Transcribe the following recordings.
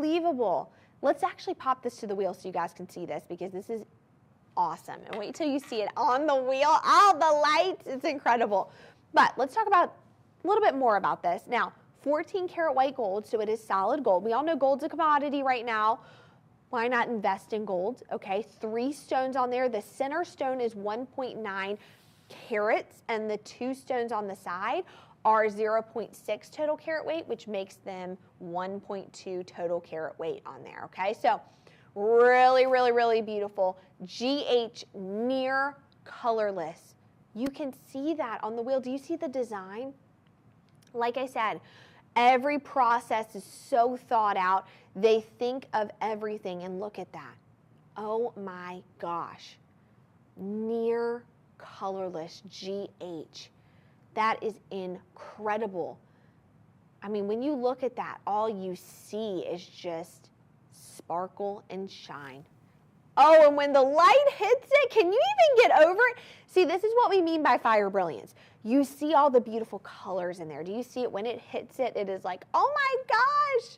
unbelievable. Let's actually pop this to the wheel so you guys can see this, because this is awesome. And wait till you see it on the wheel. All the lights, it's incredible. But let's talk about a little bit more about this. Now, 14 karat white gold, so it is solid gold. We all know gold's a commodity right now. Why not invest in gold? Okay, 3 stones on there. The center stone is 1.9 carats, and the 2 stones on the side are 0.6 total carat weight, which makes them 1.2 total carat weight on there, okay? So really, really, really beautiful. GH near colorless. You can see that on the wheel. Do you see the design? Like I said, every process is so thought out. They think of everything, and look at that. Oh my gosh. Near colorless GH. That is incredible. I mean, when you look at that, all you see is just sparkle and shine. Oh, and when the light hits it, can you even get over it? See, this is what we mean by fire brilliance. You see all the beautiful colors in there. Do you see it? When it hits it, it is like, oh my gosh.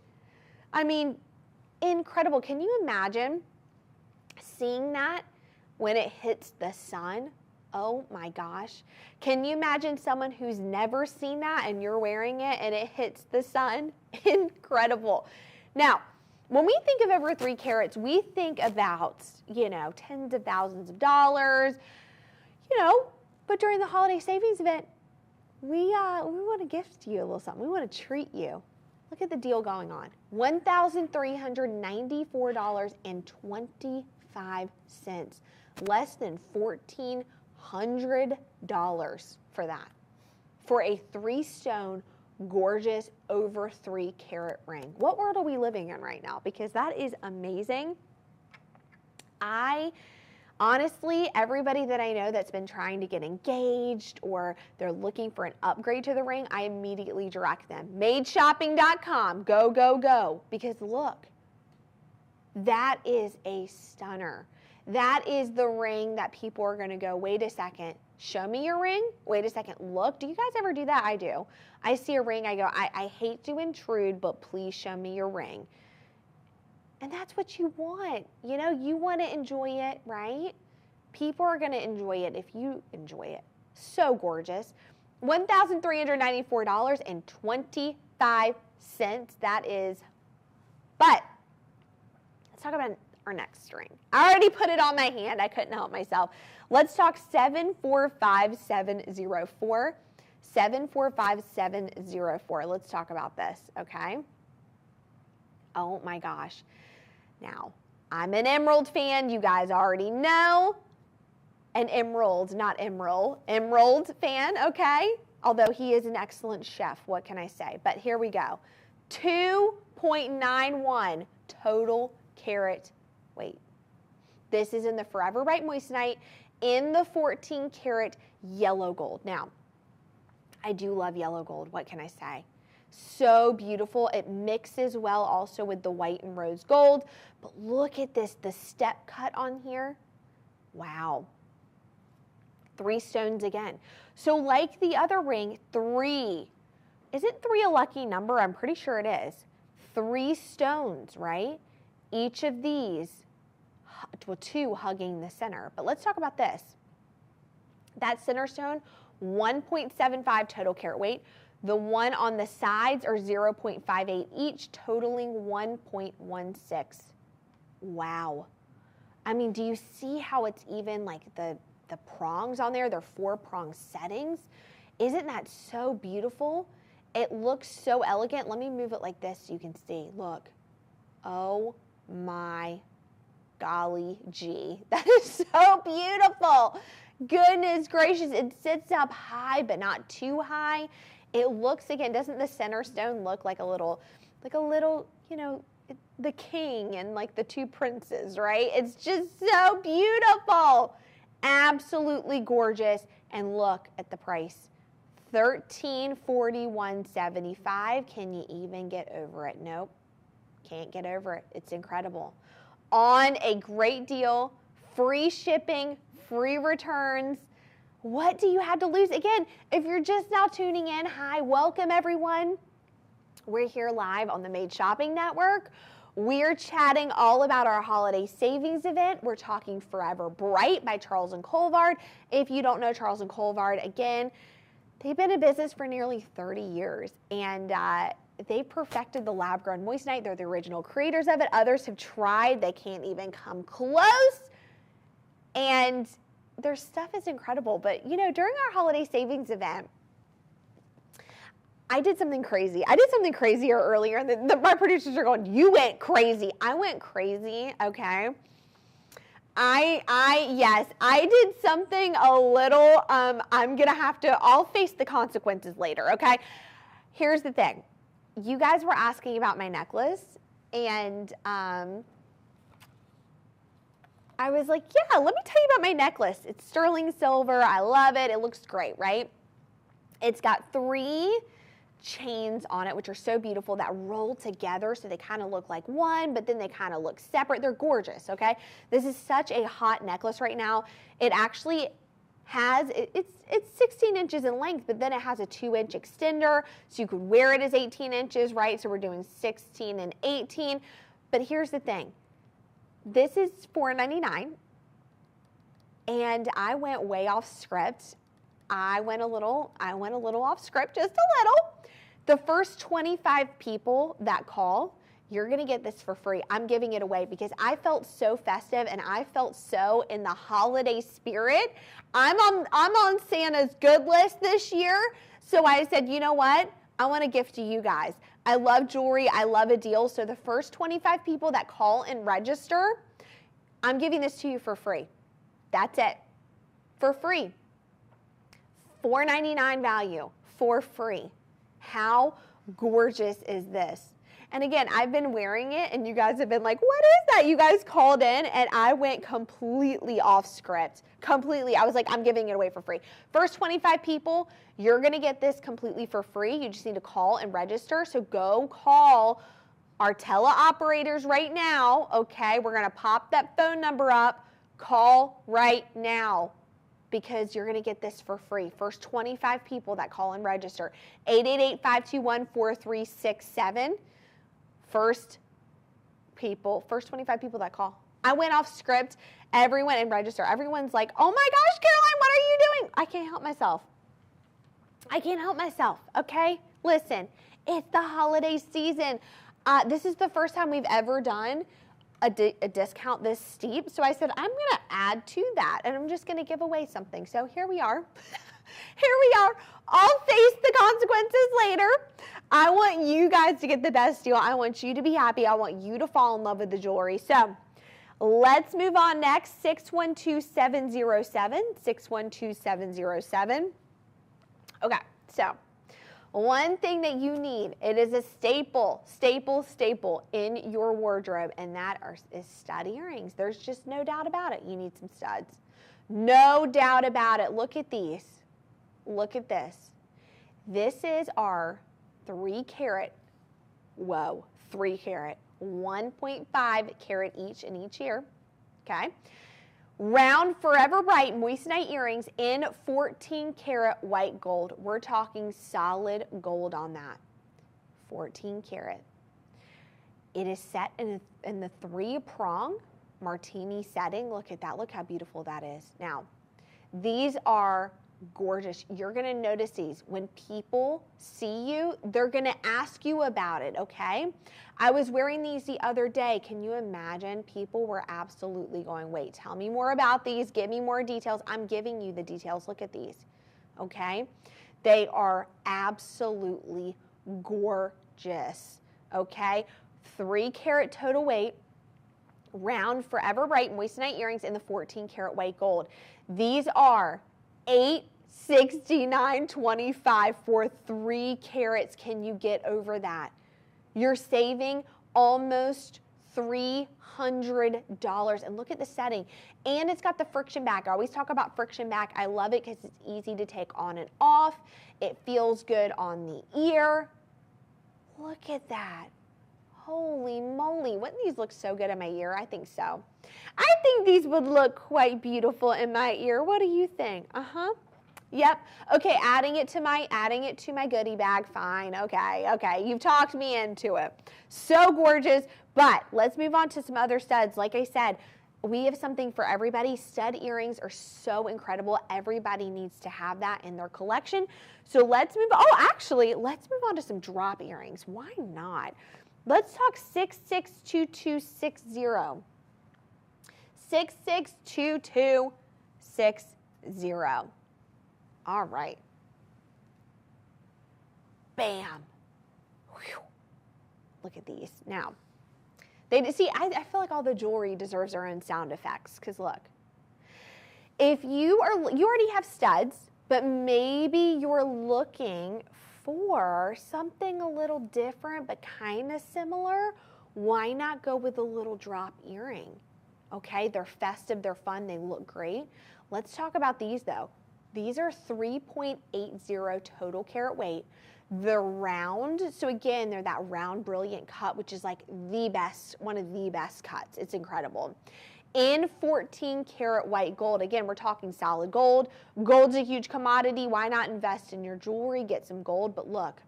I mean, incredible. Can you imagine seeing that when it hits the sun? Oh my gosh. Can you imagine someone who's never seen that and you're wearing it and it hits the sun? Incredible. Now, when we think of over 3 carats, we think about, you know, tens of thousands of dollars, you know, but during the holiday savings event, we want to gift you a little something. We want to treat you. Look at the deal going on. $1,394.25. Less than $1,400 for that. For a 3-stone, gorgeous, over 3 carat ring. What world are we living in right now? Because that is amazing. Honestly, everybody that I know that's been trying to get engaged or they're looking for an upgrade to the ring, I immediately direct them. Madeshopping.com, go, go, go. Because look, that is a stunner. That is the ring that people are going to go, wait a second, show me your ring. Wait a second, look. Do you guys ever do that? I do. I see a ring, I go, I hate to intrude, but please show me your ring. And that's what you want. You know, you want to enjoy it, right? People are going to enjoy it if you enjoy it. So gorgeous. $1,394.25. That is, but let's talk about our next ring. I already put it on my hand. I couldn't help myself. Let's talk 745704. 745704. Let's talk about this, okay? Oh my gosh. Now, I'm an emerald fan. You guys already know. An emerald, not emerald. Emerald fan, okay? Although he is an excellent chef, what can I say? But here we go. 2.91 total carat weight. This is in the Forever Bright moissanite in the 14 karat yellow gold. Now, I do love yellow gold. What can I say? So beautiful. It mixes well also with the white and rose gold. But look at this, the step cut on here. Wow. 3 stones again. So like the other ring, 3. Isn't 3 a lucky number? I'm pretty sure it is. 3 stones, right? Each of these, well, 2 hugging the center. But let's talk about this. That center stone, 1.75 total carat weight. The one on the sides are 0.58 each, totaling 1.16. Wow. I mean, do you see how it's even like the prongs on there? They're 4-prong settings. Isn't that so beautiful? It looks so elegant. Let me move it like this so you can see. Look. Oh my golly gee. That is so beautiful. Goodness gracious. It sits up high, but not too high. It looks, again, doesn't the center stone look like a little, you know, the king and like the 2 princes, right? It's just so beautiful. Absolutely gorgeous. And look at the price. $1341.75. Can you even get over it? Nope. Can't get over it. It's incredible. On a great deal, free shipping, free returns. What do you have to lose? Again, if you're just now tuning in, hi, welcome everyone. We're here live on the Made Shopping Network. We're chatting all about our holiday savings event. We're talking Forever Bright by Charles and Colvard. If you don't know Charles and Colvard, again, they've been in business for nearly 30 years, and they perfected the lab-grown moissanite. They're the original creators of it. Others have tried. They can't even come close, and their stuff is incredible. But, you know, during our holiday savings event, I did something crazy. I did something crazier earlier, and my producers are going, you went crazy. I went crazy, okay? Yes, I did something a little, I'm going to have to, I'll face the consequences later, okay? Here's the thing. You guys were asking about my necklace, and I was like, yeah, let me tell you about my necklace. It's sterling silver. I love it. It looks great, right? It's got 3 chains on it, which are so beautiful, that roll together so they kind of look like one, but then they kind of look separate. They're gorgeous, okay? This is such a hot necklace right now. It actually has, it's 16 inches in length, but then it has a 2-inch extender, so you could wear it as 18 inches, right? So we're doing 16 and 18. But here's the thing. This is $4.99, and I went way off script. I went a little off script, just a little. The first 25 people that call, you're going to get this for free. I'm giving it away because I felt so festive and I felt so in the holiday spirit. I'm on Santa's good list this year. So I said, you know what? I want to gift to you guys. I love jewelry. I love a deal. So the first 25 people that call and register, I'm giving this to you for free. That's it. For free. $4.99 value for free. How gorgeous is this? And again, I've been wearing it, and you guys have been like, what is that? You guys called in, and I went completely off script. Completely. I was like, I'm giving it away for free. First 25 people, you're going to get this completely for free. You just need to call and register. So go call our teleoperators right now, okay? We're going to pop that phone number up. Call right now, because you're going to get this for free. First 25 people that call and register. 888-521-4367. First 25 people that call. I went off script. Everyone and register. Everyone's like, oh my gosh, Caroline, what are you doing? I can't help myself. I can't help myself, okay? Listen, it's the holiday season. This is the first time we've ever done a discount this steep. So I said, I'm going to add to that, and I'm just going to give away something. So here we are. Here we are. I'll face the consequences later. I want you guys to get the best deal. I want you to be happy. I want you to fall in love with the jewelry. So let's move on next. 612-707. 612-707. Okay, so one thing that you need, it is a staple in your wardrobe, and that is stud earrings. There's just no doubt about it. You need some studs. No doubt about it. Look at these. Look at this. This is our 3 carat, 3 carat, 1.5 carat each in each ear, okay? Round Forever Bright moissanite earrings in 14 karat white gold. We're talking solid gold on that. 14 karat. It is set in the 3-prong martini setting. Look at that. Look how beautiful that is. Now, these are gorgeous. You're going to notice these. When people see you, they're going to ask you about it, okay? I was wearing these the other day. Can you imagine? People were absolutely going, wait, tell me more about these. Give me more details. I'm giving you the details. Look at these, okay? They are absolutely gorgeous, okay? 3 carat total weight, round Forever Bright moissanite earrings in the 14 karat white gold. These are $869.25 for 3 carats. Can you get over that? You're saving almost $300. And look at the setting. And it's got the friction back. I always talk about friction back. I love it because it's easy to take on and off. It feels good on the ear. Look at that. Holy moly. Wouldn't these look so good in my ear? I think so. I think these would look quite beautiful in my ear. What do you think? Yep. Okay, adding it to my goodie bag. Fine. Okay. You've talked me into it. So gorgeous. But let's move on to some other studs. Like I said, we have something for everybody. Stud earrings are so incredible. Everybody needs to have that in their collection. So let's move on. Oh, actually, let's move on to some drop earrings. Why not? Let's talk 662260. 662260. All right. Bam. Whew. Look at these. Now, I feel like all the jewelry deserves their own sound effects, because look. If you already have studs, but maybe you're looking for something a little different but kind of similar, why not go with a little drop earring? Okay, they're festive, they're fun, they look great. Let's talk about these though. These are 3.80 total carat weight. They're round, so again, they're that round, brilliant cut, which is like the best, one of the best cuts. It's incredible. In 14 karat white gold. Again, we're talking solid gold. Gold's a huge commodity. Why not invest in your jewelry, get some gold? But look,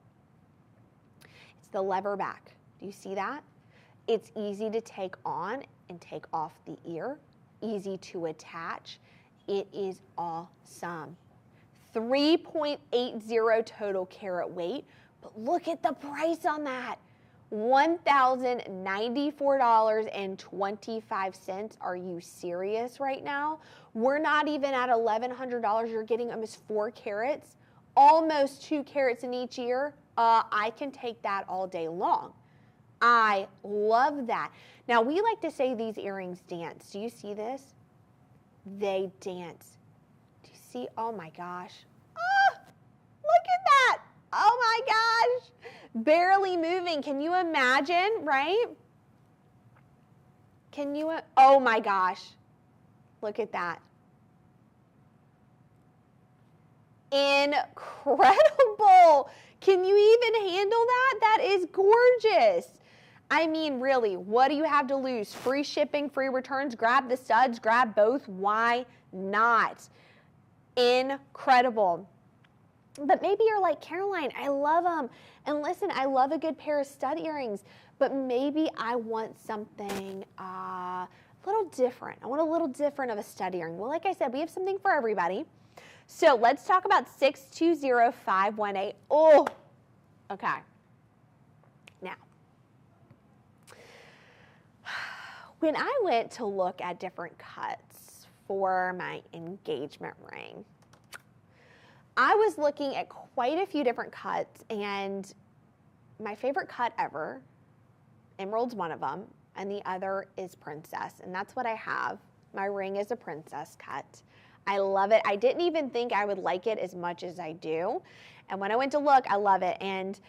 it's the lever back. Do you see that? It's easy to take on and take off the ear, easy to attach. It is awesome. 3.80 total carat weight, but look at the price on that. $1,094.25. Are you serious right now? We're not even at $1,100. You're getting almost 4 carats, almost 2 carats in each ear. I can take that all day long. I love that. Now, we like to say these earrings dance. Do you see this? They dance. Do you see? Oh my gosh. Oh, look at that. Oh my gosh. Barely moving. Can you imagine, right? Can you? Oh my gosh. Look at that. Incredible. Can you even handle that? That is gorgeous. I mean, really, what do you have to lose? Free shipping, free returns, grab the studs, grab both. Why not? Incredible. But maybe you're like, Caroline, I love them. And listen, I love a good pair of stud earrings, but maybe I want something a little different. I want a little different of a stud earring. Well, like I said, we have something for everybody. So let's talk about 620518. Oh, okay. Now, when I went to look at different cuts for my engagement ring, I was looking at quite a few different cuts, and my favorite cut ever, emerald's one of them, and the other is princess, and that's what I have. My ring is a princess cut. I love it. I didn't even think I would like it as much as I do, and when I went to look, I love it. And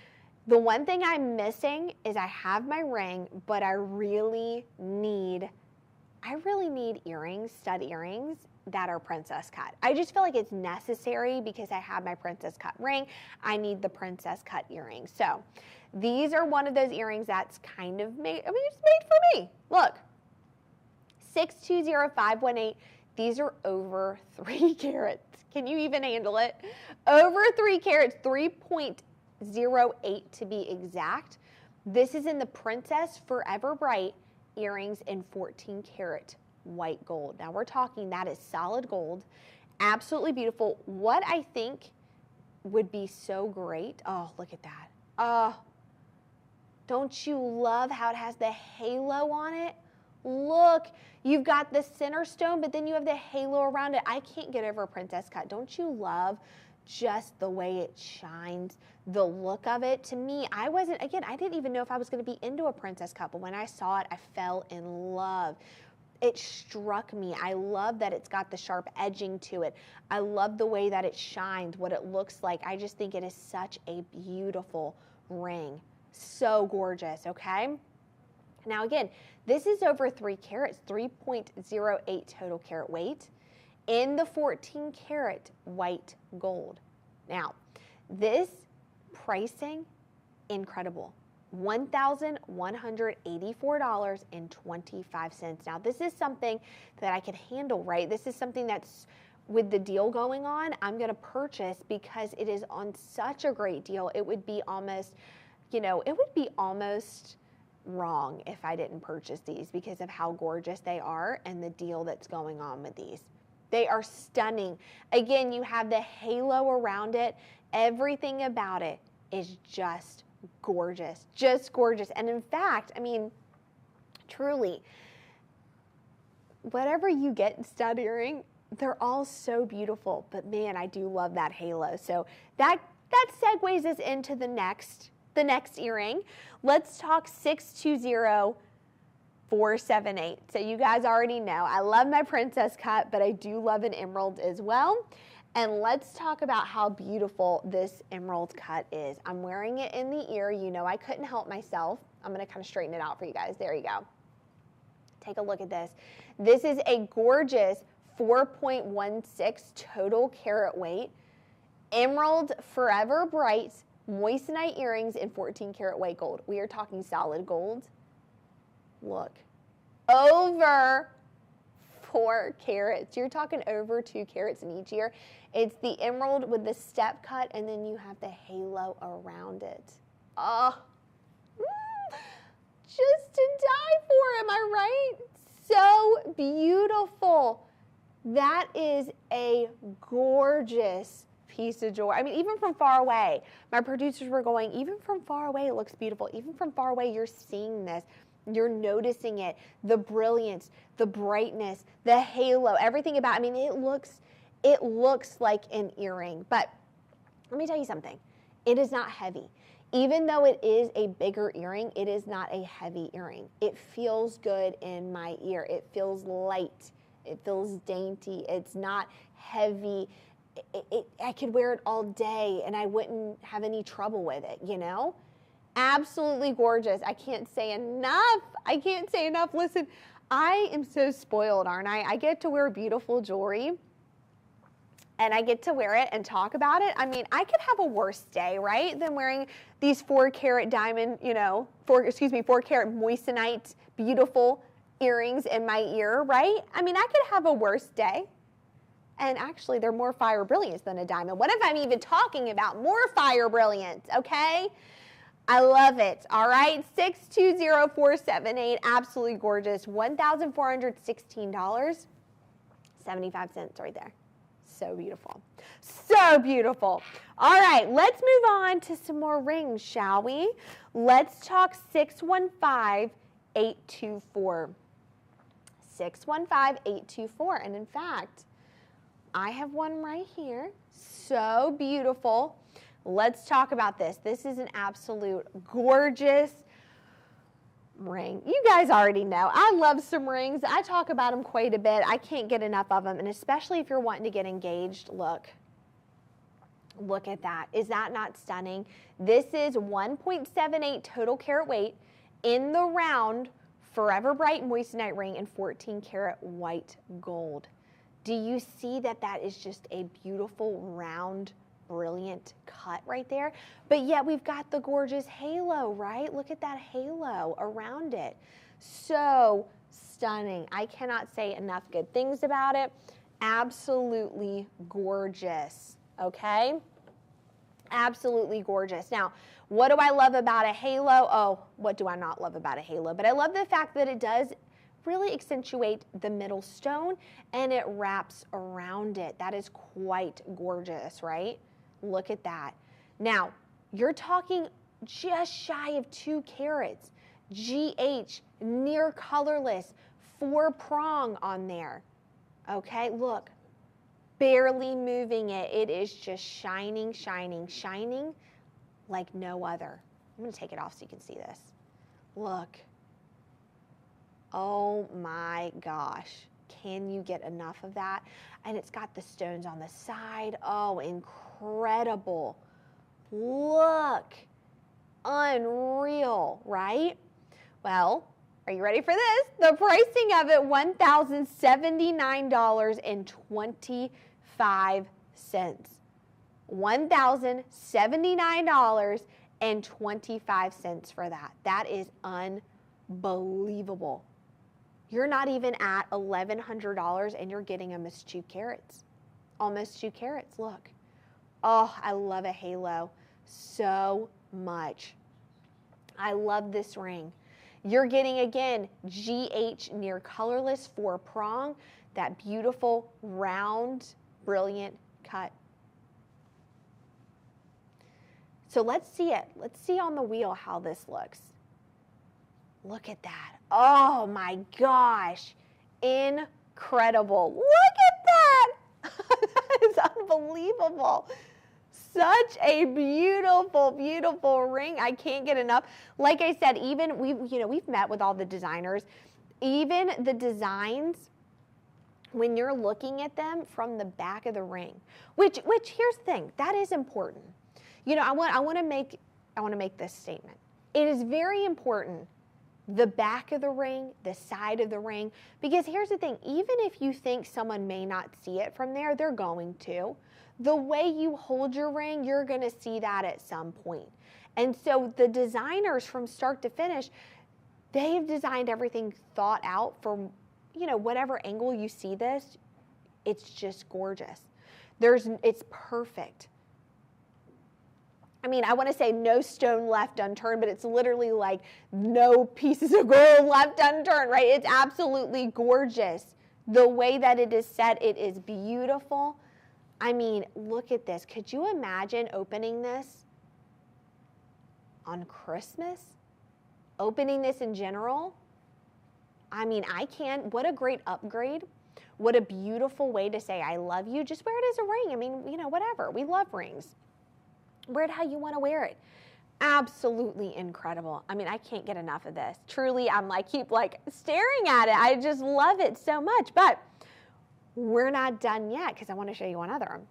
the one thing I'm missing is I have my ring, but I really need earrings, stud earrings, that are princess cut. I just feel like it's necessary because I have my princess cut ring. I need the princess cut earrings. So these are one of those earrings that's kind of made, it's made for me. Look, 620518. These are over 3 carats. Can you even handle it? Over 3 carats, 3.08 to be exact. This is in the Princess Forever Bright earrings in 14 karat white gold. Now we're talking, that is solid gold, absolutely beautiful. What I think would be so great, oh, look at that. Don't you love how it has the halo on it? Look, you've got the center stone, but then you have the halo around it. I can't get over a princess cut. Don't you love just the way it shines, the look of it? To me, I didn't even know if I was going to be into a princess cut, but when I saw it, I fell in love. It struck me. I love that it's got the sharp edging to it. I love the way that it shines, what it looks like. I just think it is such a beautiful ring. So gorgeous, okay? Now again, this is over 3 carats, 3.08 total carat weight in the 14 karat white gold. Now, this pricing, incredible. $1,184.25. Now, this is something that I could handle, right? This is something that's with the deal going on, I'm going to purchase because it is on such a great deal. It would be almost, you know, it would be almost wrong if I didn't purchase these because of how gorgeous they are and the deal that's going on with these. They are stunning. Again, you have the halo around it. Everything about it is just gorgeous, just gorgeous. And in fact, I mean, truly, whatever you get in stud earring, they're all so beautiful, but man, I do love that halo. So that segues us into the next earring. Let's talk 620478. So you guys already know, I love my princess cut, but I do love an emerald as well. And let's talk about how beautiful this emerald cut is. I'm wearing it in the ear. You know I couldn't help myself. I'm gonna kind of straighten it out for you guys. There you go. Take a look at this. This is a gorgeous 4.16 total carat weight, emerald forever bright, moissanite earrings in 14 karat white gold. We are talking solid gold. Look, over 4 carats. You're talking over 2 carats in each ear. It's the emerald with the step cut, and then you have the halo around it. Oh, just to die for, am I right? So beautiful. That is a gorgeous piece of jewelry. I mean, even from far away, my producers were going, even from far away, it looks beautiful. Even from far away, you're seeing this. You're noticing it, the brilliance, the brightness, the halo, everything about, I mean, it looks like an earring. But let me tell you something. It is not heavy. Even though it is a bigger earring, it is not a heavy earring. It feels good in my ear. It feels light. It feels dainty. It's not heavy. I could wear it all day and I wouldn't have any trouble with it, you know? Absolutely gorgeous. I can't say enough. I can't say enough. Listen, I am so spoiled, aren't I? I get to wear beautiful jewelry and I get to wear it and talk about it. I mean, I could have a worse day, right, than wearing these 4 carat diamond, you know, 4 carat moissanite beautiful earrings in my ear, right? I mean, I could have a worse day. And actually, they're more fire brilliance than a diamond. What if I'm even talking about more fire brilliance, okay? I love it, all right? 620478, absolutely gorgeous. $1,416.75 right there. So beautiful. So beautiful. All right, let's move on to some more rings, shall we? Let's talk 615824. 615824, and in fact, I have one right here. So beautiful. Let's talk about this. This is an absolute gorgeous ring. You guys already know. I love some rings. I talk about them quite a bit. I can't get enough of them, and especially if you're wanting to get engaged, look. Look at that. Is that not stunning? This is 1.78 total carat weight in the round forever bright moissanite ring in 14 karat white gold. Do you see that that is just a beautiful round brilliant cut right there? But yet we've got the gorgeous halo, right? Look at that halo around it. So stunning. I cannot say enough good things about it. Absolutely gorgeous, okay? Absolutely gorgeous. Now, what do I love about a halo? Oh, what do I not love about a halo? But I love the fact that it does really accentuate the middle stone and it wraps around it. That is quite gorgeous, right? Look at that. Now, you're talking just shy of 2 carats. GH, near colorless, 4 prong on there. Okay, look, barely moving it. It is just shining, shining, shining like no other. I'm gonna take it off so you can see this. Look. Oh my gosh. Can you get enough of that? And it's got the stones on the side. Oh, incredible. Look. Unreal, right? Well, are you ready for this? The pricing of it, $1,079.25. $1,079.25 for that. That is unbelievable. You're not even at $1,100 and you're getting almost 2 carats. almost 2 carats, look. Oh, I love a halo so much. I love this ring. You're getting, again, GH near colorless 4-prong, that beautiful, round, brilliant cut. So let's see it. Let's see on the wheel how this looks. Look at that. Oh my gosh. Incredible. Look at that. That is unbelievable. Such a beautiful, beautiful ring. I can't get enough. Like I said, even we've met with all the designers. Even the designs, when you're looking at them from the back of the ring, which here's the thing, that is important. You know, I want to make this statement. It is very important, the back of the ring, the side of the ring, because here's the thing, even if you think someone may not see it from there, they're going to. The way you hold your ring, you're going to see that at some point. And so the designers from start to finish, they've designed everything thought out for, you know, whatever angle you see this, it's just gorgeous. It's perfect. I mean, I want to say no stone left unturned, but it's literally like no pieces of gold left unturned, right? It's absolutely gorgeous. The way that it is set, it is beautiful. I mean, look at this. Could you imagine opening this on Christmas? Opening this in general? I mean, I can. What a great upgrade. What a beautiful way to say I love you. Just wear it as a ring. I mean, you know, whatever. We love rings. Wear it how you want to wear it. Absolutely incredible. I mean, I can't get enough of this. Truly, I'm like, keep like staring at it. I just love it so much. But we're not done yet because I want to show you one other one.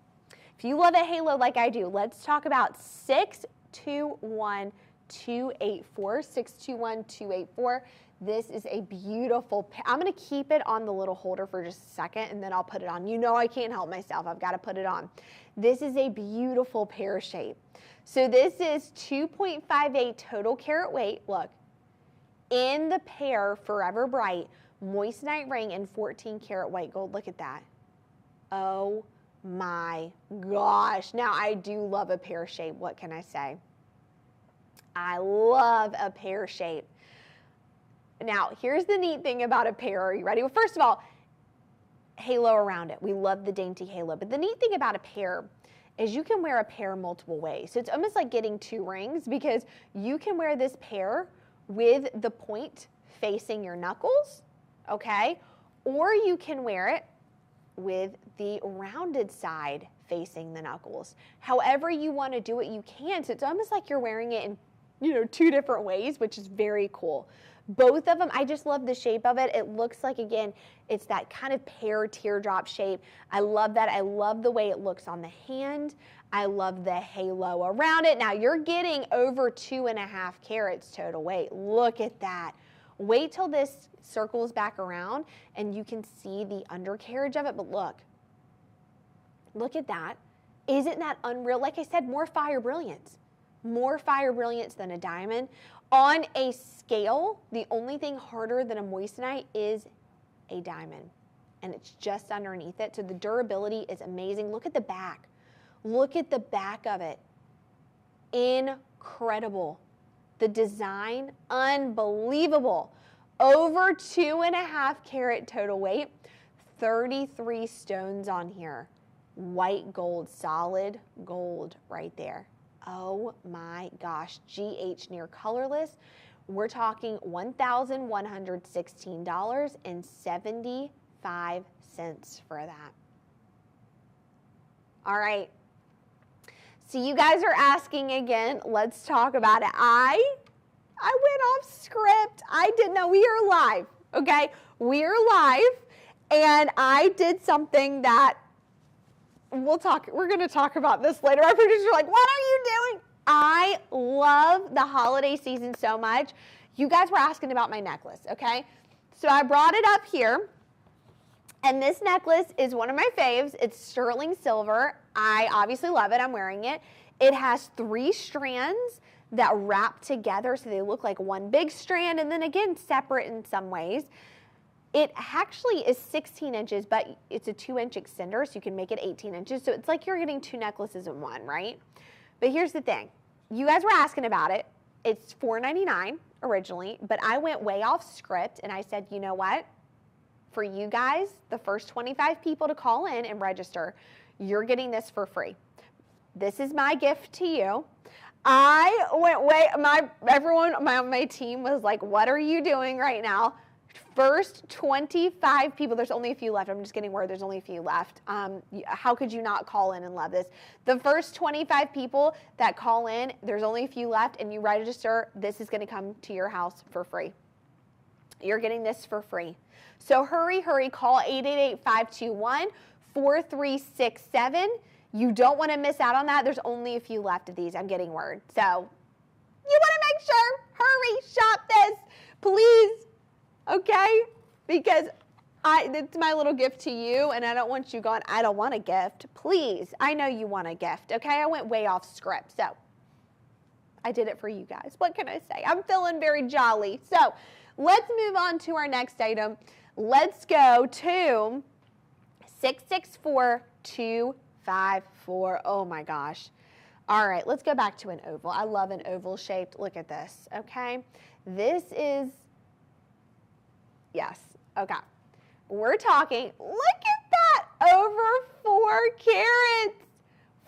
If you love a halo like I do, let's talk about 621284. 621284. This is a beautiful pair. I'm going to keep it on the little holder for just a second and then I'll put it on. You know I can't help myself. I've got to put it on. This is a beautiful pear shape. So this is 2.58 total carat weight. Look, in the pear Forever Bright moissanite ring in 14 karat white gold. Look at that. Oh my gosh. Now I do love a pear shape. What can I say? I love a pear shape. Now, here's the neat thing about a pear. Are you ready? Well, first of all, halo around it. We love the dainty halo. But the neat thing about a pear is you can wear a pear multiple ways. So it's almost like getting 2 rings because you can wear this pear with the point facing your knuckles, okay? Or you can wear it with the rounded side facing the knuckles. However you want to do it, you can. So it's almost like you're wearing it in, you know, 2 different ways, which is very cool. Both of them, I just love the shape of it. It looks like, again, it's that kind of pear teardrop shape. I love that. I love the way it looks on the hand. I love the halo around it. Now, you're getting over 2.5 carats total weight. Look at that. Wait till this circles back around and you can see the undercarriage of it. But look at that. Isn't that unreal? Like I said, more fire brilliance. More fire brilliance than a diamond. On a scale, the only thing harder than a moissanite is a diamond, and it's just underneath it. So the durability is amazing. Look at the back. Look at the back of it. Incredible. The design, unbelievable. Over 2.5 carat total weight, 33 stones on here. White gold, solid gold right there. Oh my gosh, GH near colorless. We're talking $1,116.75 for that. All right. So you guys are asking again, let's talk about it. I went off script. I didn't know we are live, okay? We are live, and I did something that we're going to talk about this later. Our producers are like, what are you doing? I love the holiday season so much. You guys were asking about my necklace, okay? So I brought it up here, and this necklace is one of my faves. It's sterling silver. I obviously love it. I'm wearing it. It has 3 strands that wrap together so they look like one big strand, and then again, separate in some ways. It actually is 16 inches, but it's a 2-inch extender, so you can make it 18 inches. So it's like you're getting 2 necklaces in one, right? But here's the thing. You guys were asking about it. It's $4.99 originally, but I went way off script and I said, you know what? For you guys, the first 25 people to call in and register, you're getting this for free. This is my gift to you. I went way, everyone on my team was like, what are you doing right now? First 25 people, there's only a few left. I'm just getting word there's only a few left. How could you not call in and love this? The first 25 people that call in, there's only a few left, and you register, this is going to come to your house for free. You're getting this for free. So hurry, call 888-521-4367. You don't want to miss out on that. There's only a few left of these. I'm getting word. So you want to make sure, hurry, shop this, please. Okay? Because it's my little gift to you, and I don't want you going, I don't want a gift. Please, I know you want a gift, okay? I went way off script, so I did it for you guys. What can I say? I'm feeling very jolly. So let's move on to our next item. Let's go to 664254. Oh my gosh. All right, let's go back to an oval. I love an oval shaped. Look at this, okay? This is, yes, okay. We're talking, look at that, over 4 carats,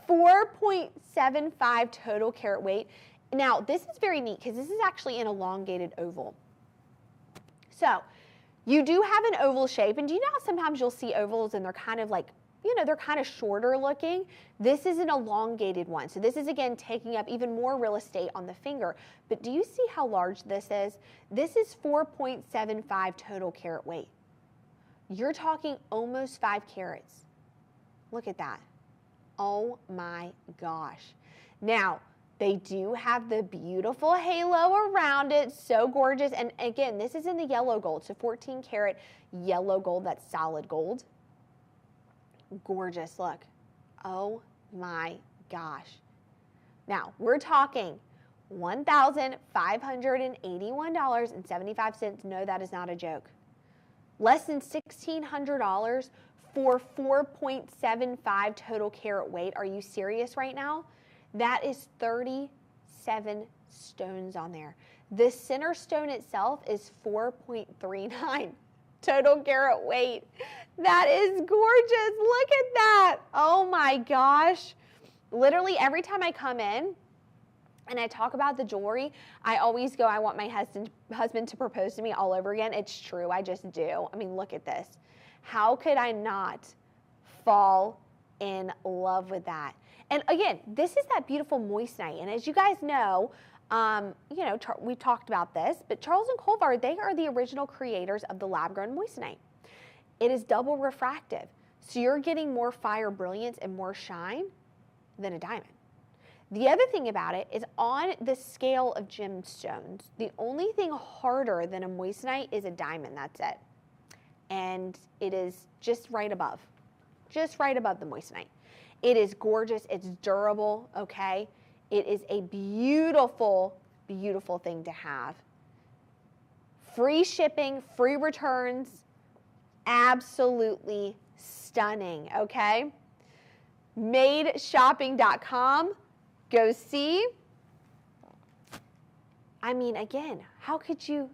4.75 total carat weight. Now, this is very neat because this is actually an elongated oval. So, you do have an oval shape, and do you know how sometimes you'll see ovals and they're kind of like, you know, they're kind of shorter looking? This is an elongated one. So this is, again, taking up even more real estate on the finger. But do you see how large this is? This is 4.75 total carat weight. You're talking almost 5 carats. Look at that. Oh my gosh. Now, they do have the beautiful halo around it, so gorgeous. And again, this is in the yellow gold, so 14 karat yellow gold, that's solid gold. Gorgeous, look. Oh my gosh. Now, we're talking $1,581.75. No, that is not a joke. Less than $1,600 for 4.75 total carat weight. Are you serious right now? That is 37 stones on there. The center stone itself is 4.39 total carat weight. That is gorgeous. Look at that. Oh my gosh. Literally every time I come in and I talk about the jewelry, I always go, I want my husband to propose to me all over again. It's true. I just do. I mean, look at this. How could I not fall in love with that? And again, this is that beautiful moissanite. And as you guys know, we've talked about this, but Charles and Colvard, they are the original creators of the lab-grown moissanite. It is double refractive. So you're getting more fire brilliance and more shine than a diamond. The other thing about it is on the scale of gemstones, the only thing harder than a moissanite is a diamond, that's it. And it is just right above the moissanite. It is gorgeous, it's durable, okay? It is a beautiful, beautiful thing to have. Free shipping, free returns, absolutely stunning, okay? Madeshopping.com, go see. I mean, again, how could you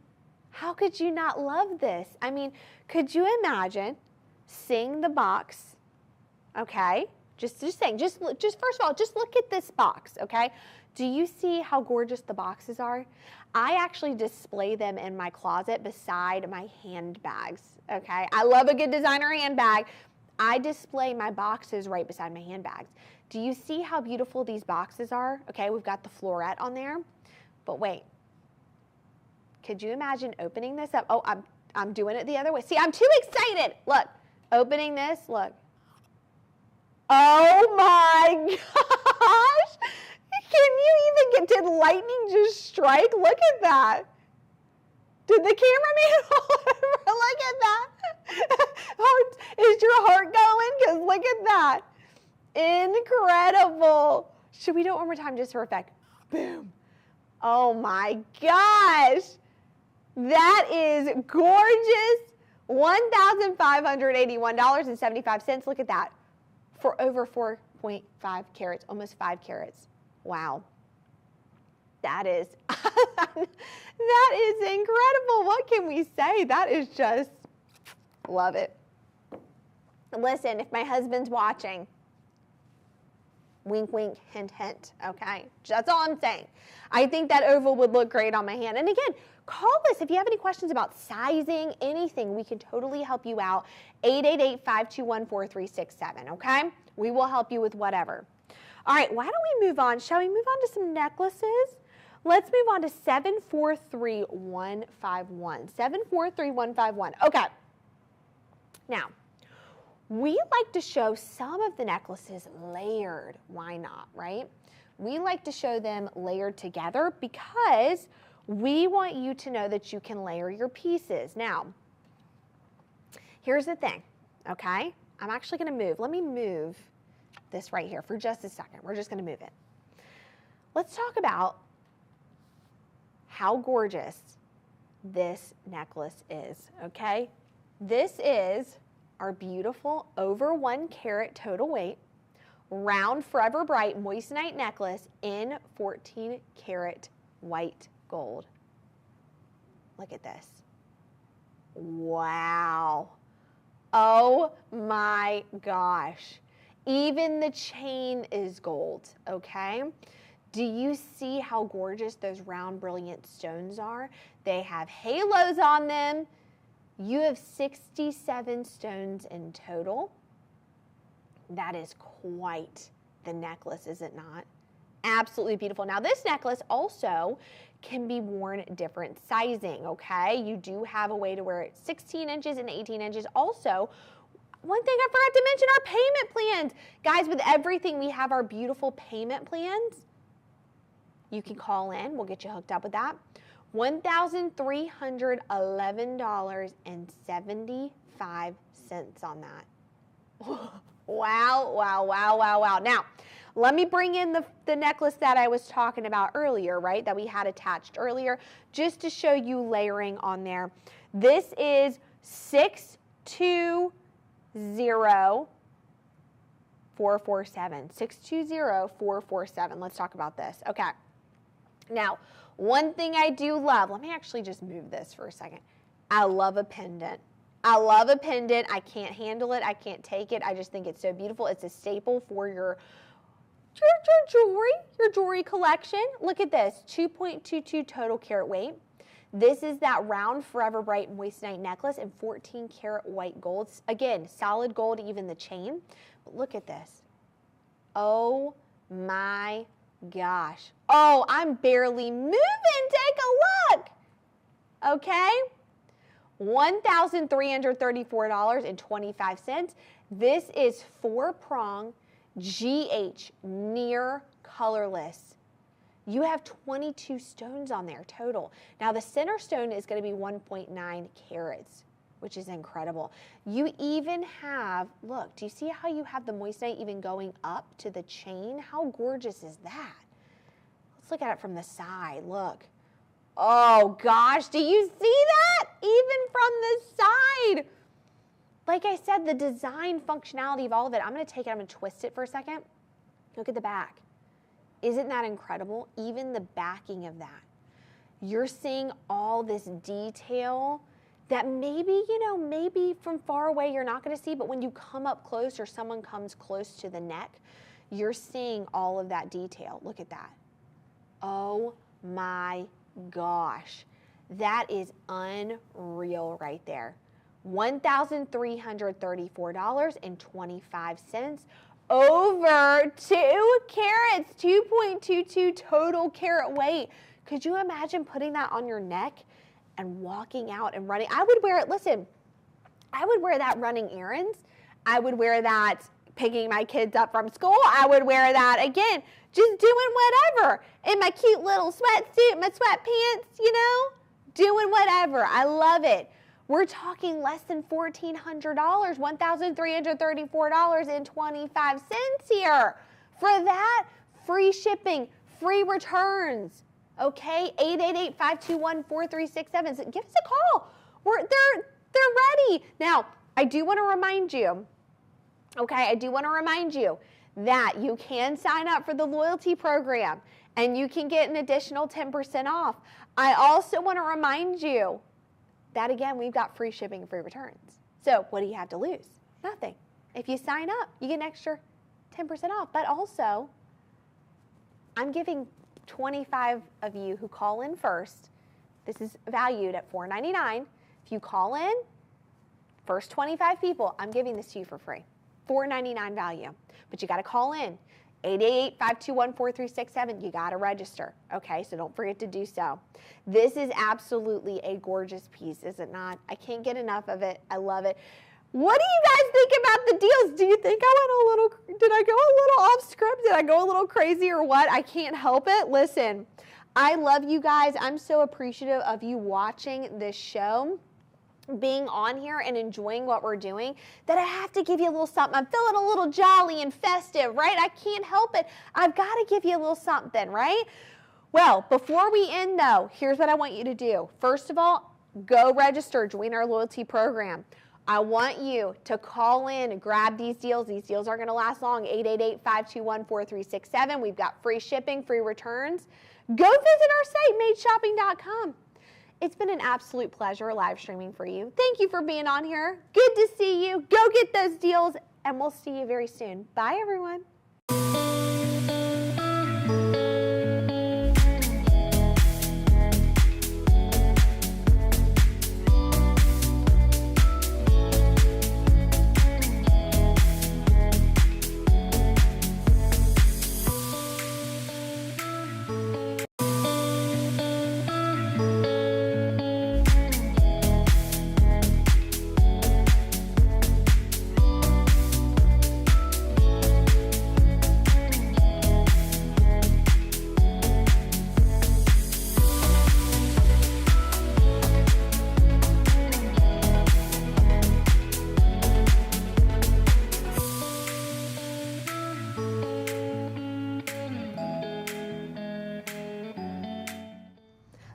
not love this? I mean, could you imagine seeing the box, okay? Just saying, just first of all, just look at this box, okay? Do you see how gorgeous the boxes are? I actually display them in my closet beside my handbags, okay? I love a good designer handbag. I display my boxes right beside my handbags. Do you see how beautiful these boxes are? Okay, we've got the floret on there, but wait. Could you imagine opening this up? Oh, I'm doing it the other way. See, I'm too excited. Look, opening this, look. Oh my gosh! Can you even did lightning just strike? Look at that. Did the cameraman look at that? Is your heart going? Because look at that. Incredible. Should we do it one more time just for effect? Boom. Oh my gosh. That is gorgeous. $1,581.75. Look at that. For over 4.5 carats, almost 5 carats. Wow. That is, that is incredible. What can we say? That is just, love it. Listen, if my husband's watching, wink, wink, hint, hint, okay? That's all I'm saying. I think that oval would look great on my hand. And again, call us if you have any questions about sizing, anything. We can totally help you out. 888-521-4367, okay? We will help you with whatever. All right, why don't we move on? Shall we move on to some necklaces? Let's move on to 743151. 743151. Okay. Now, we like to show some of the necklaces layered. Why not, right? We like to show them layered together because we want you to know that you can layer your pieces. Now, here's the thing, okay? I'm actually going to move. Let me move this right here for just a second. We're just going to move it. Let's talk about how gorgeous this necklace is, okay? This is our beautiful over 1 carat total weight, round forever bright moissanite necklace in 14 karat white gold. Look at this. Wow. Oh my gosh. Even the chain is gold, okay? Do you see how gorgeous those round, brilliant stones are? They have halos on them. You have 67 stones in total. That is quite the necklace, is it not? Absolutely beautiful. Now, this necklace also can be worn different sizing, okay? You do have a way to wear it 16 inches and 18 inches. Also, one thing I forgot to mention, our payment plans. Guys, with everything, we have our beautiful payment plans. You can call in. We'll get you hooked up with that. $1,311.75 on that. Wow, wow, wow, wow, wow. Now, let me bring in the necklace that I was talking about earlier, right, that we had attached earlier, just to show you layering on there. This is 620447. 620447. Let's talk about this. Okay. Now, one thing I do love, let me actually just move this for a second. I love a pendant. I love a pendant. I can't handle it. I can't take it. I just think it's so beautiful. It's a staple for your jewelry collection. Look at this, 2.22 total carat weight. This is that round forever bright moissanite necklace in 14 karat white gold. Again, solid gold, even the chain. But look at this. Oh my gosh. Oh, I'm barely moving. Take a look. Okay. $1,334.25. This is 4-prong GH near colorless. You have 22 stones on there total. Now the center stone is going to be 1.9 carats, which is incredible. You even have, look, do you see how you have the moissanite even going up to the chain? How gorgeous is that? Let's look at it from the side, look. Oh gosh, do you see that? Even from the side. Like I said, the design functionality of all of it, I'm going to take it, I'm going to twist it for a second. Look at the back. Isn't that incredible? Even the backing of that. You're seeing all this detail that maybe, maybe from far away you're not going to see, but when you come up close or someone comes close to the neck, you're seeing all of that detail. Look at that. Oh my gosh. That is unreal right there. $1,334.25. Over 2 carats, 2.22 total carat weight. Could you imagine putting that on your neck and walking out and running? I would wear it, listen, I would wear that running errands. I would wear that picking my kids up from school. I would wear that, again, just doing whatever. In my cute little sweatsuit, my sweatpants, doing whatever. I love it. We're talking less than $1,400, $1,334.25 here. For that, free shipping, free returns, okay? 888-521-4367. So give us a call. They're free. Now, I do want to remind you, that you can sign up for the loyalty program and you can get an additional 10% off. I also want to remind you that, again, we've got free shipping and free returns. So what do you have to lose? Nothing. If you sign up, you get an extra 10% off. But also, I'm giving 25 of you who call in first. This is valued at $4.99. If you call in, first 25 people, I'm giving this to you for free. $4.99 value. But you got to call in. 888-521-4367. You got to register. Okay, so don't forget to do so. This is absolutely a gorgeous piece, is it not? I can't get enough of it. I love it. What do you guys think about the deals? Do you think did I go a little off script? Did I go a little crazy or what? I can't help it. Listen, I love you guys. I'm so appreciative of you watching this show, being on here and enjoying what we're doing, that I have to give you a little something. I'm feeling a little jolly and festive, right? I can't help it. I've got to give you a little something, right? Well, before we end though, here's what I want you to do. First of all, go register, join our loyalty program. I want you to call in and grab these deals. These deals aren't going to last long. 888-521-4367. We've got free shipping, free returns. Go visit our site, madeshopping.com. It's been an absolute pleasure live streaming for you. Thank you for being on here. Good to see you. Go get those deals, and we'll see you very soon. Bye, everyone.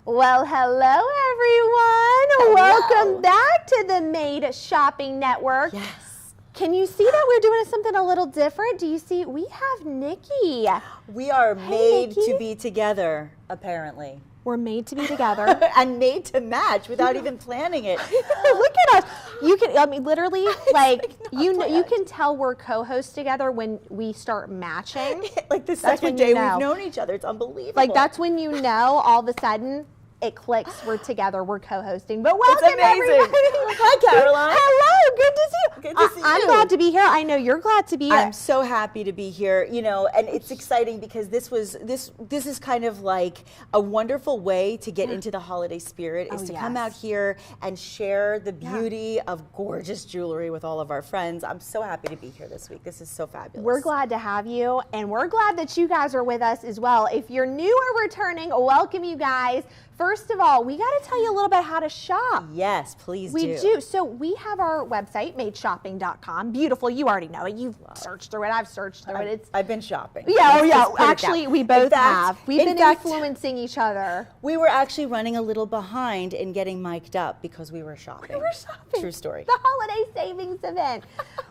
Well, hello, everyone. Welcome back to the Made Shopping Network. Yes. Can you see that we're doing something a little different? Do you see? We have Nikki. We are made Nikki. to be together, apparently. We're made to be together. And made to match without even planning it. Look at us. You can, I mean, literally, like you planned. can tell we're co-hosts together when we start matching. Like the That's second when day you know. we've known each other. It's unbelievable. Like that's when you know all of a sudden it clicks. We're together. We're co-hosting. But welcome, It's amazing. everybody. Hi, Caroline. Hello. Good to see you. Good to see I'm you. glad to be here. I know you're glad to be here. I'm so happy to be here, you know, and it's exciting because this is kind of like a wonderful way to get into the holiday spirit, is to come out here and share the beauty of gorgeous jewelry with all of our friends. I'm so happy to be here this week. This is so fabulous. We're glad to have you, and we're glad that you guys are with us as well. If you're new or returning, welcome you guys. First of all, we got to tell you a little bit how to shop. Yes, please do. We do. So we have our website, madeshopping.com. Beautiful. You already know it. You've searched through it. I've searched through it. I've been shopping. Yeah, Let's just put it Actually, down. we both In fact- have. We've in been fact, influencing each other. We were actually running a little behind in getting mic'd up because we were shopping. We were shopping. True story. The holiday savings event.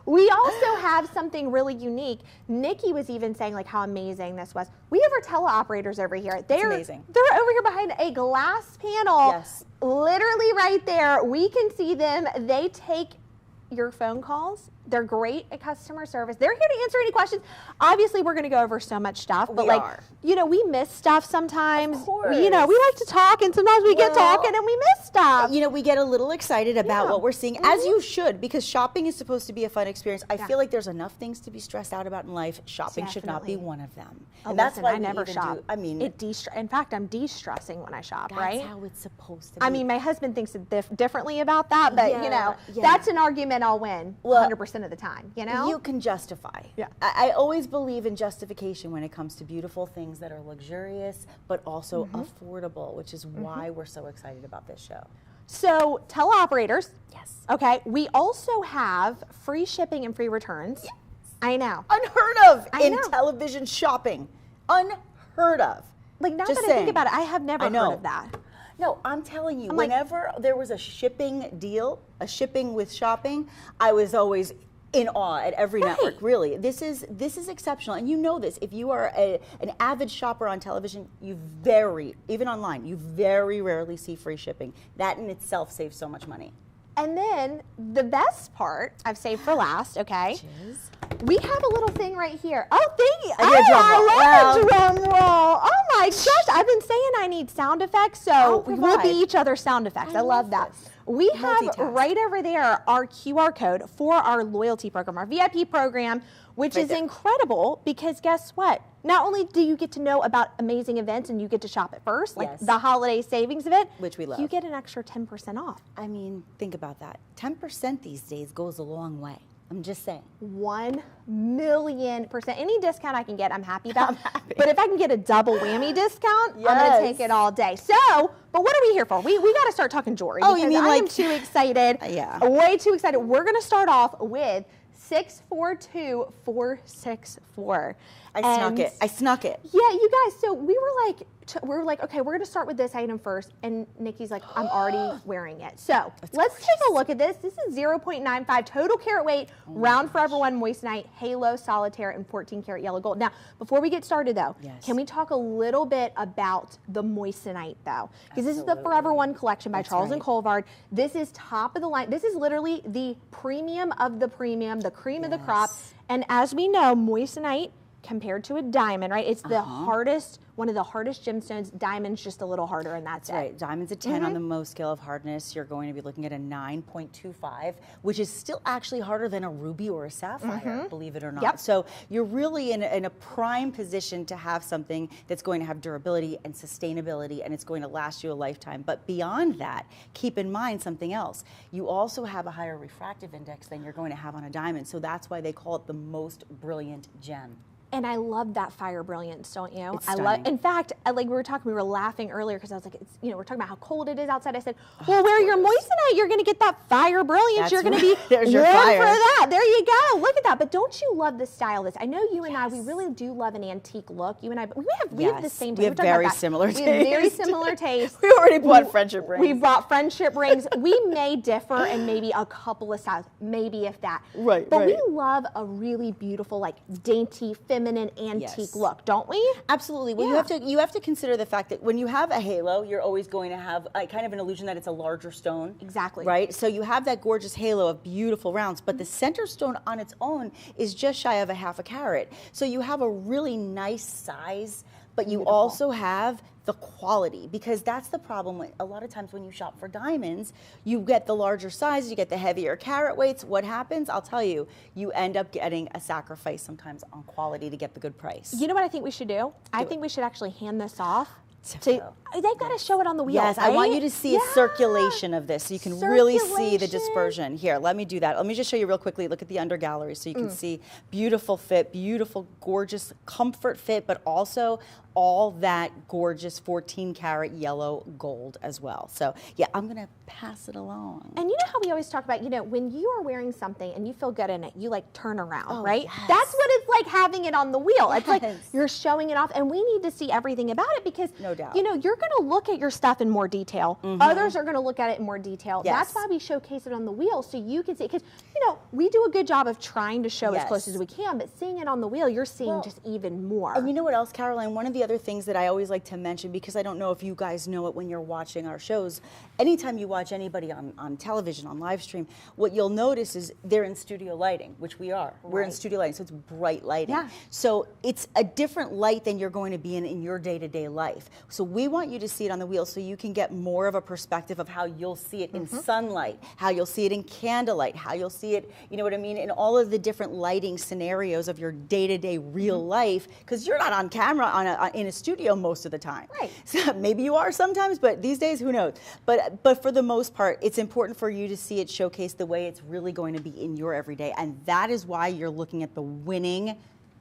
We also have something really unique. Nikki was even saying like how amazing this was. We have our teleoperators over here. They're amazing. They're over here behind a glass panel. Yes. Literally right there. We can see them. They take your phone calls. They're great at customer service. They're here to answer any questions. Obviously, we're going to go over so much stuff, but we miss stuff sometimes. Of course. We like to talk, and sometimes we get talking and we miss stuff. You know, we get a little excited about what we're seeing, as you should, because shopping is supposed to be a fun experience. I feel like there's enough things to be stressed out about in life. Shopping should not be one of them. And that's listen, why I we never even shop. do. I mean, in fact, I'm de-stressing when I shop, right? That's how it's supposed to be. I mean, my husband thinks differently about that, but you know, that's an argument I'll win 100% of the time. You know, you can justify. Yeah. I always believe in justification when it comes to beautiful things that are luxurious, but also affordable, which is why we're so excited about this show. So, teleoperators. Yes. Okay. We also have free shipping and free returns. Yes. I know. Unheard of in television shopping. Unheard of. Like, now Just that I saying. think about it, I have never heard of that. No, I'm telling you, I'm like, whenever there was a shipping deal, a shipping with shopping, I was always in awe at every network. Really, this is exceptional, and you know this. If you are an avid shopper on television, even online, you very rarely see free shipping. That in itself saves so much money. And then the best part I've saved for last, okay? We have a little thing right here. Oh, thank you. I love a drum roll. Oh my gosh, I've been saying I need sound effects, so we'll be each other's sound effects. I love that. We have right over there our QR code for our loyalty program, our VIP program, which is incredible because guess what? Not only do you get to know about amazing events and you get to shop at first, like the holiday savings event, which we love, you get an extra 10% off. I mean, think about that. 10% these days goes a long way. I'm just saying. 1,000,000%. Any discount I can get, I'm happy about. But if I can get a double whammy discount, I'm going to take it all day. So, but what are we here for? We got to start talking jewelry. Oh, you mean I'm too excited. Way too excited. We're going to start off with 642464. I snuck it. Yeah, you guys, so we were like, okay, we're gonna start with this item first, and Nikki's like, I'm already wearing it. So let's take a look at this. This is 0.95 total carat weight, round Forever One moissanite, halo, solitaire, and 14 karat yellow gold. Now, before we get started though, can we talk a little bit about the moissanite though? Because this is the Forever One collection by Charles and Colvard. This is top of the line. This is literally the premium of the premium, the cream of the crop. And as we know, moissanite, compared to a diamond, right? It's the hardest, one of the hardest gemstones. Diamond's just a little harder, and that's right. Diamond's a 10 on the Mohs scale of hardness. You're going to be looking at a 9.25, which is still actually harder than a ruby or a sapphire, believe it or not. So you're really in a prime position to have something that's going to have durability and sustainability, and it's going to last you a lifetime. But beyond that, keep in mind something else. You also have a higher refractive index than you're going to have on a diamond. So that's why they call it the most brilliant gem. And I love that fire brilliance, don't you? It's stunning. In fact, like we were laughing earlier because I was like, it's, we're talking about how cold it is outside. I said, well, wear your moissanite, you're going to get that fire brilliance. You're going to be There's your warm fire. for that. There you go. Look at that. But don't you love the style of this? I know you and I, we really do love an antique look. You and I, we have the same taste. We have very similar taste. We have very similar taste. We already bought friendship rings. We bought friendship rings. We may differ in maybe a couple of styles, maybe if that. But we love a really beautiful, like dainty, feminine, antique look, don't we? Absolutely. Well, you have to consider the fact that when you have a halo, you're always going to have kind of an illusion that it's a larger stone. Exactly. Right? So you have that gorgeous halo of beautiful rounds, but the center stone on its own is just shy of a half a carat. So you have a really nice size, but you also have the quality, because that's the problem. A lot of times when you shop for diamonds, you get the larger size, you get the heavier carat weights. What happens? I'll tell you, you end up getting a sacrifice sometimes on quality to get the good price. You know what I think we should do? I think we should actually hand this off. They've got to show it on the wheel. Yes, I want you to see a circulation of this so you can really see the dispersion. Here, let me do that. Let me just show you real quickly. Look at the under gallery so you can see beautiful fit, beautiful, gorgeous comfort fit, but also all that gorgeous 14 karat yellow gold as well. So yeah, I'm gonna pass it along. And you know how we always talk about, when you are wearing something and you feel good in it, you like turn around, right? That's what it's like having it on the wheel. It's like you're showing it off, and we need to see everything about it because, no doubt, you're gonna look at your stuff in more detail. Others are gonna look at it in more detail. That's why we showcase it on the wheel so you can see, because we do a good job of trying to show as close as we can, but seeing it on the wheel, you're seeing just even more. And you know what else, Caroline? One of the other things that I always like to mention, because I don't know if you guys know it when you're watching our shows, anytime you watch anybody on television, on live stream, what you'll notice is they're in studio lighting, which we are. We're in studio lighting, so it's bright lighting. So it's a different light than you're going to be in your day-to-day life. So we want you to see it on the wheel so you can get more of a perspective of how you'll see it in sunlight, how you'll see it in candlelight, how you'll see it, you know what I mean, in all of the different lighting scenarios of your day-to-day real life, because you're not on camera in a studio most of the time. So maybe you are sometimes, but these days, who knows? But for the most part, it's important for you to see it showcased the way it's really going to be in your everyday, and that is why you're looking at the winning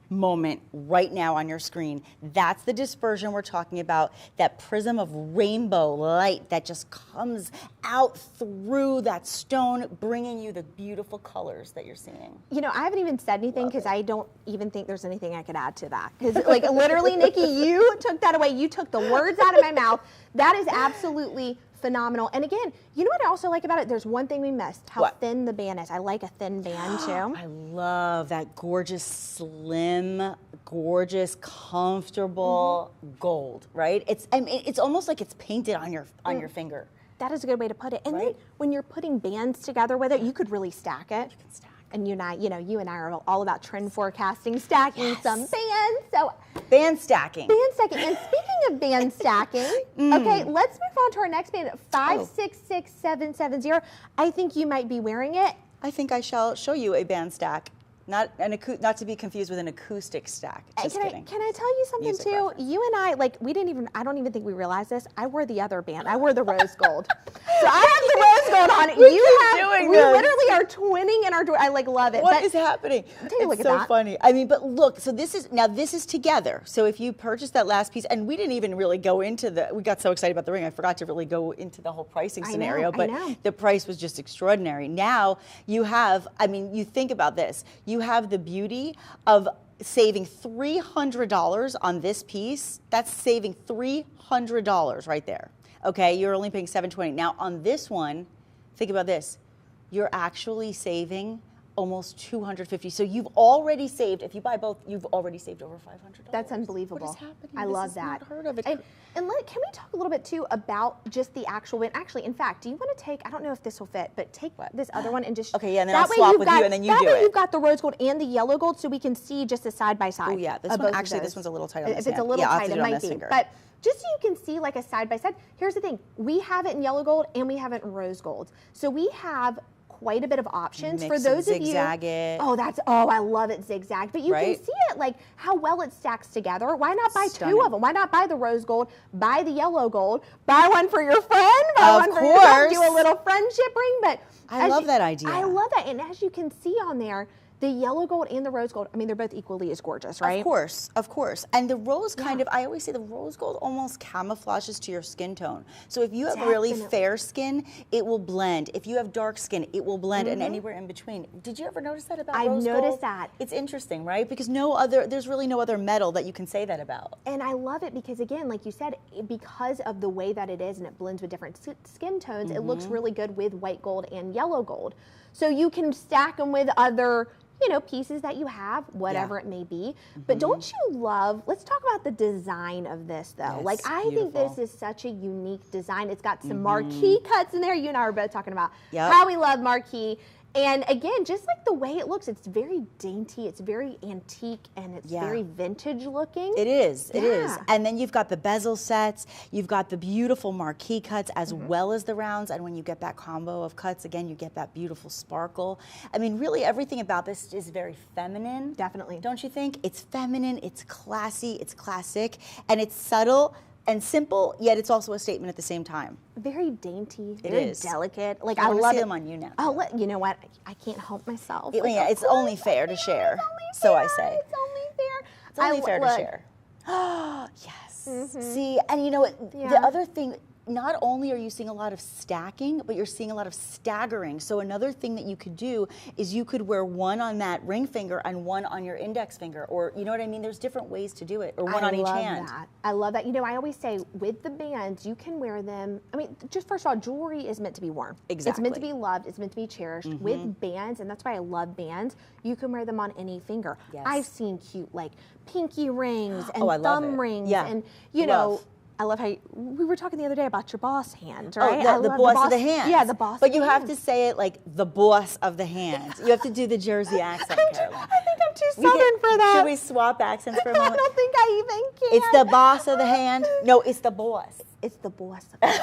moment right now on your screen. That's the dispersion we're talking about, that prism of rainbow light that just comes out through that stone, bringing you the beautiful colors that you're seeing. You know, I haven't even said anything because I don't even think there's anything I could add to that. Because, like, literally, Nikki, you took that away. You took the words out of my mouth. That is absolutely phenomenal. And again, you know what I also like about it? There's one thing we missed, how thin the band is. I like a thin band too. I love that gorgeous, slim, gorgeous, comfortable gold, right? I mean, it's almost like it's painted on your finger. That is a good way to put it. And then when you're putting bands together with it, you could really stack it. You can stack. And you and I, you and I are all about trend forecasting, stacking some bands. So band stacking. Band stacking. And speaking of band stacking, okay, let's move on to our next band, 566770. I think you might be wearing it. I think I shall show you a band stack. Not to be confused with an acoustic stack. Just kidding. Can I tell you something too? Reference. You and I, like, I don't even think we realized this. I wore the other band. I wore the rose gold. So I have the rose gold on. We literally are twinning in our door. I love it. What is happening? Take a look at that. It's so funny. I mean, but look, so this is together. So if you purchase that last piece, and we didn't even really go into we got so excited about the ring, I forgot to really go into the whole pricing scenario, but the price was just extraordinary. Now you have, I mean, you think about this. You have the beauty of saving $300 on this piece. That's saving $300 right there. Okay, you're only paying $720. Now on this one, think about this. You're actually saving almost $250. So you've already saved, if you buy both, you've already saved over $500. That's unbelievable. What is happening? I love that. Not heard of it. And can we talk a little bit too about just the actual win? Actually, in fact, do you want to take, I don't know if this will fit, but take this other one and just. Okay, yeah, and then I'll swap with you and then you do it. That way you've got the rose gold and the yellow gold so we can see just a side by side. Oh yeah, this one's a little tight on this hand. If it's a little tight, it might be. But just so you can see like a side by side, here's the thing. We have it in yellow gold and we have it in rose gold. So we have quite a bit of options for those of you. Zigzag it. I love it zigzag. But you can see it like how well it stacks together. Why not buy two of them? Why not buy the rose gold, buy the yellow gold, buy one for your friend, buy one for yourself, do a little friendship ring. But I love that idea. I love that. And as you can see on there, the yellow gold and the rose gold, I mean, they're both equally as gorgeous, right? Of course, of course. And the rose I always say the rose gold almost camouflages to your skin tone. So if you have really fair skin, it will blend. If you have dark skin, it will blend, and anywhere in between. Did you ever notice that about rose gold? I've noticed that. It's interesting, right? Because there's really no other metal that you can say that about. And I love it because, again, like you said, because of the way that it is and it blends with different skin tones, it looks really good with white gold and yellow gold. So you can stack them with other pieces that you have, whatever it may be. But don't you love, let's talk about the design of this though. Yes, like I think this is such a unique design. It's got some marquee cuts in there. You and I were both talking about how we love marquee. And again, just like the way it looks, it's very dainty, it's very antique, and it's very vintage looking. It is, it is. And then you've got the bezel sets, you've got the beautiful marquee cuts as well as the rounds, and when you get that combo of cuts, again, you get that beautiful sparkle. I mean, really everything about this is very feminine. Definitely. Don't you think? It's feminine, it's classy, it's classic, and it's subtle and simple, yet it's also a statement at the same time. Very dainty, very delicate. Like I love see them on you now. You know what? I can't help myself. It's only fair to share. So I say. It's only fair. It's only fair to share. Oh, yes. See, and you know what? The other thing, not only are you seeing a lot of stacking, but you're seeing a lot of staggering. So another thing that you could do is you could wear one on that ring finger and one on your index finger, or you know what I mean? There's different ways to do it, or one on each hand. I love that. You know, I always say with the bands, you can wear them. I mean, just first of all, jewelry is meant to be worn. Exactly. It's meant to be loved. It's meant to be cherished. With bands, and that's why I love bands, you can wear them on any finger. Yes. I've seen cute like pinky rings and thumb rings, and you know. I love how we were talking the other day about your boss hand, right? Oh, the boss of the hand. Yeah, the boss. But you have to say it like the boss of the hand. You have to do the Jersey accent, Caroline. I think I'm too southern for that. Should we swap accents for a moment? I don't think I even can. It's the boss of the hand. No, it's the boss. It's the boss of the hand.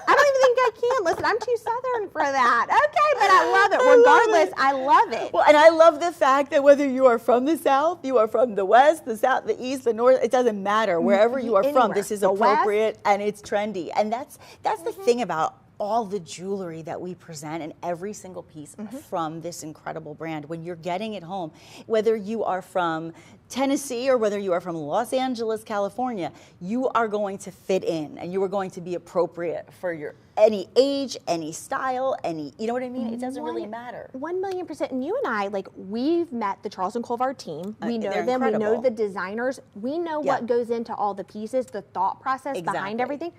I don't even think I can. Listen, I'm too southern for that. Okay, but I love it. Regardless, I love it. Well, and I love the fact that whether you are from the South, you are from the West, the South, the East, the North, it doesn't matter. Wherever you are from, this is appropriate and it's trendy. And that's the thing about all the jewelry that we present and every single piece from this incredible brand. When you're getting it home, whether you are from Tennessee or whether you are from Los Angeles, California, you are going to fit in and you are going to be appropriate for your any age, any style, any, you know what I mean? It doesn't really matter. 1,000,000%. And you and I, like, we've met the Charles Colvard team. We know them. Incredible. We know the designers. We know what goes into all the pieces, the thought process behind everything.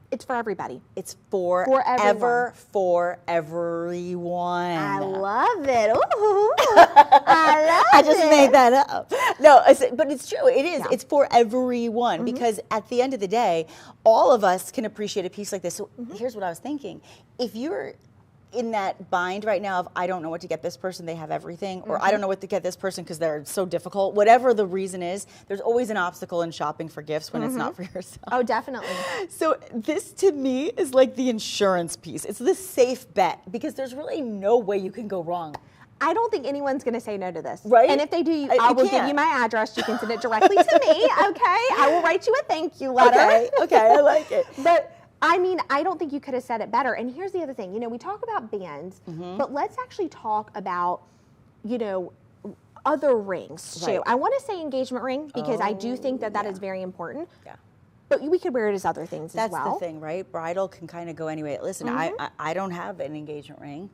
It's for everybody. It's for everyone. For everyone. I love it. Ooh, I love it. I just made that up. No, but it's true. It is. Yeah. It's for everyone because at the end of the day, all of us can appreciate a piece like this. So here's what I was thinking. If you're in that bind right now of I don't know what to get this person, they have everything, or I don't know what to get this person because they're so difficult, whatever the reason is, there's always an obstacle in shopping for gifts when it's not for yourself. Oh, definitely. So this to me is like the insurance piece. It's the safe bet because there's really no way you can go wrong. I don't think anyone's going to say no to this. Right? And if they do, I will give you my address. You can send it directly to me, okay? I will write you a thank you letter. Okay, I like it. But I mean, I don't think you could have said it better. And here's the other thing. You know, we talk about bands, but let's actually talk about, you know, other rings too. I want to say engagement ring because I do think that is very important. Yeah. But we could wear it as other things as well. That's the thing, right? Bridal can kind of go anyway. Listen, I don't have an engagement ring.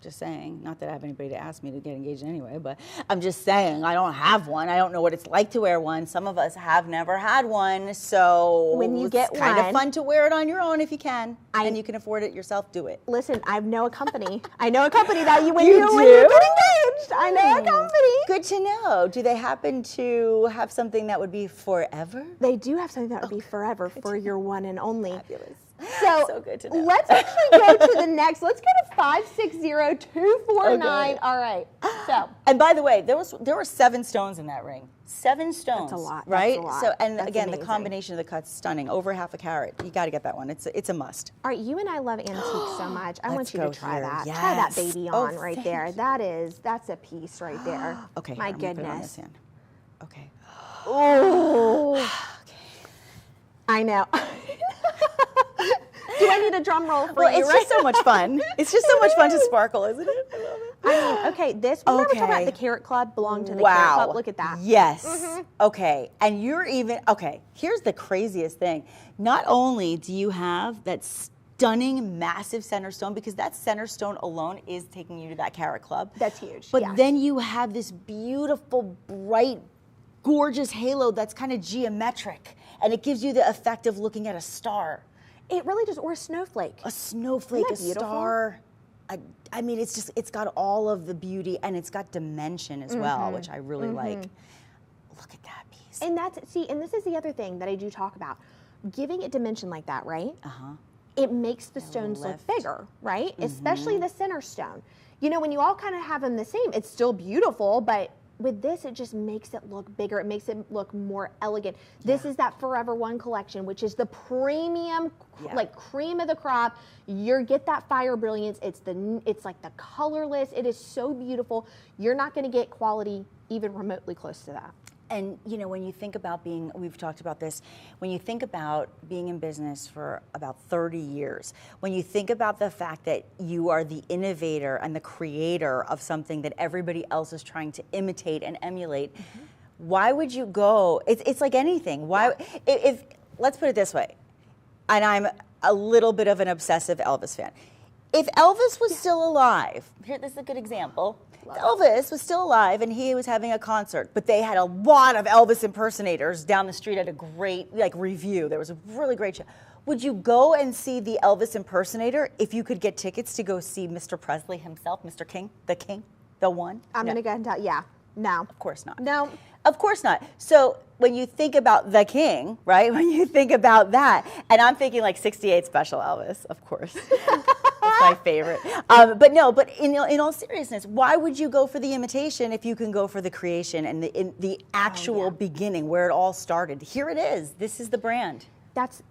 Just saying, not that I have anybody to ask me to get engaged anyway, but I'm just saying I don't have one. I don't know what it's like to wear one. Some of us have never had one, so when you get one, it's kind of fun to wear it on your own if you can, and you can afford it yourself. Do it. Listen, I know a company. I know a company that when you get engaged. I know a company. Good to know. Do they happen to have something that would be forever? They do have something that would be forever for your one and only. Fabulous. So good to know. Let's actually go to the next. Let's go to 560-249. All right. So. And by the way, there were 7 stones in that ring. 7 stones. That's a lot. Right? That's a lot. So and That's again, amazing. the combination of the cuts stunning. Over half a carat. You got to get that one. It's a must. All right. You and I love antiques so much. I want you to try that. Yes. Try that baby on right there. You. That's a piece right there. Okay. My I'm gonna goodness. put it on this hand. Okay. Oh. Okay. I know. Do I need a drum roll for you? It's just so much fun. It's just so much fun to sparkle, isn't it? I love it. I mean, okay, this, remember we're talking about the Carrot Club belonged to the Carrot Club? Look at that. Yes. Okay, and you're even, okay, here's the craziest thing. Not only do you have that stunning, massive center stone, because that center stone alone is taking you to that Carrot Club. That's huge, But then you have this beautiful, bright, gorgeous halo that's kind of geometric, and it gives you the effect of looking at a star. It really does, or a snowflake. A snowflake, a star. I mean, it's got all of the beauty, and it's got dimension as well, which I really like. Look at that piece. And and this is the other thing that I do talk about. Giving it dimension like that, right? It makes the stones look bigger, right? Especially the center stone. You know, when you all kind of have them the same, it's still beautiful, but with this, it just makes it look bigger. It makes it look more elegant. This is that Forever One collection, which is the premium, like cream of the crop. Get that fire brilliance. It's like the colorless. It is so beautiful. You're not going to get quality even remotely close to that. And you know, when you think about we've talked about this, when you think about being in business for about 30 years, when you think about the fact that you are the innovator and the creator of something that everybody else is trying to imitate and emulate, why would you go? It's like anything. Why, if let's put it this way, and I'm a little bit of an obsessive Elvis fan. If Elvis was still alive, this is a good example. Elvis was still alive and he was having a concert, but they had a lot of Elvis impersonators down the street at a great review. There was a really great show. Would you go and see the Elvis impersonator if you could get tickets to go see Mr. Presley himself, Mr. King, the one? I'm going to go ahead and tell you, no. Of course not. No. Of course not. So when you think about the King, right, when you think about that, and I'm thinking like 68 Special Elvis, of course. That's my favorite. But in all seriousness, why would you go for the imitation if you can go for the creation and the actual beginning where it all started? Here it is. This is the brand. That's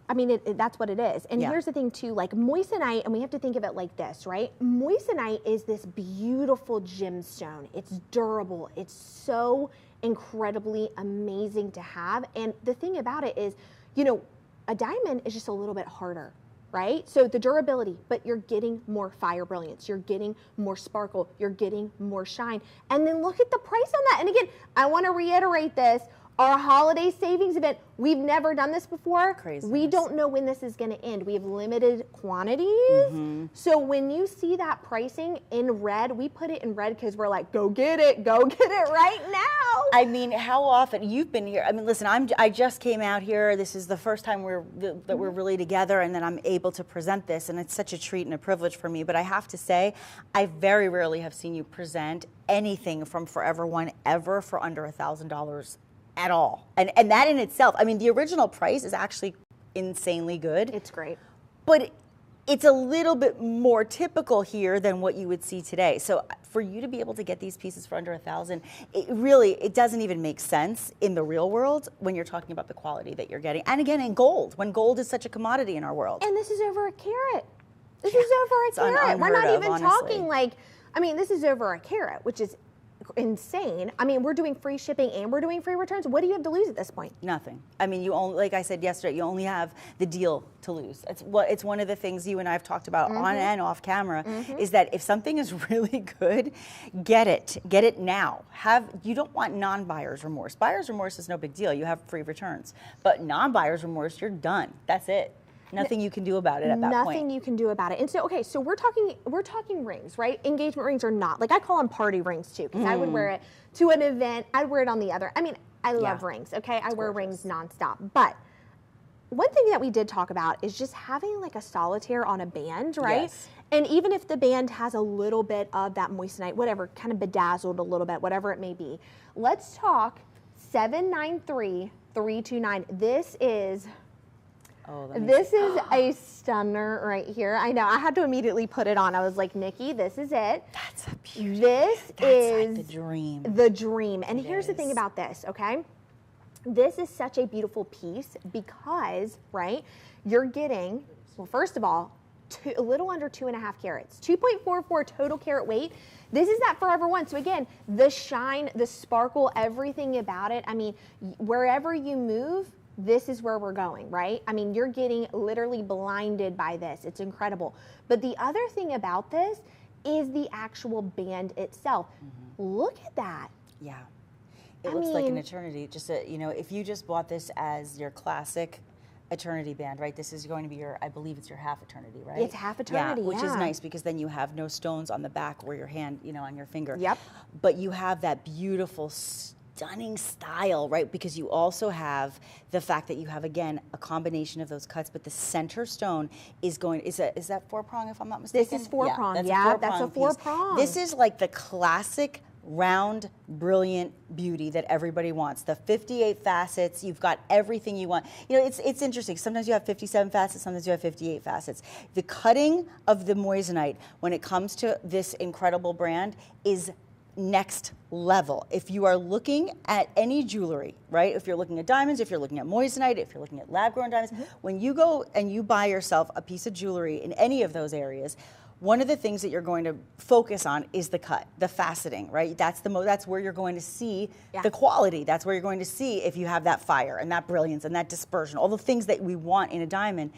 what it is. And here's the thing too, like moissanite, and we have to think of it like this, right? Moissanite is this beautiful gemstone. It's durable. It's so incredibly amazing to have. And the thing about it is, you know, a diamond is just a little bit harder. right? So the durability, but you're getting more fire brilliance, you're getting more sparkle, you're getting more shine. And then look at the price on that. And again, I want to reiterate this. Our holiday savings event, we've never done this before. Crazy. We don't know when this is going to end. We have limited quantities. So when you see that pricing in red, we put it in red because we're like, go get it right now. I mean, how often you've been here? I mean, listen, I just came out here. This is the first time that we're really together, and then I'm able to present this, and it's such a treat and a privilege for me. But I have to say, I very rarely have seen you present anything from Forever One ever for under $1,000. At all. And that in itself, I mean, the original price is actually insanely good. It's great. But it's a little bit more typical here than what you would see today. So for you to be able to get these pieces for under $1,000, it doesn't even make sense in the real world when you're talking about the quality that you're getting. And again, in gold, when gold is such a commodity in our world. And this is over a carat. This is over a carat. We're not even talking like, I mean, this is over a carat, which is insane. I mean, we're doing free shipping and we're doing free returns. What do you have to lose at this point? Nothing. I mean, you only, like I said yesterday, you only have the deal to lose. It's one of the things you and I have talked about on and off camera is that if something is really good, get it now. You don't want non-buyer's remorse. Buyer's remorse is no big deal. You have free returns, but non-buyer's remorse, you're done. That's it. Nothing you can do about it at that point. Nothing you can do about it. And so, okay, so we're talking rings, right? Engagement rings are not, like I call them party rings too, because I would wear it to an event. I'd wear it on the other. I mean, I love rings, okay? I wear rings nonstop. But one thing that we did talk about is just having like a solitaire on a band, right? Yes. And even if the band has a little bit of that moissanite, whatever, kind of bedazzled a little bit, whatever it may be. Let's talk 793-329. This is a stunner right here. I know. I had to immediately put it on. I was like, Nikki, this is it. That's a beauty. That's like the dream. The dream. And here's the thing about this, okay? This is such a beautiful piece because, right, you're getting, well, first of all, a little under 2.5 carats, 2.44 total carat weight. This is that Forever One. So again, the shine, the sparkle, everything about it. I mean, wherever you move, this is where we're going, right? I mean, you're getting literally blinded by this. It's incredible. But the other thing about this is the actual band itself. Look at that. Yeah. It looks like an eternity. Just, if you just bought this as your classic eternity band, right? This is going to be I believe it's your half eternity, right? It's half eternity, which is nice because then you have no stones on the back where your hand, on your finger. Yep. But you have that beautiful, stunning style, right? Because you also have the fact that you have, again, a combination of those cuts, but the center stone is that 4-prong, if I'm not mistaken? This is 4-prong. Yeah, that's a 4-prong. This is like the classic round, brilliant beauty that everybody wants. The 58 facets, you've got everything you want. It's interesting. Sometimes you have 57 facets, sometimes you have 58 facets. The cutting of the moissanite when it comes to this incredible brand is next level. If you are looking at any jewelry, right? If you're looking at diamonds, if you're looking at moissanite, if you're looking at lab-grown diamonds, when you go and you buy yourself a piece of jewelry in any of those areas, one of the things that you're going to focus on is the cut, the faceting, right? That's where you're going to see the quality. That's where you're going to see if you have that fire and that brilliance and that dispersion, all the things that we want in a diamond.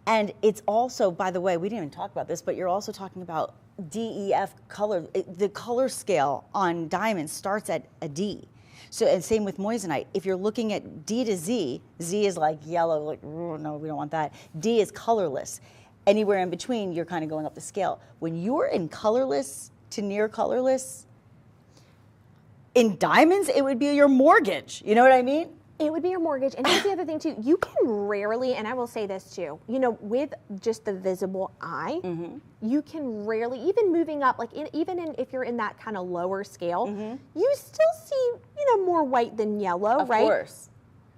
And it's also, by the way, we didn't even talk about this, but you're also talking about DEF color. The color scale on diamonds starts at a D. So, and same with moissanite. If you're looking at D to Z, Z is like yellow, like, no, we don't want that. D is colorless. Anywhere in between, you're kind of going up the scale. When you're in colorless to near colorless, in diamonds, it would be your mortgage. You know what I mean? It would be your mortgage. And here's the other thing too, you can rarely, and I will say this too, with just the visible eye, you can rarely, even moving up, like if you're in that kind of lower scale, you still see, more white than yellow, right? Of course.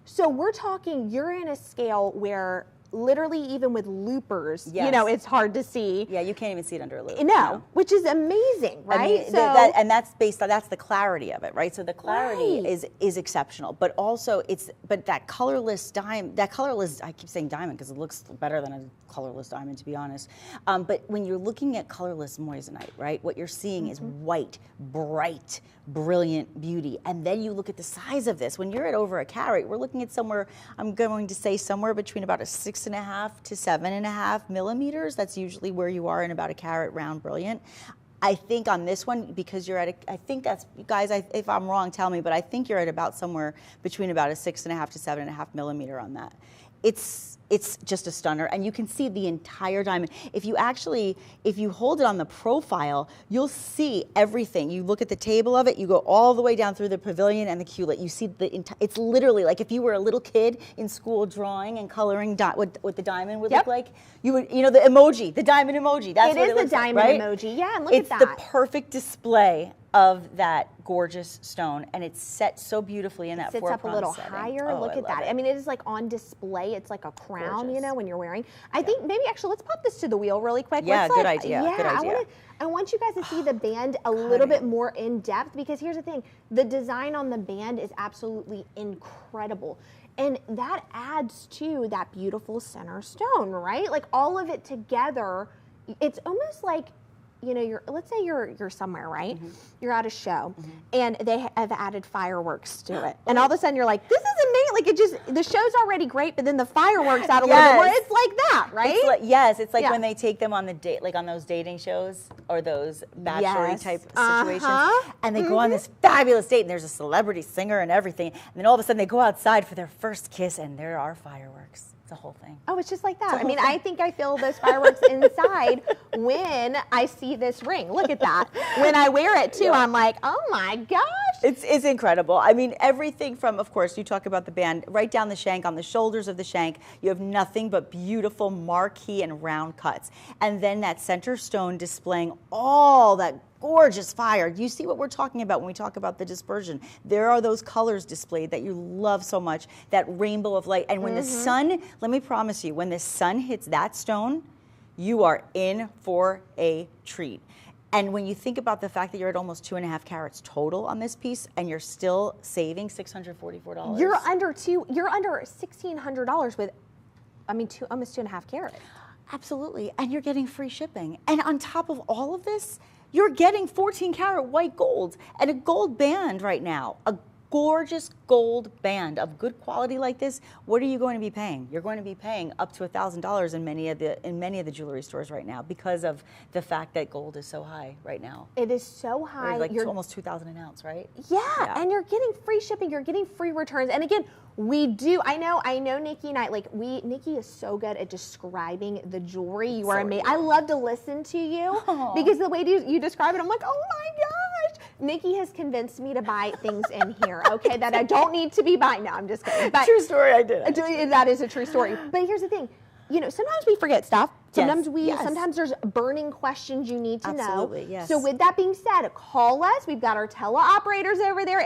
So we're talking, you're in a scale where literally even with loopers, it's hard to see. Yeah, you can't even see it under a loop. No, which is amazing, right? I mean, that's that's the clarity of it, right? So the clarity is exceptional, but also that colorless diamond, I keep saying diamond because it looks better than a colorless diamond, to be honest. But when you're looking at colorless moissanite, right, what you're seeing is white, bright, brilliant beauty. And then you look at the size of this. When you're at over a carat, we're looking at somewhere, I'm going to say somewhere between about a 16 6.5 to 7.5 millimeters. That's usually where you are in about a carat round brilliant. I think on this one, because you're at I think that's, guys, if I'm wrong, tell me, but I think you're at about somewhere between about a 6.5 to 7.5 millimeter on that. It's just a stunner, and you can see the entire diamond. If you hold it on the profile, you'll see everything. You look at the table of it, you go all the way down through the pavilion and the culet. You see it's literally like if you were a little kid in school drawing and coloring what the diamond would look like. You would, you know, the emoji, the diamond emoji. That's what it looks like, right? It is the diamond emoji, yeah, and look at that. It's the perfect display of that gorgeous stone, and it's set so beautifully in that four-pronged sits up a little setting. higher. Look at that. I mean, it is like on display. It's like a crown, gorgeous. You know, when you're wearing. I think maybe actually let's pop this to the wheel really quick. Yeah, good idea. Yeah, good idea. I want you guys to see the band a little bit more in depth, because here's the thing. The design on the band is absolutely incredible. And that adds to that beautiful center stone, right? Like all of it together, it's almost like, you know, let's say you're somewhere, right? Mm-hmm. You're at a show, and they have added fireworks to it, and all of a sudden you're like, "This is amazing!" Like the show's already great, but then the fireworks add a little bit more. It's like that, right? It's like when they take them on the date, like on those dating shows or those bachelor type situations, and they go on this fabulous date, and there's a celebrity singer and everything, and then all of a sudden they go outside for their first kiss, and there are fireworks. The whole thing. Oh, it's just like that. I mean, I think I feel those fireworks inside when I see this ring. Look at that. When I wear it too, I'm like, oh my gosh. It's incredible. I mean, everything from, of course, you talk about the band, right down the shank, on the shoulders of the shank, you have nothing but beautiful marquee and round cuts. And then that center stone displaying all that gorgeous fire. You see what we're talking about when we talk about the dispersion. There are those colors displayed that you love so much, that rainbow of light. And when the sun, let me promise you, when the sun hits that stone, you are in for a treat. And when you think about the fact that you're at almost 2.5 carats total on this piece, and you're still saving $644. You're under $1,600 with, I mean, almost 2.5 carats. Absolutely. And you're getting free shipping. And on top of all of this, you're getting 14 karat white gold and a gold band right now. A gorgeous gold band of good quality like this. What are you going to be paying? You're going to be paying up to $1,000 in many of the jewelry stores right now, because of the fact that gold is so high right now. It is so high. Like it's almost $2,000 an ounce, right? Yeah, and you're getting free shipping. You're getting free returns. And again, we do. I know, Nikki and I, Nikki is so good at describing the jewelry. You are amazing. I love to listen to you because the way you describe it, I'm like, oh my gosh. Nikki has convinced me to buy things in here, okay, that I don't need to be buying. No, I'm just kidding. But true story, I did. That is a true story. But here's the thing. You know, sometimes we forget stuff. Sometimes sometimes there's burning questions you need to know. Absolutely, yes. So with that being said, call us. We've got our teleoperators over there,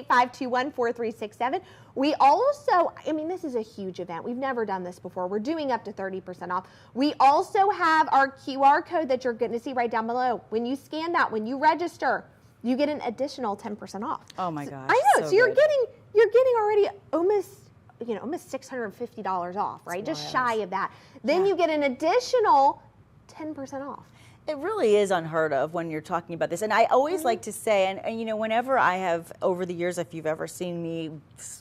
888-521-4367. We also, I mean, this is a huge event. We've never done this before. We're doing up to 30% off. We also have our QR code that you're going to see right down below. When you scan that, when you register, you get an additional 10% off. Oh my gosh. I know. So you're getting already almost $650 off, right? Just shy of that. Then you get an additional 10% off. It really is unheard of when you're talking about this. And I always like to say, and you know, whenever I have, over the years, if you've ever seen me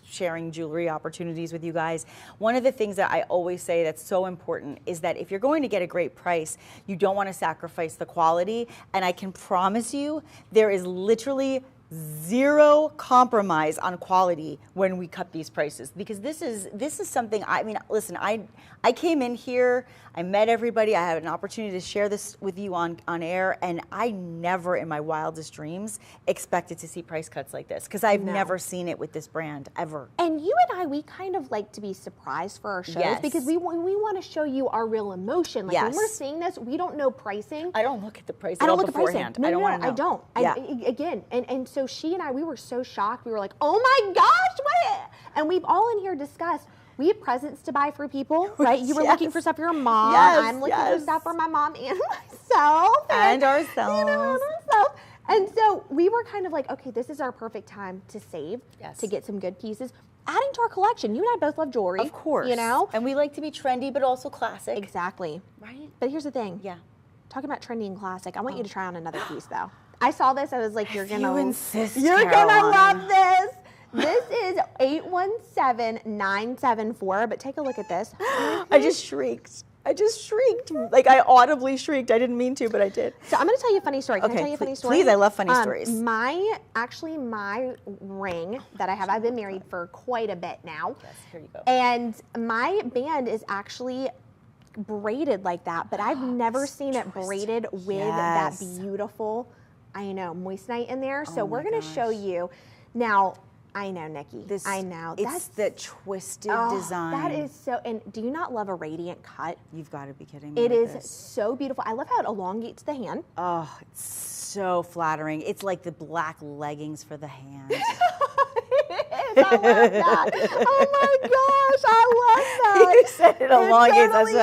sharing jewelry opportunities with you guys, one of the things that I always say that's so important is that if you're going to get a great price, you don't want to sacrifice the quality. And I can promise you, there is literally zero compromise on quality when we cut these prices, because this is something, I mean, listen, I came in here, I met everybody, I had an opportunity to share this with you on air, and I never in my wildest dreams expected to see price cuts like this, because I've never seen it with this brand ever. And you and I, we kind of like to be surprised for our shows, because we want to show you our real emotion. Like when we're seeing this, we don't know pricing. I don't look at the price at all beforehand. No, I don't. Yeah. Again, and so she and I, we were so shocked. We were like, oh my gosh, what? And we've all in here discussed, we have presents to buy for people, right? You were looking for stuff for your mom. I'm looking for stuff for my mom and myself. And ourselves. You know, and ourselves. And so we were kind of like, okay, this is our perfect time to save, to get some good pieces. Adding to our collection. You and I both love jewelry. Of course. You know? And we like to be trendy, but also classic. Exactly. Right? But here's the thing. Yeah. Talking about trendy and classic, I want you to try on another piece, though. I saw this, I was like, you're gonna insist, love this. This is 817974, but take a look at this. I just shrieked. Like I audibly shrieked. I didn't mean to, but I did. So I'm going to tell you a funny story. Can I tell you a funny story? Please, I love funny stories. My ring that I have, I've been married for quite a bit now. Yes, here you go. And my band is actually braided like that, but I've never seen it braided with that beautiful, I know, moissanite in there. So we're going to show you. Now, I know, Nikki. I know. It's the twisted design. That is so, and do you not love a radiant cut? You've got to be kidding me. It is so beautiful. I love how it elongates the hand. Oh, it's so flattering. It's like the black leggings for the hand. I love that. Oh my gosh, I love that. You said it elongates. Totally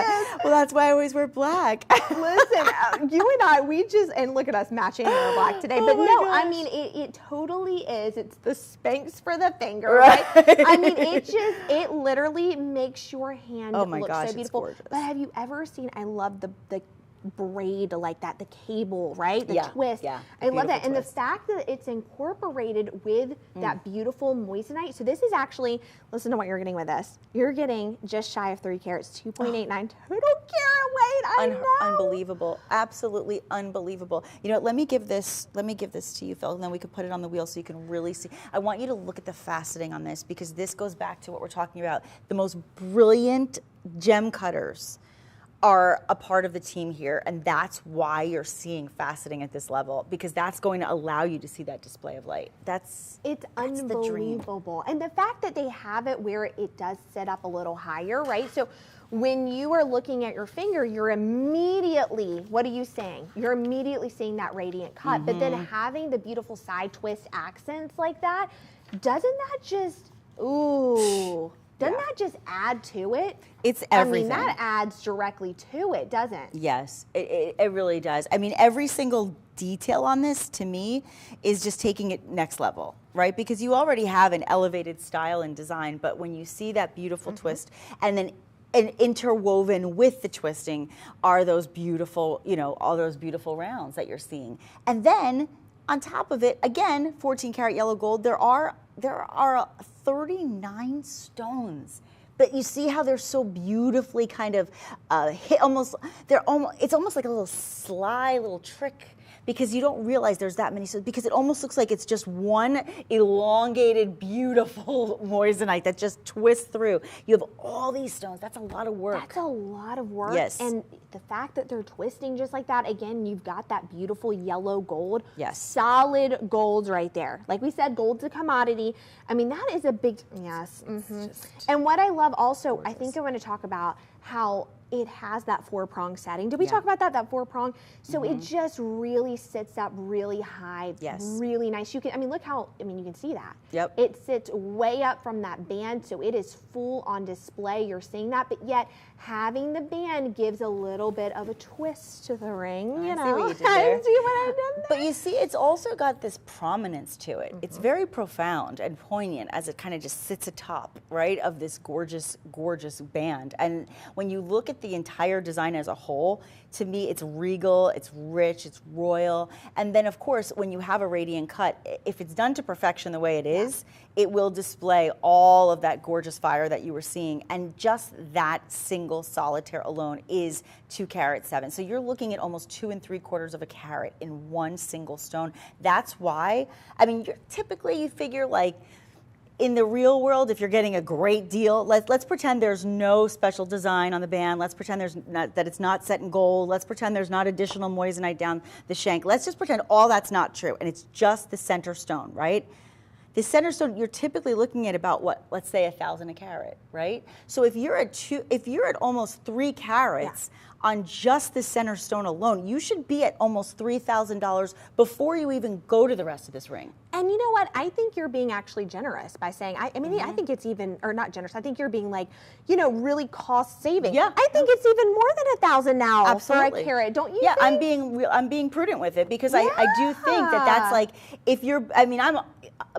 Well, that's why I always wear black. Listen, you and I, and look at us matching our black today. But no, gosh. I mean, it totally is. It's the Spanx for the finger, right? I mean, it literally makes your hand look so beautiful. It's gorgeous. But have you ever seen, I love the braid like that, the cable, right? The twist. Yeah, I love that. And the fact that it's incorporated with that beautiful moissanite. So this is actually, listen to what you're getting with this. You're getting just shy of 3 carats, 2.89 total carat weight. I know. Unbelievable. Absolutely unbelievable. You know, let me give this to you, Phil, and then we can put it on the wheel so you can really see. I want you to look at the faceting on this because this goes back to what we're talking about. The most brilliant gem cutters are a part of the team here, and that's why you're seeing faceting at this level, because that's going to allow you to see that display of light. It's unbelievable. And the fact that they have it where it does sit up a little higher, right? So when you are looking at your finger, you're immediately, what are you saying? You're immediately seeing that radiant cut, but then having the beautiful side twist accents like that, doesn't that just, doesn't that just add to it? It's everything. I mean, that adds directly to it, doesn't it? Yes, it really does. I mean, every single detail on this, to me, is just taking it next level, right? Because you already have an elevated style and design, but when you see that beautiful twist, and then interwoven with the twisting are those beautiful, all those beautiful rounds that you're seeing. And then, on top of it, again, 14 karat yellow gold, there are 39 stones. But you see how they're so beautifully kind of it's almost like a little sly little trick, because you don't realize there's that many stones, because it almost looks like it's just one elongated, beautiful moissanite that just twists through. You have all these stones. That's a lot of work. That's a lot of work. Yes. And the fact that they're twisting just like that, again, you've got that beautiful yellow gold. Yes. Solid golds right there. Like we said, gold's a commodity. I mean, that is a big, yes. And what I love also, I think I'm going to talk about how it has that 4-prong setting. Did we talk about that 4-prong? So it just really sits up really high, really nice. You can, look how, you can see that. Yep. It sits way up from that band, so it is full on display. You're seeing that, but yet having the band gives a little bit of a twist to the ring. I see what you did there. I see what I did there. But you see, it's also got this prominence to it. It's very profound and poignant as it kind of just sits atop, right, of this gorgeous, gorgeous band. And when you look at the entire design as a whole, to me, it's regal, it's rich, it's royal. And then, of course, when you have a radiant cut, if it's done to perfection the way it is, it will display all of that gorgeous fire that you were seeing. And just that single solitaire alone is 2 carat 7. So you're looking at almost 2 3/4 of a carat in one single stone. That's why, typically you figure, like, in the real world, if you're getting a great deal, let's pretend there's no special design on the band. Let's pretend that it's not set in gold. Let's pretend there's not additional moissanite down the shank. Let's just pretend all that's not true, and it's just the center stone, right? The center stone, you're typically looking at about what? Let's say 1,000 a carat, right? So if you're at almost 3 carats on just the center stone alone, you should be at almost $3,000 before you even go to the rest of this ring. And you know what? I think you're being actually generous by saying, I think it's even, or not generous, I think you're being like, really cost saving. Yeah. I think it's even more than 1,000 now Absolutely. for a carat, don't you think? Yeah, I'm being prudent with it, because I do think that's like, if you're,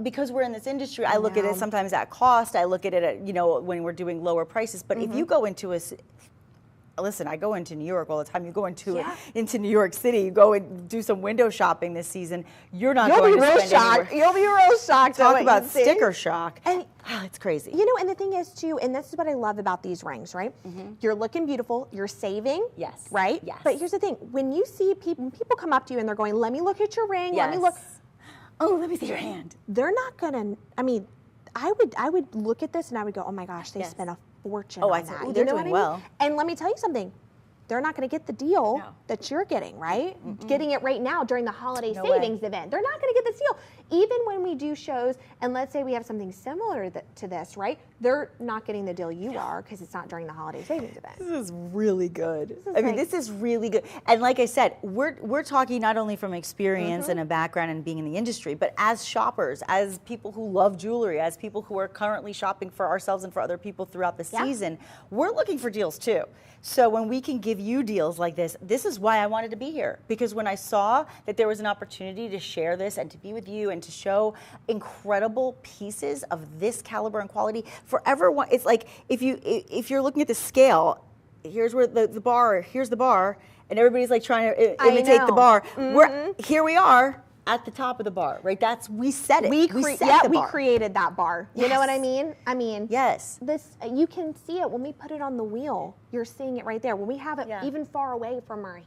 because we're in this industry, I look at it sometimes at cost, I look at it at, when we're doing lower prices, but if you go into listen, I go into New York all the time. You go into New York City, you go and do some window shopping this season. You're not going to spend anywhere. You'll be real shocked. Talk about sticker shock. And it's crazy. You know, and the thing is too, and this is what I love about these rings, right? You're looking beautiful, you're saving. Yes. Right? Yes. But here's the thing, when you see people come up to you and they're going, let me look at your ring, let me look. Oh, let me see your hand. They're not gonna, I mean, I would look at this and I would go, oh my gosh, they spent a fortune on that. They're doing well. And let me tell you something. They're not going to get the deal that you're getting, right? Getting it right now during the holiday savings event. They're not going to get this deal. Even when we do shows, and let's say we have something similar to this, right? They're not getting the deal you are because it's not during the holiday savings event. This is really good. This is really good. And like I said, we're talking not only from experience and a background and being in the industry, but as shoppers, as people who love jewelry, as people who are currently shopping for ourselves and for other people throughout the season, we're looking for deals too. So when we can give you deals like this is why I wanted to be here. Because when I saw that there was an opportunity to share this and to be with you and to show incredible pieces of this caliber and quality for everyone, it's like if you're looking at the scale, here's where the bar, here's the bar, and everybody's like trying to imitate the bar. Here we are at the top of the bar, right? We set it. We created that bar. You know what I mean? I mean, this, you can see it when we put it on the wheel. You're seeing it right there. When we have it even far away from our,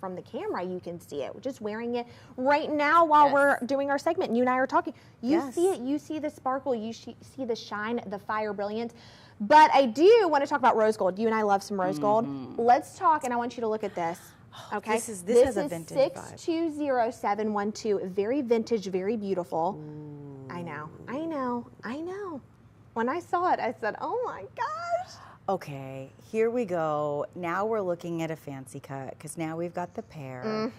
from the camera, you can see it. We're just wearing it right now while we're doing our segment. And you and I are talking. You see it. You see the sparkle. You see the shine, the fire brilliance. But I do want to talk about rose gold. You and I love some rose gold. Let's talk, and I want you to look at this. Okay, this is a vintage 620712, very vintage, very beautiful. I know. When I saw it, I said, oh my gosh. Okay, here we go. Now we're looking at a fancy cut because now we've got the pair.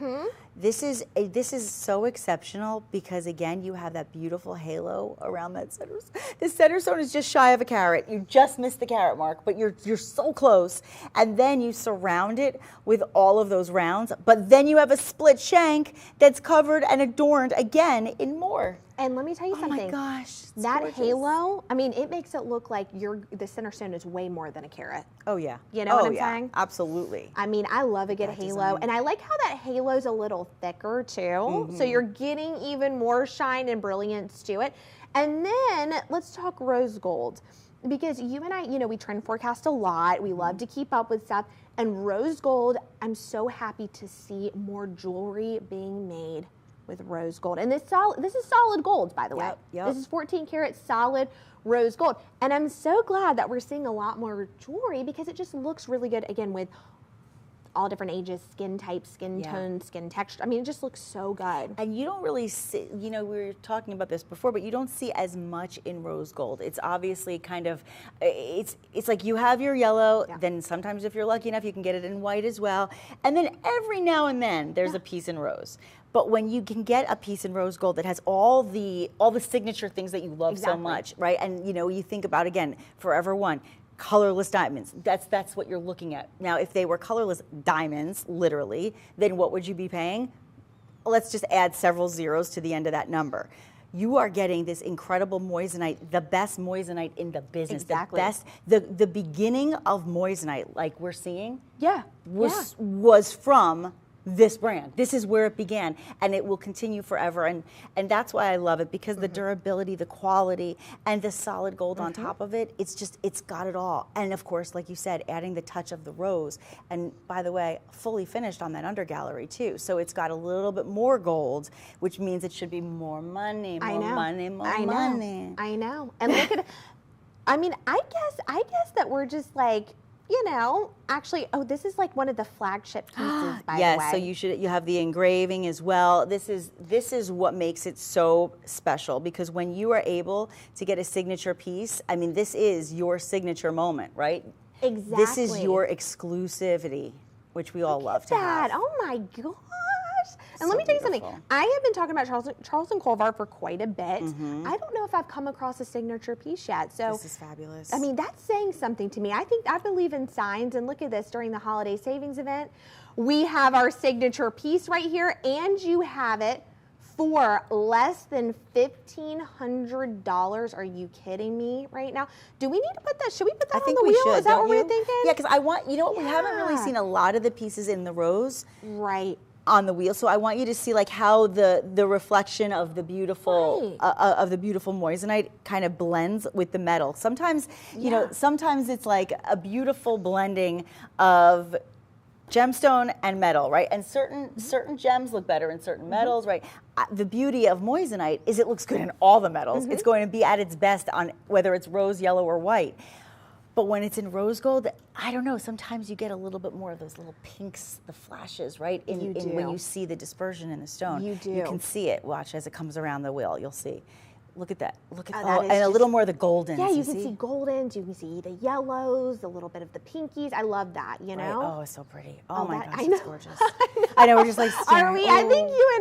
This is so exceptional because again, you have that beautiful halo around that center. The center stone is just shy of a carat. You just missed the carat mark, but you're so close. And then you surround it with all of those rounds, but then you have a split shank that's covered and adorned again in more. And let me tell you something. Oh my gosh, that gorgeous. Halo, I mean, it makes it look like the center stone is way more than a carat. Oh yeah. You know what I'm saying? Absolutely. I mean, I love a good halo. Design. And I like how that halo's a little thicker too. So you're getting even more shine and brilliance to it. And then let's talk rose gold. Because you and I, we trend forecast a lot. We love to keep up with stuff. And rose gold, I'm so happy to see more jewelry being made with rose gold. And this is solid gold, by the way. This is 14 karat solid rose gold. And I'm so glad that we're seeing a lot more jewelry because it just looks really good, again, with all different ages, skin types, skin tones, skin texture. I mean, it just looks so good. And you don't really see, we were talking about this before, but you don't see as much in rose gold. It's obviously kind of, it's like you have your yellow, then sometimes if you're lucky enough, you can get it in white as well. And then every now and then there's a piece in rose. But when you can get a piece in rose gold that has all the signature things that you love so much, right? And you think about, again, Forever One, colorless diamonds. That's what you're looking at. Now, if they were colorless diamonds, literally, then what would you be paying? Let's just add several zeros to the end of that number. You are getting this incredible moissanite, the best moissanite in the business. The best, the beginning of moissanite, like we're seeing, was from this brand. This is where it began, and it will continue forever. And that's why I love it, because the durability, the quality, and the solid gold on top of it, it's got it all. And of course, like you said, adding the touch of the rose. And by the way, fully finished on that under gallery too. So it's got a little bit more gold, which means it should be more money, more money, more money. I know. And look at, I mean, I guess that we're just like, actually, this is like one of the flagship pieces, by the way. Yes, so you have the engraving as well. This is what makes it so special, because when you are able to get a signature piece, I mean, this is your signature moment, right? Exactly. This is your exclusivity, which we all love to have. Oh my gosh. And let me tell you something. I have been talking about Charles Colvard for quite a bit. I don't know if I've come across a signature piece yet. So this is fabulous. I mean, that's saying something to me. I believe in signs, and look at this. During the holiday savings event, we have our signature piece right here, and you have it for less than $1,500. Are you kidding me right now? Do we need to put that? Should we put that on the wheel? Is that what we're thinking? Yeah, because I want, you know what, we haven't really seen a lot of the pieces in the rose. Right. On the wheel, so I want you to see like how the reflection of the beautiful moissanite kind of blends with the metal. Sometimes, you know, sometimes it's like a beautiful blending of gemstone and metal, right? And certain gems look better in certain metals, right? The beauty of moissanite is it looks good in all the metals. It's going to be at its best on whether it's rose, yellow, or white. But when it's in rose gold, I don't know, sometimes you get a little bit more of those little pinks, the flashes, right? When you see the dispersion in the stone. You do. You can see it. Watch as it comes around the wheel. You'll see. Look at that. Look at that. And a little more of the goldens. Yeah, you can see goldens. You can see the yellows, a little bit of the pinkies. I love that, you know? Right. Oh, it's so pretty. Oh my gosh, it's gorgeous. I know, we're just like staring. Are we? I think you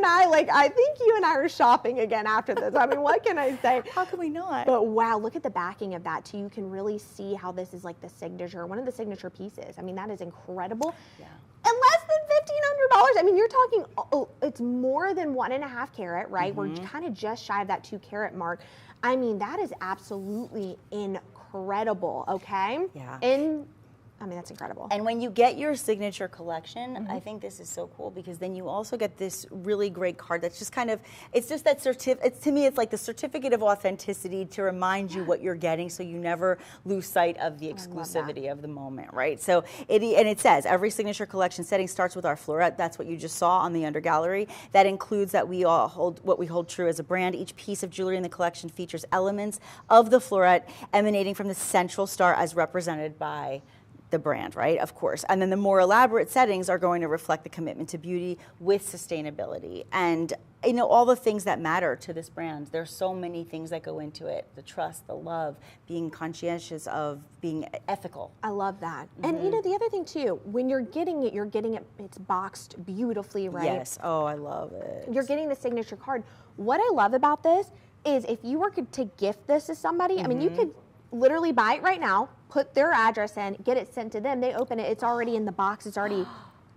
and I are shopping again after this. I mean, what can I say? How can we not? But wow, look at the backing of that too. You can really see how this is like the signature, one of the signature pieces. I mean, that is incredible. Yeah. And less than $1,500. I mean, you're talking, it's more than 1.5 carat, right? We're kind of just shy of that 2 carat mark. I mean, that is absolutely incredible, okay? Yeah. I mean, that's incredible. And when you get your signature collection, I think this is so cool because then you also get this really great card that's just kind of, it's just that to me, it's like the certificate of authenticity to remind you what you're getting so you never lose sight of the exclusivity of the moment, right? So, it says, every signature collection setting starts with our floret. That's what you just saw on the under gallery. That includes that we all hold what we hold true as a brand. Each piece of jewelry in the collection features elements of the floret emanating from the central star as represented by the brand, right? Of course. And then the more elaborate settings are going to reflect the commitment to beauty with sustainability and, you know, all the things that matter to this brand. There's so many things that go into it. The trust, the love, being conscientious of being ethical. I love that. And you know, the other thing too, when you're getting it, it's boxed beautifully, right? Yes. Oh, I love it. You're getting the signature card. What I love about this is if you were to gift this to somebody, I mean, you could literally buy it right now, put their address in, get it sent to them. They open it. It's already in the box. It's already.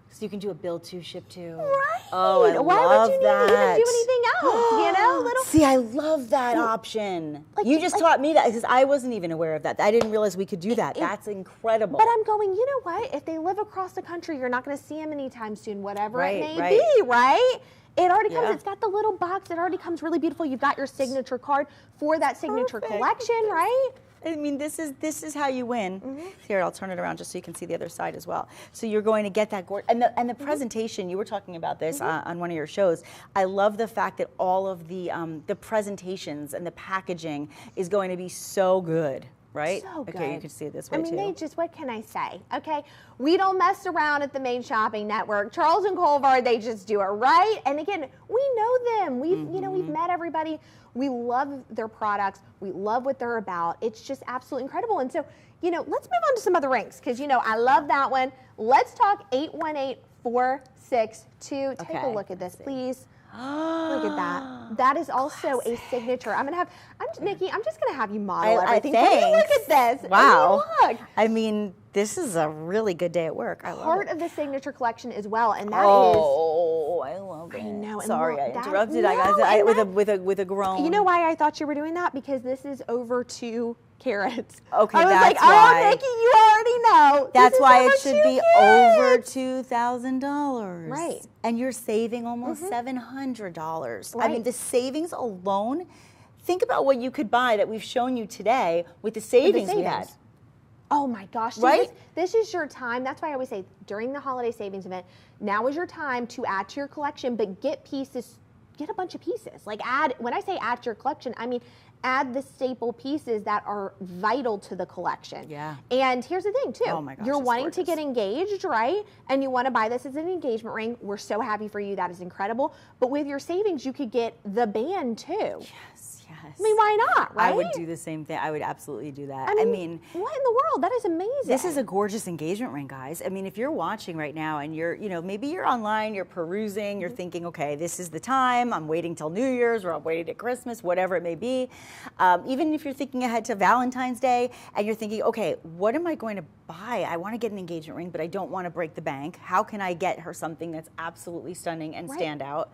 So you can do a build to, ship to. Right. Oh, I Why love would you that. need to even do anything else? You know, See, I love that option. Like, you just taught me that because I wasn't even aware of that. I didn't realize we could do that. That's incredible. But I'm going, you know what? If they live across the country, you're not going to see them anytime soon, whatever it may be, right? It already comes, it's got the little box. It already comes really beautiful. You've got your signature card for that signature collection, right? I mean, this is how you win. Here, I'll turn it around just so you can see the other side as well. So you're going to get that and the presentation. You were talking about this on one of your shows. I love the fact that all of the presentations and the packaging is going to be so good. Right? So good. Okay, you can see it this way too. I mean, what can I say? Okay, we don't mess around at the main shopping network. Charles and Colvard, they just do it, right? And again, we know them. We've met everybody. We love their products. We love what they're about. It's just absolutely incredible. And so, let's move on to some other rings because, I love that one. Let's talk 818462. Take a look at this, please. Look at that. That is also a signature. Nikki, I'm just going to have you model everything. Look at this. Wow. Look. I mean, this is a really good day at work. I love Part of the signature collection as well, and that is. Oh, I love it. I know. Sorry, I interrupted. I got with a groan. You know why I thought you were doing that? Because this is over 2 carats. Okay, I was that's like, why. Nikki, you already know. That's why it should be over $2,000. Right. And you're saving almost $700. Right. I mean, the savings alone, think about what you could buy that we've shown you today with the savings we had. Oh my gosh. Right? This is your time. That's why I always say during the holiday savings event, now is your time to add to your collection, but get a bunch of pieces. Like when I say add to your collection, I mean, add the staple pieces that are vital to the collection. Yeah. And here's the thing too. Oh my gosh, you're wanting to get engaged, right? And you want to buy this as an engagement ring. We're so happy for you. That is incredible. But with your savings, you could get the band too. Yes. I mean, why not, right? I would do the same thing. I would absolutely do that. I mean, what in the world? That is amazing. This is a gorgeous engagement ring, guys. I mean, if you're watching right now and you're, maybe you're online, you're perusing, you're thinking, okay, this is the time. I'm waiting till New Year's or I'm waiting to Christmas, whatever it may be. Even if you're thinking ahead to Valentine's Day and you're thinking, okay, what am I going to buy? I want to get an engagement ring, but I don't want to break the bank. How can I get her something that's absolutely stunning and stand out?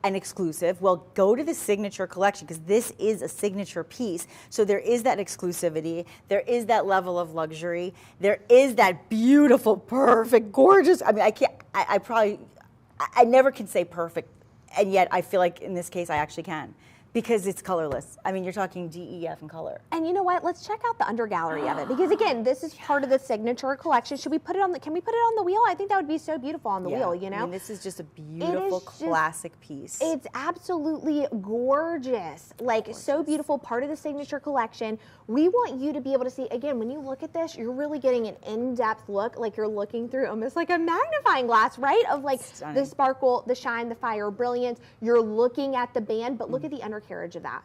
and exclusive. Well, go to the signature collection because this is a signature piece. So there is that exclusivity. There is that level of luxury. There is that beautiful, perfect, gorgeous. I mean, I never can say perfect, and yet I feel like in this case I actually can. Because it's colorless. I mean, you're talking DEF in color. And you know what? Let's check out the under gallery of it. Because again, this is part of the signature collection. Should we put it on can we put it on the wheel? I think that would be so beautiful on the wheel, you know? I mean, this is just a beautiful classic piece. It's absolutely gorgeous. Like, so beautiful, part of the signature collection. We want you to be able to see, again, when you look at this, you're really getting an in-depth look, like you're looking through almost like a magnifying glass, right? Of like the sparkle, the shine, the fire, brilliance. You're looking at the band, but look at the undercarriage of that.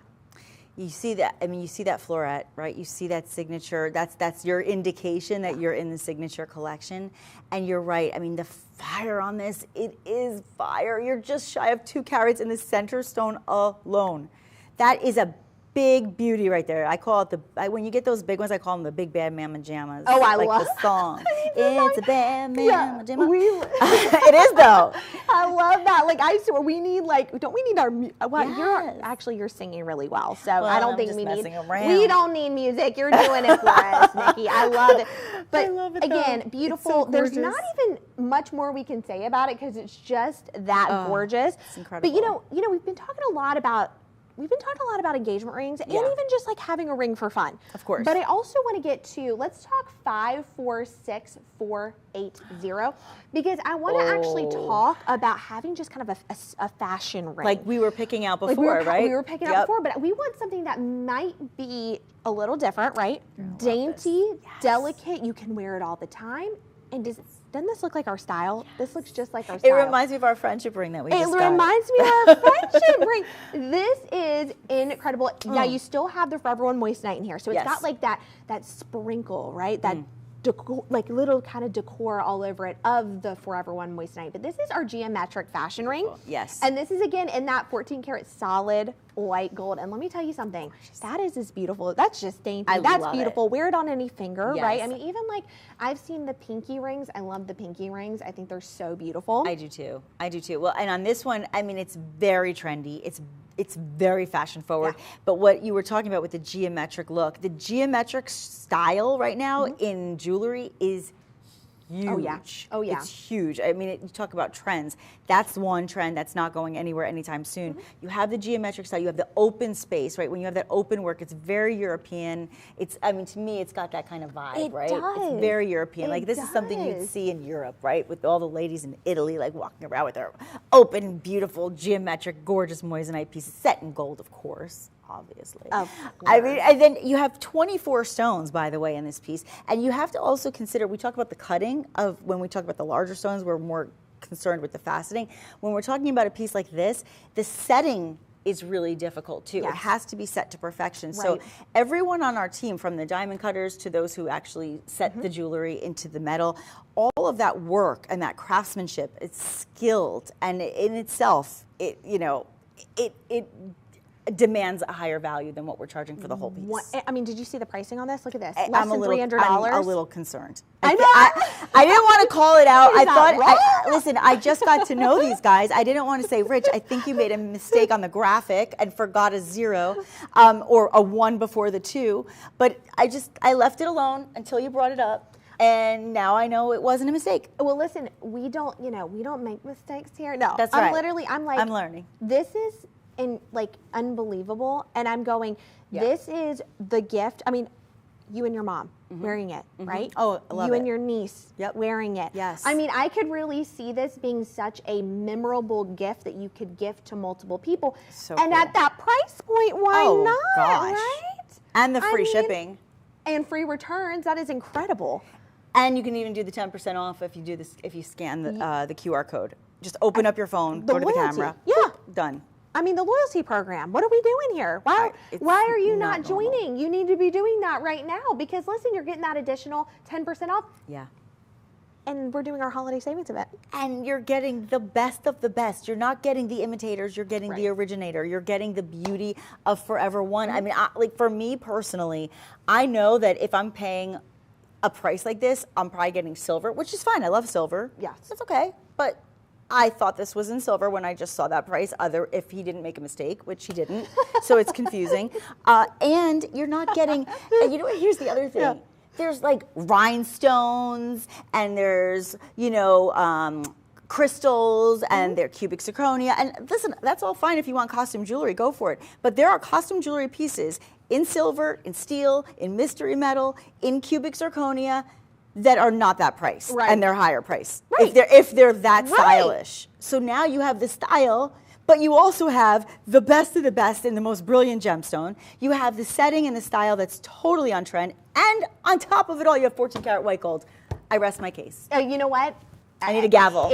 You see that, I mean, you see that floret, right? You see that signature, that's your indication that you're in the signature collection. And you're right, I mean, the fire on this, it is fire. You're just shy of 2 carats in the center stone alone. That is a big beauty right there. I call it when you get those big ones, I call them the big bad mamma jammas. Oh, I like love the song. It's a bad mamma jamma. It is though. I love that. Like, I swear, we need don't we need our? Well, Yes. you're singing really well, so I don't think we need. Around. We don't need music. You're doing it for us, Nikki. I love it. But I love it, again, though. beautiful. It's so There's gorgeous. not even much more we can say about it because it's just that gorgeous. It's incredible. But you know, we've been talking a lot about engagement rings and even just like having a ring for fun. Of course. But I also want to get to, let's talk 546480 because I want to actually talk about having just kind of a fashion ring. Like we were picking out before, right? We were picking out before, but we want something that might be a little different, right? Dainty, delicate, you can wear it all the time. And doesn't this look like our style? This looks just like our style. It reminds me of our friendship ring that we just got. It reminds me of our friendship ring. This is incredible. Now, you still have the Forever One moissanite in here. So it's got like that sprinkle, right? That decor, like little kind of decor all over it of the Forever One moissanite. But this is our geometric fashion ring. Yes. And this is, again, in that 14 karat solid white gold. And let me tell you something. That is just beautiful. That's just dainty. That's beautiful. Wear it on any finger, right? I mean, even like I've seen the pinky rings. I love the pinky rings. I think they're so beautiful. I do too. I do too. Well, and on this one, I mean, it's very trendy. It's very fashion forward. But what you were talking about with the geometric look, the geometric style right now in jewelry is huge. Oh yeah. Oh yeah. It's huge. I mean, you talk about trends. That's one trend that's not going anywhere anytime soon. You have the geometric style. You have the open space, right? When you have that open work, it's very European. I mean, to me, it's got that kind of vibe, right? It's very European. Like this is something you'd see in Europe, right? With all the ladies in Italy, like walking around with their open, beautiful, geometric, gorgeous moissanite pieces, set in gold, of course. Obviously. I mean, and then you have 24 stones, by the way, in this piece. And you have to also consider, we talk about the cutting of, when we talk about the larger stones, we're more concerned with the faceting. When we're talking about a piece like this, the setting is really difficult too. It has to be set to perfection. So everyone on our team, from the diamond cutters to those who actually set the jewelry into the metal, all of that work and that craftsmanship, it's skilled. And in itself, it demands a higher value than what we're charging for the whole piece. I mean, did you see the pricing on this? Look at this. I'm Less than $300. I'm a little concerned. I know. I didn't want to call it out. You're not wrong. Listen, I just got to know these guys. I didn't want to say, Rich, I think you made a mistake on the graphic and forgot a 0 or a 1 before the 2. But I left it alone until you brought it up. And now I know it wasn't a mistake. Well, listen, we don't make mistakes here. No, that's right. I'm learning. This is unbelievable. And I'm going, this is the gift. I mean, you and your mom wearing it, right? Oh, I love it. You and your niece wearing it. Yes. I mean, I could really see this being such a memorable gift that you could gift to multiple people. So and cool. At that price point, why not, gosh. right? And the free shipping. And free returns. That is incredible. And you can even do the 10% off if you do this, if you scan the QR code. Just open up your phone, go to the camera. Yeah. Boop, done. I mean, the loyalty program. What are we doing here? Why are you not joining? You need to be doing that right now because, listen, you're getting that additional 10% off. Yeah. And we're doing our holiday savings event. And you're getting the best of the best. You're not getting the imitators. You're getting the originator. You're getting the beauty of Forever One. I mean, like for me personally, I know that if I'm paying a price like this, I'm probably getting silver, which is fine. I love silver. Yes. That's okay. But I thought this was in silver when I just saw that price, if he didn't make a mistake, which he didn't, so it's confusing. And you're not getting, and you know what, here's the other thing. Yeah. There's like rhinestones, and there's, you know, crystals, and they're cubic zirconia. And listen, that's all fine if you want costume jewelry, go for it. But there are costume jewelry pieces in silver, in steel, in mystery metal, in cubic zirconia, that are not that price, and they're higher price, if they're that stylish. So now you have the style, but you also have the best of the best in the most brilliant gemstone. You have the setting and the style that's totally on trend, and on top of it all, you have 14 karat white gold. I rest my case. Oh, you know what? I need a gavel.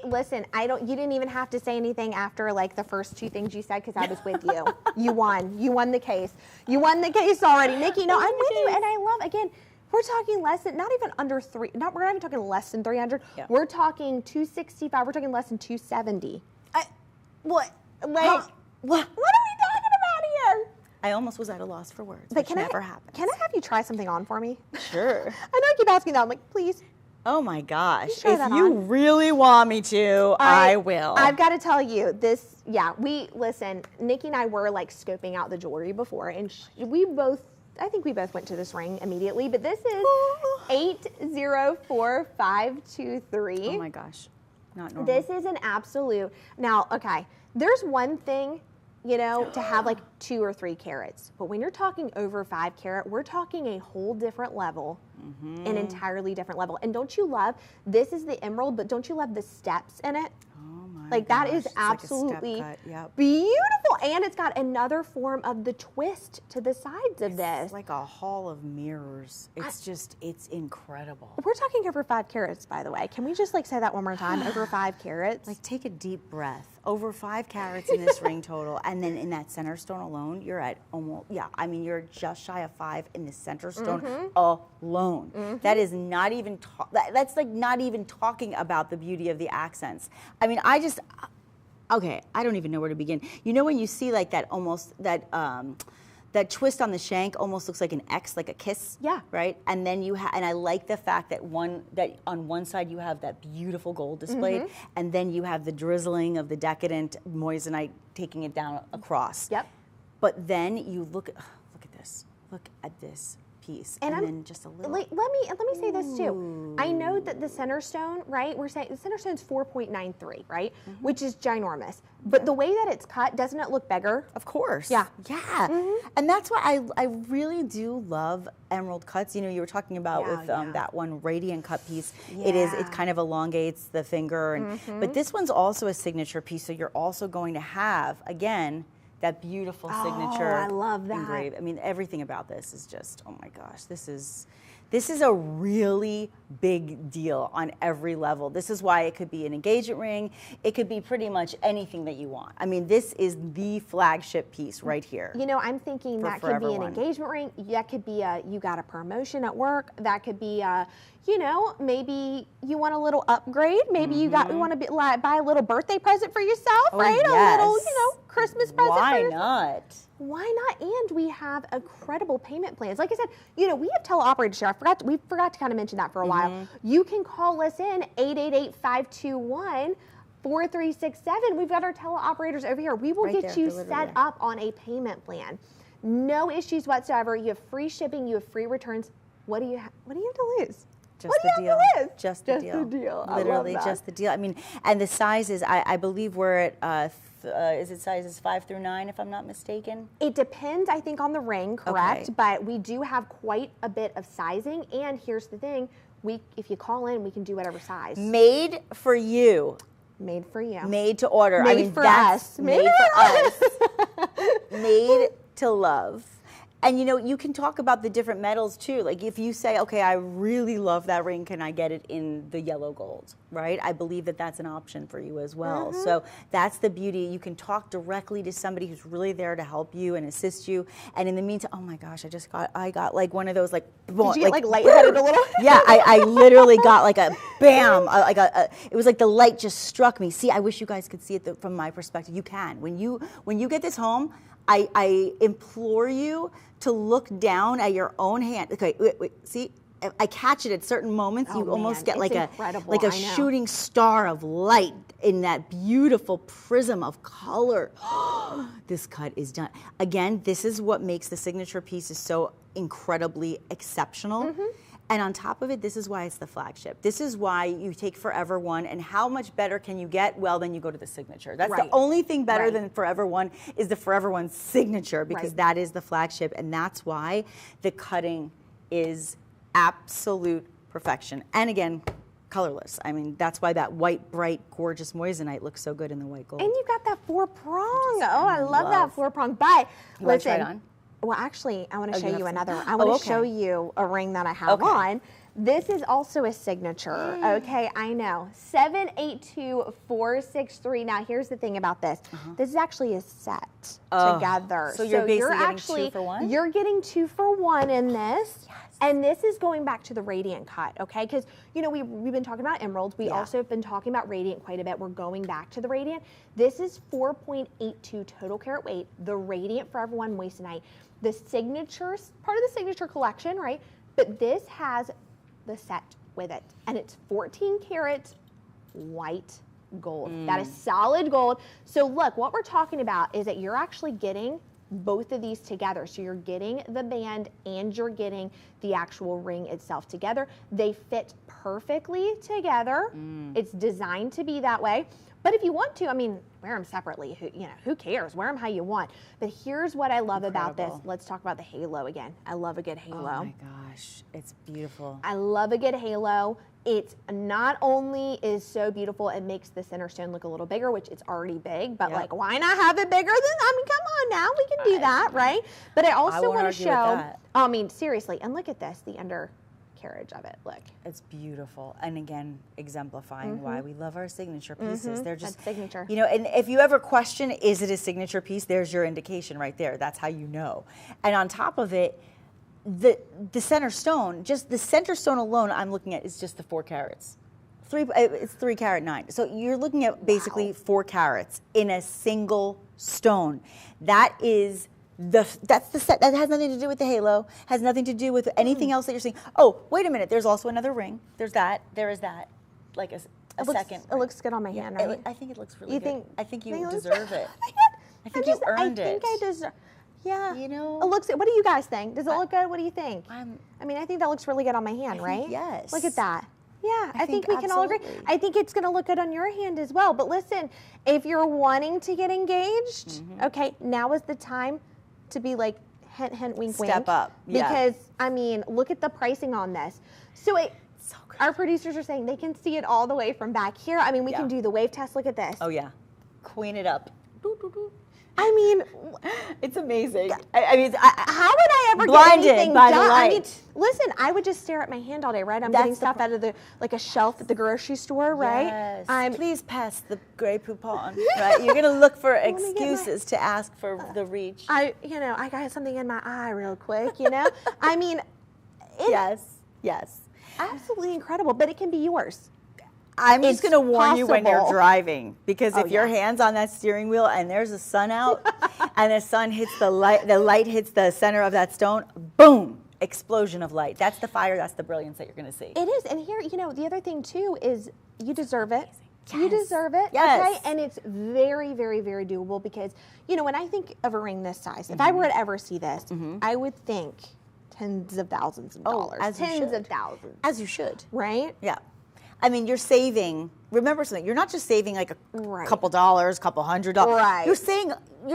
Listen, you didn't even have to say anything after like the first two things you said, because I was with you. You won. You won the case. You won the case already. Nikki, no, I'm with you, and I love, again, we're talking less than, not even under three, we're not even talking less than 300. Yeah. We're talking 265, we're talking less than 270. What? Like, what are we talking about here? I almost was at a loss for words, but which never happens. Can I have you try something on for me? Sure. I know I keep asking that, I'm like, please. Oh my gosh. If you really want me to, I will. I've got to tell you, this, listen, Nikki and I were like scoping out the jewelry before, and I think we both went to this ring immediately, but this is 804523. Oh my gosh, not normal. This is an absolute, now, okay, there's one thing, you know, to have like 2 or 3 carats, but when you're talking over 5 carat, we're talking a whole different level, an entirely different level. And don't you love, this is the emerald, but don't you love the steps in it? Like that is absolutely beautiful, and it's got another form of the twist to the sides of this. It's like a hall of mirrors. It's it's incredible. We're talking over 5 carats, by the way. Can we just like say that one more time? Over 5 carats. Like take a deep breath. Over 5 carats in this ring total, and then in that center stone alone, you're at almost you're just shy of 5 in the center stone alone. That is not even that's like not even talking about the beauty of the accents. I mean, okay, I don't even know where to begin. You know when you see like that that twist on the shank almost looks like an X, like a kiss. Yeah. Right? And then and I like the fact that on one side you have that beautiful gold displayed, and then you have the drizzling of the decadent moissanite taking it down across. Yep. But then you look at this. Look at this piece, and then just a little. Let me say this too. I know that the center stone, right? We're saying the center stone's 4.93, right? Which is ginormous. But the way that it's cut, doesn't it look bigger? Of course. Yeah. Yeah. And that's why I really do love emerald cuts. You know, you were talking about with that one radiant cut piece. Yeah. It kind of elongates the finger, and but this one's also a signature piece. So you're also going to have, again, that beautiful signature. I love that. Engraved. I mean, everything about this is just, oh my gosh, this is a really big deal on every level. This is why it could be an engagement ring. It could be pretty much anything that you want. I mean, this is the flagship piece right here. You know, I'm thinking that could be an engagement ring. That could be you got a promotion at work. That could be you know, maybe you want a little upgrade. Maybe you want to buy a little birthday present for yourself, right? Yes. A little, you know, Christmas present. Why not? Why not? And we have incredible payment plans. Like I said, you know, we have teleoperators here. We forgot to kind of mention that for a while. You can call us in 888-521-4367. We've got our teleoperators over here. We will get you set up on a payment plan. No issues whatsoever. You have free shipping. You have free returns. What do you have to lose? Just the deal. Just the deal. Literally just the deal. I mean, and the sizes, I believe we're at, is it sizes 5 through 9, if I'm not mistaken? It depends, I think, on the ring, correct? Okay. But we do have quite a bit of sizing. And here's the thing, if you call in, we can do whatever size. Made for you. Made for you. Made to order. Made for us. Made for us. Made to love. And you know, you can talk about the different metals too. Like if you say, okay, I really love that ring, can I get it in the yellow gold, right? I believe that that's an option for you as well. So that's the beauty. You can talk directly to somebody who's really there to help you and assist you. And in the meantime, oh my gosh, I got like one of those like. Did you get like lightheaded a little? Yeah, I literally got like a bam, it was like the light just struck me. See, I wish you guys could see it from my perspective. You can. When you get this home, I implore you to look down at your own hand. Okay, wait, see? I catch it at certain moments. You almost get like a shooting star of light in that beautiful prism of color. This cut is done. Again, this is what makes the signature pieces so incredibly exceptional. And on top of it, this is why it's the flagship. This is why you take Forever One, and how much better can you get? Well, then you go to the signature. That's the only thing better than Forever One is the Forever One signature, because that is the flagship, and that's why the cutting is absolute perfection. And again, colorless. I mean, that's why that white, bright, gorgeous moissanite looks so good in the white gold. And you got that 4-prong. Oh, I love that 4-prong. But listen. Try it on? Well, actually, I want to show you another one. I want to show you a ring that I have on. This is also a signature, okay? I know. 782463. Now, here's the thing about this. This is actually a set together. So you're basically getting 2 for 1? You're getting 2 for 1 in this. And this is going back to the radiant cut, okay? Because, you know, we've been talking about emeralds. We also have been talking about radiant quite a bit. We're going back to the radiant. This is 4.82 total carat weight, the radiant Forever One moissanite. The signatures, part of the signature collection, right? But this has the set with it. And it's 14 karat white gold. That is solid gold. So look, what we're talking about is that you're actually getting both of these together. So you're getting the band and you're getting the actual ring itself together. They fit perfectly together. It's designed to be that way. But if you want to, I mean, wear them separately. Who cares? Wear them how you want. But here's what I love about this. Let's talk about the halo again. I love a good halo. Oh my gosh, it's beautiful. I love a good halo. It not only is so beautiful, it makes the center stone look a little bigger, which it's already big, but like, why not have it bigger than, I mean, come on now, we can do that, right? But I also want to show, I mean, seriously, and look at this, the undercarriage of it, look. It's beautiful. And again, exemplifying why we love our signature pieces. They're just, signature. You know, and if you ever question, is it a signature piece, there's your indication right there. That's how you know. And on top of it, the center stone, just the center stone alone, I'm looking at is just the 4 carats. It's 3 carat 9. So you're looking at basically 4 carats in a single stone. That's the set. That has nothing to do with the halo. Has nothing to do with anything else that you're seeing. Oh, wait a minute. There's also another ring. There's that. There is that. Like a second. It looks good on my hand, right? I think it looks really good. I think you deserve it. I think you earned it. I think I deserve. Yeah. You know? It looks. What do you guys think? Does it look good? What do you think? I mean, I think that looks really good on my hand, right? Yes. Look at that. Yeah, I think we can all agree. I think it's going to look good on your hand as well. But listen, if you're wanting to get engaged, okay, now is the time to be like, hint, hint, wink, wink. Step up. Because, I mean, look at the pricing on this. So our producers are saying they can see it all the way from back here. I mean, we can do the wave test. Look at this. Oh, yeah. Queen it up. I mean, it's amazing. I mean, how would I ever get anything by done? the light. I mean, listen, I would just stare at my hand all day, right? I'm getting stuff out of like a shelf at the grocery store, right? Yes. Please pass the Grey Poupon, right? You're gonna look for excuses to ask for the reach. I got something in my eye real quick, you know? I mean, yes. Absolutely incredible, but it can be yours. I'm just going to warn you when you're driving, because if your hand's on that steering wheel and there's a sun out and the sun hits the light hits the center of that stone, boom, explosion of light. That's the fire, that's the brilliance that you're going to see. It is. And here, the other thing too is you deserve it. Yes. You deserve it. Yes. Okay? And it's very, very, very doable, because, when I think of a ring this size, if I were to ever see this, I would think tens of thousands of dollars. Tens of thousands. As you should. Right? Yeah. I mean, you're saving. Remember something. You're not just saving like a couple dollars, couple $100. Right. You're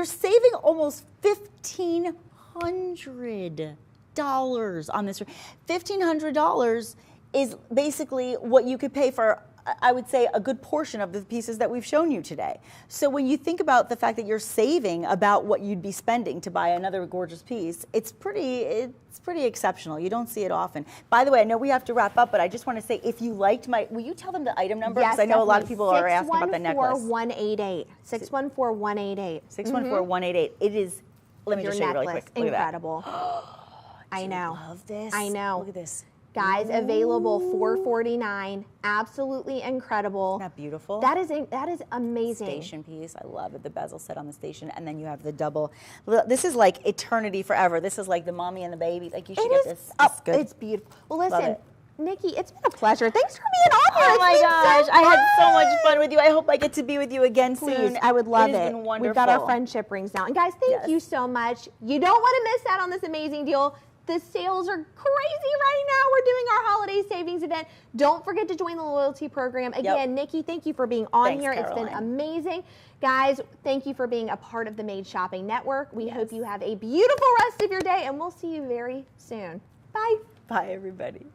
saving almost $1,500 on this. $1,500 is basically what you could pay for, I would say, a good portion of the pieces that we've shown you today. So when you think about the fact that you're saving about what you'd be spending to buy another gorgeous piece, it's pretty exceptional. You don't see it often. By the way, I know we have to wrap up, but I just want to say, if you liked will you tell them the item number? Yes, because I know a lot of people are asking about the necklace. 614-188. 614-188. 614-188. It is, let me just show you really quick. Look incredible. I know. Love this. I know. Look at this. Guys, available $449. Absolutely incredible. Isn't that beautiful? That is amazing. Station piece. I love it. The bezel set on the station, and then you have the double. This is like eternity forever. This is like the mommy and the baby. Like, you should get this. It's beautiful. Well, listen, Nikki, it's been a pleasure. Thanks for being on here. Oh my gosh, I had so much fun with you. I hope I get to be with you again soon. I would love it. It has been wonderful. We've got our friendship rings now. And guys, thank you so much. You don't want to miss out on this amazing deal. The sales are crazy right now. We're doing our holiday savings event. Don't forget to join the loyalty program. Again, Nikki, thank you for being on here. Caroline. It's been amazing. Guys, thank you for being a part of the Made Shopping Network. We hope you have a beautiful rest of your day, and we'll see you very soon. Bye. Bye, everybody.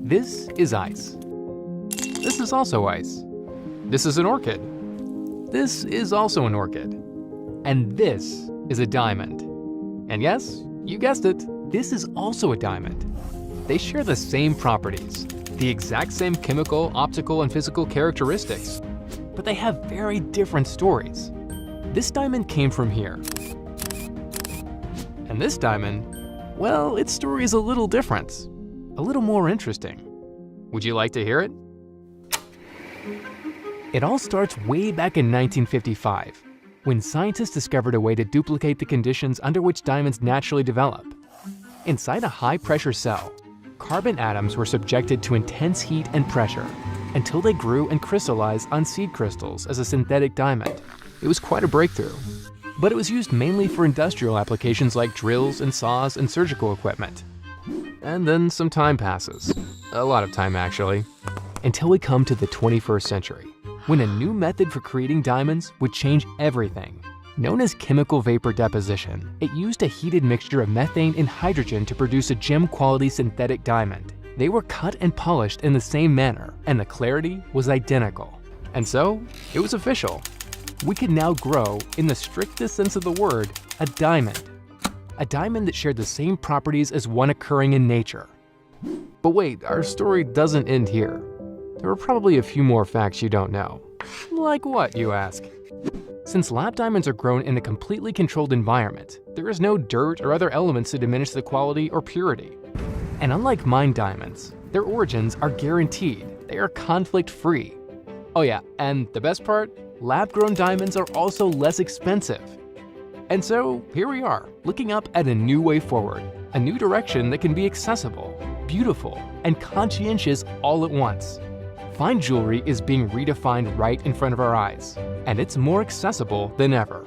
This is ice. This is also ice. This is an orchid. This is also an orchid. And this is a diamond. And yes, you guessed it, this is also a diamond. They share the same properties, the exact same chemical, optical, and physical characteristics, but they have very different stories. This diamond came from here. And this diamond, well, its story is a little different, a little more interesting. Would you like to hear it? It all starts way back in 1955, when scientists discovered a way to duplicate the conditions under which diamonds naturally develop. Inside a high-pressure cell, carbon atoms were subjected to intense heat and pressure until they grew and crystallized on seed crystals as a synthetic diamond. It was quite a breakthrough, but it was used mainly for industrial applications like drills and saws and surgical equipment. And then some time passes, a lot of time actually, until we come to the 21st century, when a new method for creating diamonds would change everything. Known as chemical vapor deposition, it used a heated mixture of methane and hydrogen to produce a gem-quality synthetic diamond. They were cut and polished in the same manner, and the clarity was identical. And so, it was official. We could now grow, in the strictest sense of the word, a diamond. A diamond that shared the same properties as one occurring in nature. But wait, our story doesn't end here. There are probably a few more facts you don't know. Like what, you ask? Since lab diamonds are grown in a completely controlled environment, there is no dirt or other elements to diminish the quality or purity. And unlike mined diamonds, their origins are guaranteed. They are conflict-free. Oh yeah, and the best part? Lab-grown diamonds are also less expensive. And so, here we are, looking up at a new way forward, a new direction that can be accessible, beautiful, and conscientious all at once. Fine jewelry is being redefined right in front of our eyes, and it's more accessible than ever.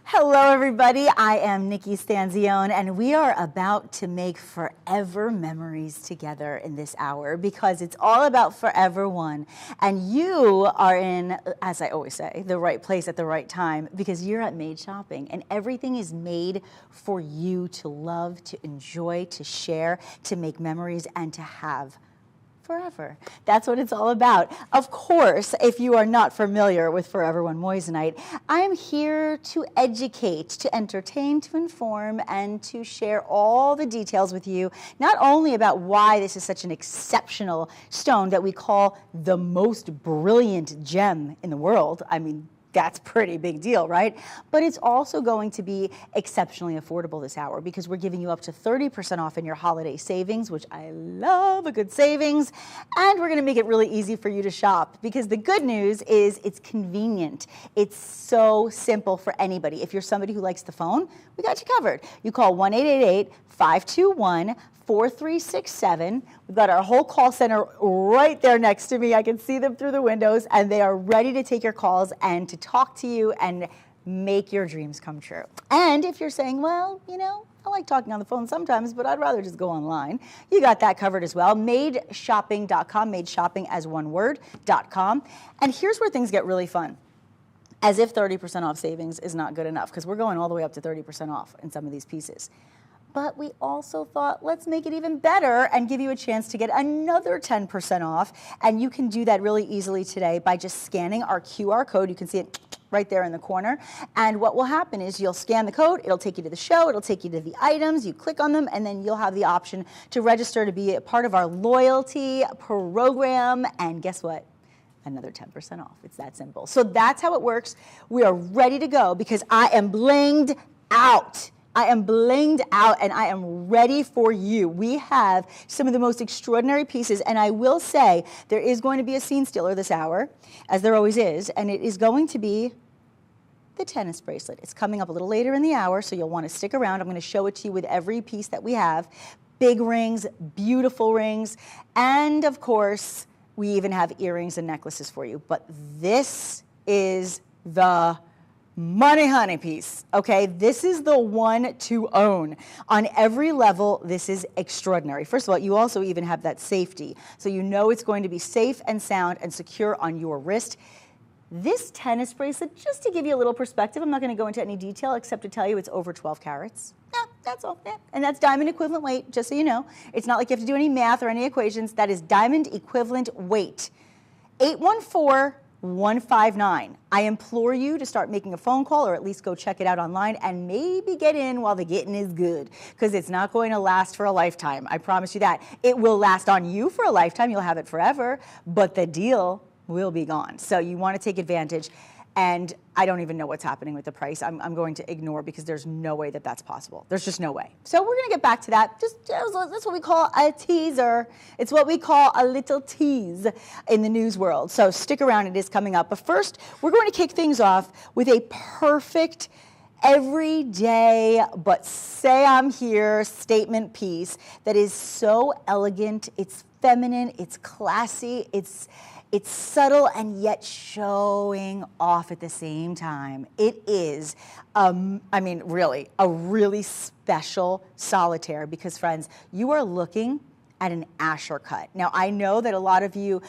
Hello, everybody. I am Nikki Stanzione, and we are about to make forever memories together in this hour because it's all about Forever One. And you are in, as I always say, the right place at the right time because you're at Made Shopping, and everything is made for you to love, to enjoy, to share, to make memories, and to have forever. That's what it's all about. Of course, if you are not familiar with Forever One moissanite, I am here to educate, to entertain, to inform, and to share all the details with you, not only about why this is such an exceptional stone that we call the most brilliant gem in the world. I mean, that's a pretty big deal, right? But it's also going to be exceptionally affordable this hour because we're giving you up to 30% off in your holiday savings, which I love a good savings. And we're going to make it really easy for you to shop because the good news is it's convenient. It's so simple for anybody. If you're somebody who likes the phone, we got you covered. You call 1-888-521-4367. We've got our whole call center right there next to me. I can see them through the windows, and they are ready to take your calls and to talk to you and make your dreams come true. And if you're saying, well, you know, I like talking on the phone sometimes, but I'd rather just go online, you got that covered as well. MadeShopping.com, made shopping as one word.com. And here's where things get really fun. As if 30% off savings is not good enough, because we're going all the way up to 30% off in some of these pieces. But we also thought, let's make it even better and give you a chance to get another 10% off. And you can do that really easily today by just scanning our QR code. You can see it right there in the corner. And what will happen is you'll scan the code, it'll take you to the show, it'll take you to the items, you click on them, and then you'll have the option to register to be a part of our loyalty program. And guess what? Another 10% off. It's that simple. So that's how it works. We are ready to go because I am blinged out. I am blinged out and I am ready for you. We have some of the most extraordinary pieces, and I will say there is going to be a scene stealer this hour, as there always is, and it is going to be the tennis bracelet. It's coming up a little later in the hour, so you'll want to stick around. I'm going to show it to you with every piece that we have. Big rings, beautiful rings, and of course, we even have earrings and necklaces for you. But this is the money honey piece, okay? This is the one to own. On every level, this is extraordinary. First of all, you also even have that safety. So you know it's going to be safe and sound and secure on your wrist. This tennis bracelet, just to give you a little perspective, I'm not going to go into any detail except to tell you it's over 12 carats. Yeah, that's all. Yeah. And that's diamond equivalent weight, just so you know. It's not like you have to do any math or any equations. That is diamond equivalent weight. 814-159. I implore you to start making a phone call or at least go check it out online and maybe get in while the getting is good because it's not going to last for a lifetime. I promise you that. It will last on you for a lifetime. You'll have it forever, but the deal will be gone. So you want to take advantage. And I don't even know what's happening with the price. I'm going to ignore because there's no way that that's possible. There's just no way. So we're going to get back to that. That's what we call a teaser. It's what we call a little tease in the news world. So stick around. It is coming up. But first, we're going to kick things off with a perfect everyday but say I'm here statement piece that is so elegant. It's feminine. It's classy. It's subtle and yet showing off at the same time. It is, I mean, really, a really special solitaire because, friends, you are looking at an Asher cut. Now, I know that a lot of you,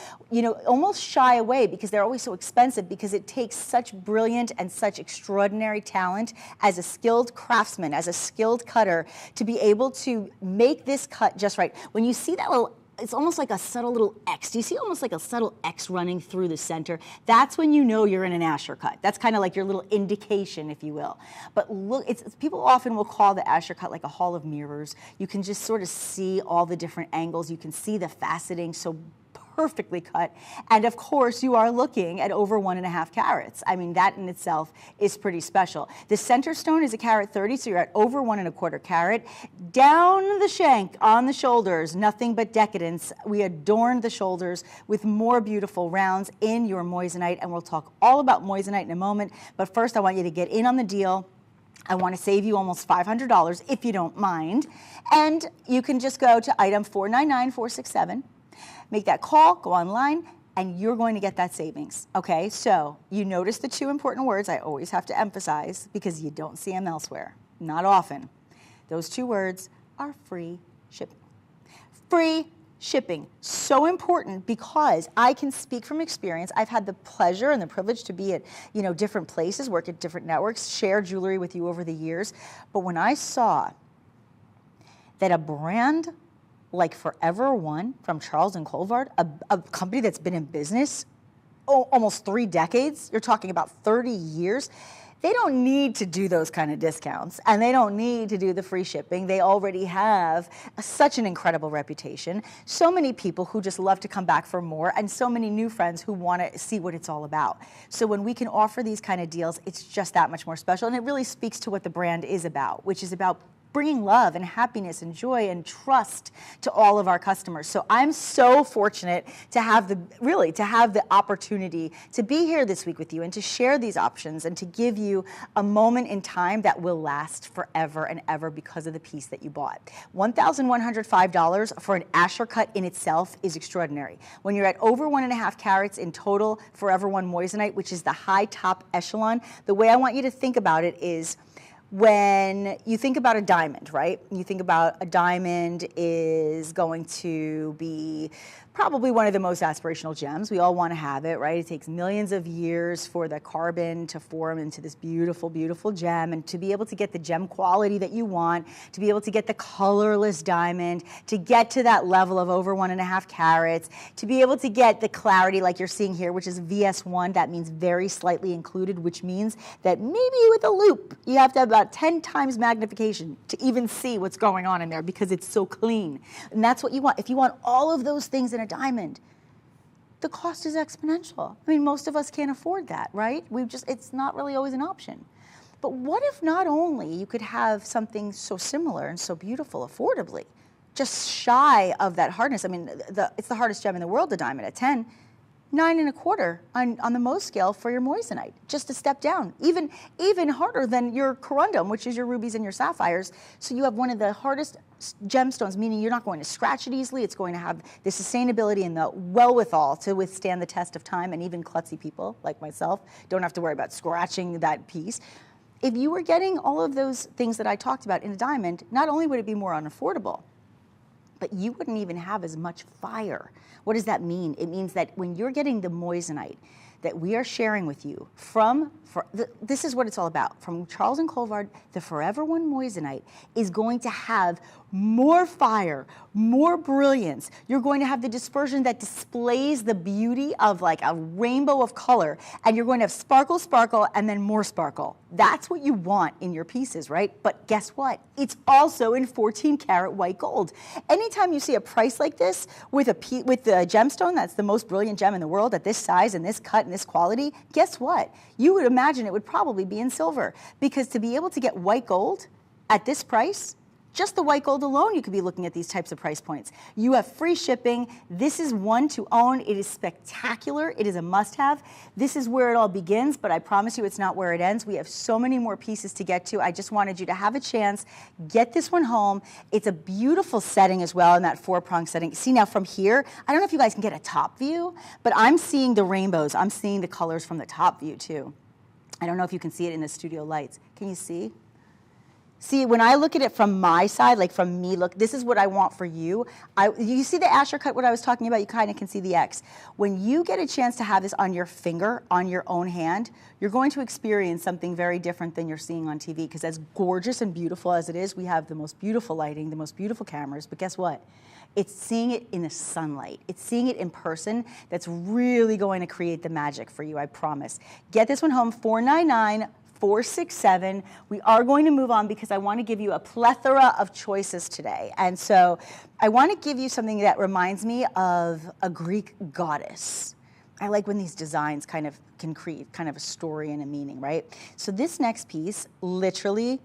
almost shy away because they're always so expensive because it takes such brilliant and such extraordinary talent as a skilled craftsman, as a skilled cutter, to be able to make this cut just right. When you see that little, it's almost like a subtle little X. Do you see almost like a subtle X running through the center? That's when you know you're in an Asher cut. That's kind of like your little indication, if you will. But look, people often will call the Asher cut like a hall of mirrors. You can just sort of see all the different angles. You can see the faceting so perfectly cut. And of course, you are looking at over 1.5 carats. I mean, that in itself is pretty special. The center stone is 1.30 carat, so you're at over 1.25 carat. Down the shank, on the shoulders, nothing but decadence. We adorned the shoulders with more beautiful rounds in your moissanite, and we'll talk all about moissanite in a moment. But first, I want you to get in on the deal. I want to save you almost $500 if you don't mind. And you can just go to item 499467. Make that call, go online, and you're going to get that savings, okay? So you notice the two important words I always have to emphasize because you don't see them elsewhere, not often. Those two words are free shipping. Free shipping, so important because I can speak from experience. I've had the pleasure and the privilege to be at, different places, work at different networks, share jewelry with you over the years. But when I saw that a brand like Forever One from Charles and Colvard, a company that's been in business almost 3 decades, you're talking about 30 years, they don't need to do those kind of discounts, and they don't need to do the free shipping. They already have such an incredible reputation. So many people who just love to come back for more, and so many new friends who want to see what it's all about. So when we can offer these kind of deals, it's just that much more special, and it really speaks to what the brand is about, which is about bringing love and happiness and joy and trust to all of our customers. So I'm so fortunate to have the opportunity to be here this week with you and to share these options and to give you a moment in time that will last forever and ever because of the piece that you bought. $1,105 for an Asher cut in itself is extraordinary. When you're at over 1.5 carats in total Forever One moissanite, which is the high top echelon, the way I want you to think about it is when you think about a diamond, right? You think about a diamond is going to be probably one of the most aspirational gems. We all want to have it, right? It takes millions of years for the carbon to form into this beautiful, beautiful gem, and to be able to get the gem quality that you want, to be able to get the colorless diamond, to get to that level of over 1.5 carats, to be able to get the clarity like you're seeing here, which is VS1, that means very slightly included, which means that maybe with a loop, you have to have about 10 times magnification to even see what's going on in there because it's so clean. And that's what you want. If you want all of those things in a diamond, the cost is exponential. I mean, most of us can't afford that, right? It's not really always an option. But what if not only you could have something so similar and so beautiful affordably, just shy of that hardness? I mean, it's the hardest gem in the world, the diamond at 10, 9.25 on the Mohs scale for your moissanite, just a step down, even harder than your corundum, which is your rubies and your sapphires. So you have one of the hardest gemstones, meaning you're not going to scratch it easily. It's going to have the sustainability and the wherewithal to withstand the test of time, and even klutzy people like myself don't have to worry about scratching that piece. If you were getting all of those things that I talked about in a diamond, not only would it be more unaffordable, but you wouldn't even have as much fire. What does that mean? It means that when you're getting the moissanite that we are sharing with you this is what it's all about. From Charles and Colvard, the Forever One moissanite is going to have more fire, more brilliance. You're going to have the dispersion that displays the beauty of like a rainbow of color, and you're going to have sparkle, sparkle, and then more sparkle. That's what you want in your pieces, right? But guess what? It's also in 14-karat white gold. Anytime you see a price like this with the gemstone that's the most brilliant gem in the world at this size and this cut and this quality, guess what? You would imagine it would probably be in silver, because to be able to get white gold at this price, just the white gold alone, you could be looking at these types of price points. You have free shipping. This is one to own. It is spectacular. It is a must-have. This is where it all begins, but I promise you it's not where it ends. We have so many more pieces to get to. I just wanted you to have a chance. Get this one home. It's a beautiful setting as well in that 4-prong setting. See now from here, I don't know if you guys can get a top view, but I'm seeing the rainbows. I'm seeing the colors from the top view too. I don't know if you can see it in the studio lights. Can you see? See, when I look at it from my side, like from me, look, this is what I want for you. You see the Asher cut, what I was talking about? You kind of can see the X. When you get a chance to have this on your finger, on your own hand, you're going to experience something very different than you're seeing on TV, because as gorgeous and beautiful as it is, we have the most beautiful lighting, the most beautiful cameras, but guess what? It's seeing it in the sunlight. It's seeing it in person that's really going to create the magic for you, I promise. Get this one home, $499. 467. We are going to move on because I want to give you a plethora of choices today. And so I want to give you something that reminds me of a Greek goddess. I like when these designs kind of can create kind of a story and a meaning, right? So this next piece, literally,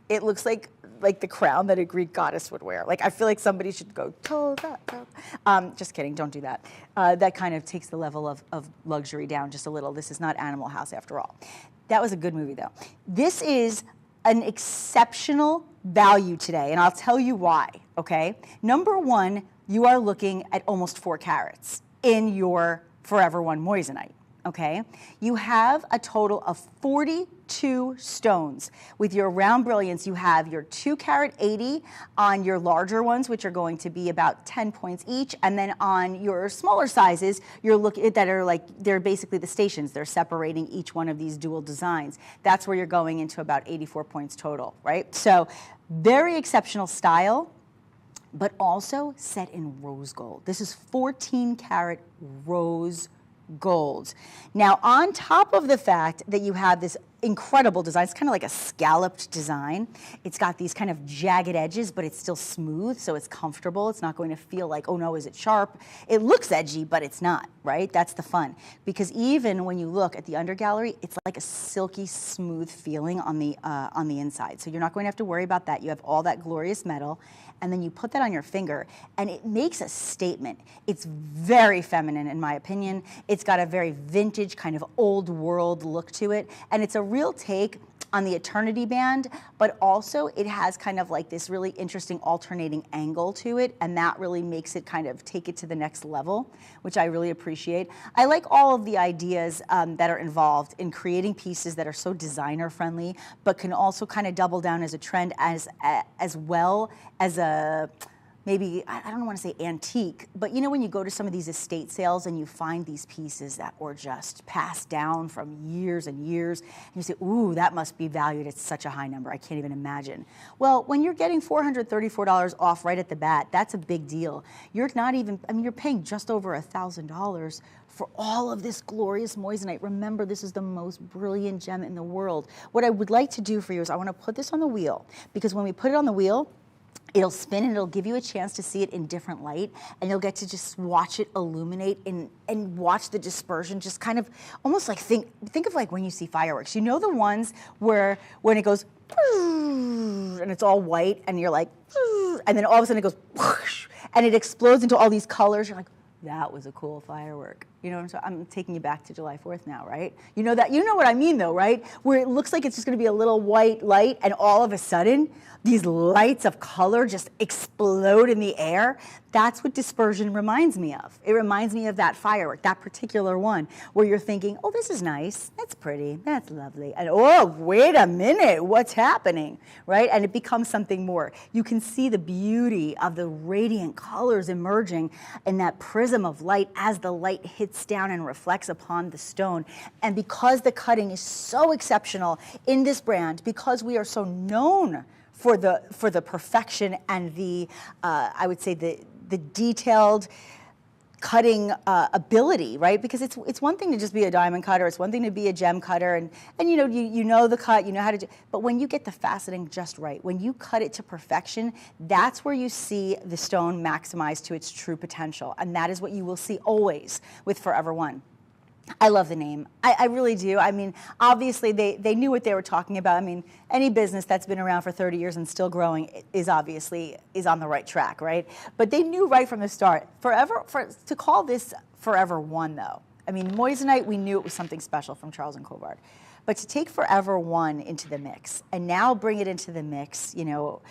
it looks like the crown that a Greek goddess would wear. Like, I feel like somebody should go, just kidding, don't do that. That kind of takes the level of luxury down just a little. This is not Animal House after all. That was a good movie though. This is an exceptional value today, and I'll tell you why, okay? Number one, you are looking at almost 4 carats. in your Forever One moissanite. Okay, you have a total of 42 stones. With your round brilliance, you have your 2-carat 80 on your larger ones, which are going to be about 10 points each, and then on your smaller sizes, you're looking that are like, they're basically the stations. They're separating each one of these dual designs. That's where you're going into about 84 points total, right? So very exceptional style, but also set in rose gold. This is 14-carat rose gold. Now, on top of the fact that you have this incredible design, it's kind of like a scalloped design. It's got these kind of jagged edges, but it's still smooth, so it's comfortable. It's not going to feel like, oh no, is it sharp? It looks edgy, but it's not, right? That's the fun. Because even when you look at the undergallery, it's like a silky, smooth feeling on the inside. So you're not going to have to worry about that. You have all that glorious metal, and then you put that on your finger, and it makes a statement. It's very feminine, in my opinion. It's got a very vintage, kind of old world look to it, and it's a real take on the eternity band, but also it has kind of like this really interesting alternating angle to it, and that really makes it kind of take it to the next level, which I really appreciate. I like all of the ideas that are involved in creating pieces that are so designer friendly, but can also kind of double down as a trend as well as a, maybe, I don't want to say antique, but you know when you go to some of these estate sales and you find these pieces that were just passed down from years and years, and you say, ooh, that must be valued at such a high number, I can't even imagine. Well, when you're getting $434 off right at the bat, that's a big deal. You're not even, I mean, you're paying just over $1,000 for all of this glorious moissanite. Remember, this is the most brilliant gem in the world. What I would like to do for you is I want to put this on the wheel, because when we put it on the wheel, it'll spin and it'll give you a chance to see it in different light, and you'll get to just watch it illuminate and watch the dispersion, just kind of almost like think of like when you see fireworks. You know the ones where when it goes and it's all white and you're like, and then all of a sudden it goes and it explodes into all these colors. You're like, that was a cool firework. You know what I'm saying? I'm taking you back to July 4th now, right? You know that, you know what I mean though, right? Where it looks like it's just gonna be a little white light, and all of a sudden, these lights of color just explode in the air. That's what dispersion reminds me of. It reminds me of that firework, that particular one, where you're thinking, oh, this is nice, that's pretty, that's lovely, and oh, wait a minute, what's happening, right? And it becomes something more. You can see the beauty of the radiant colors emerging in that prism of light as the light hits down and reflects upon the stone. And because the cutting is so exceptional in this brand, because we are so known for the perfection and the, I would say the detailed cutting ability, right? Because it's one thing to just be a diamond cutter, it's one thing to be a gem cutter, and you know the cut, you know how to do, but when you get the faceting just right, when you cut it to perfection, that's where you see the stone maximized to its true potential, and that is what you will see always with Forever One. I love the name. I really do. I mean, obviously they knew what they were talking about. I mean, any business that's been around for 30 years and still growing is obviously on the right track, right? But they knew right from the start. To call this Forever One though, I mean, moissanite, we knew it was something special from Charles and Colvard. But to take Forever One into the mix and now bring it into the mix, you know,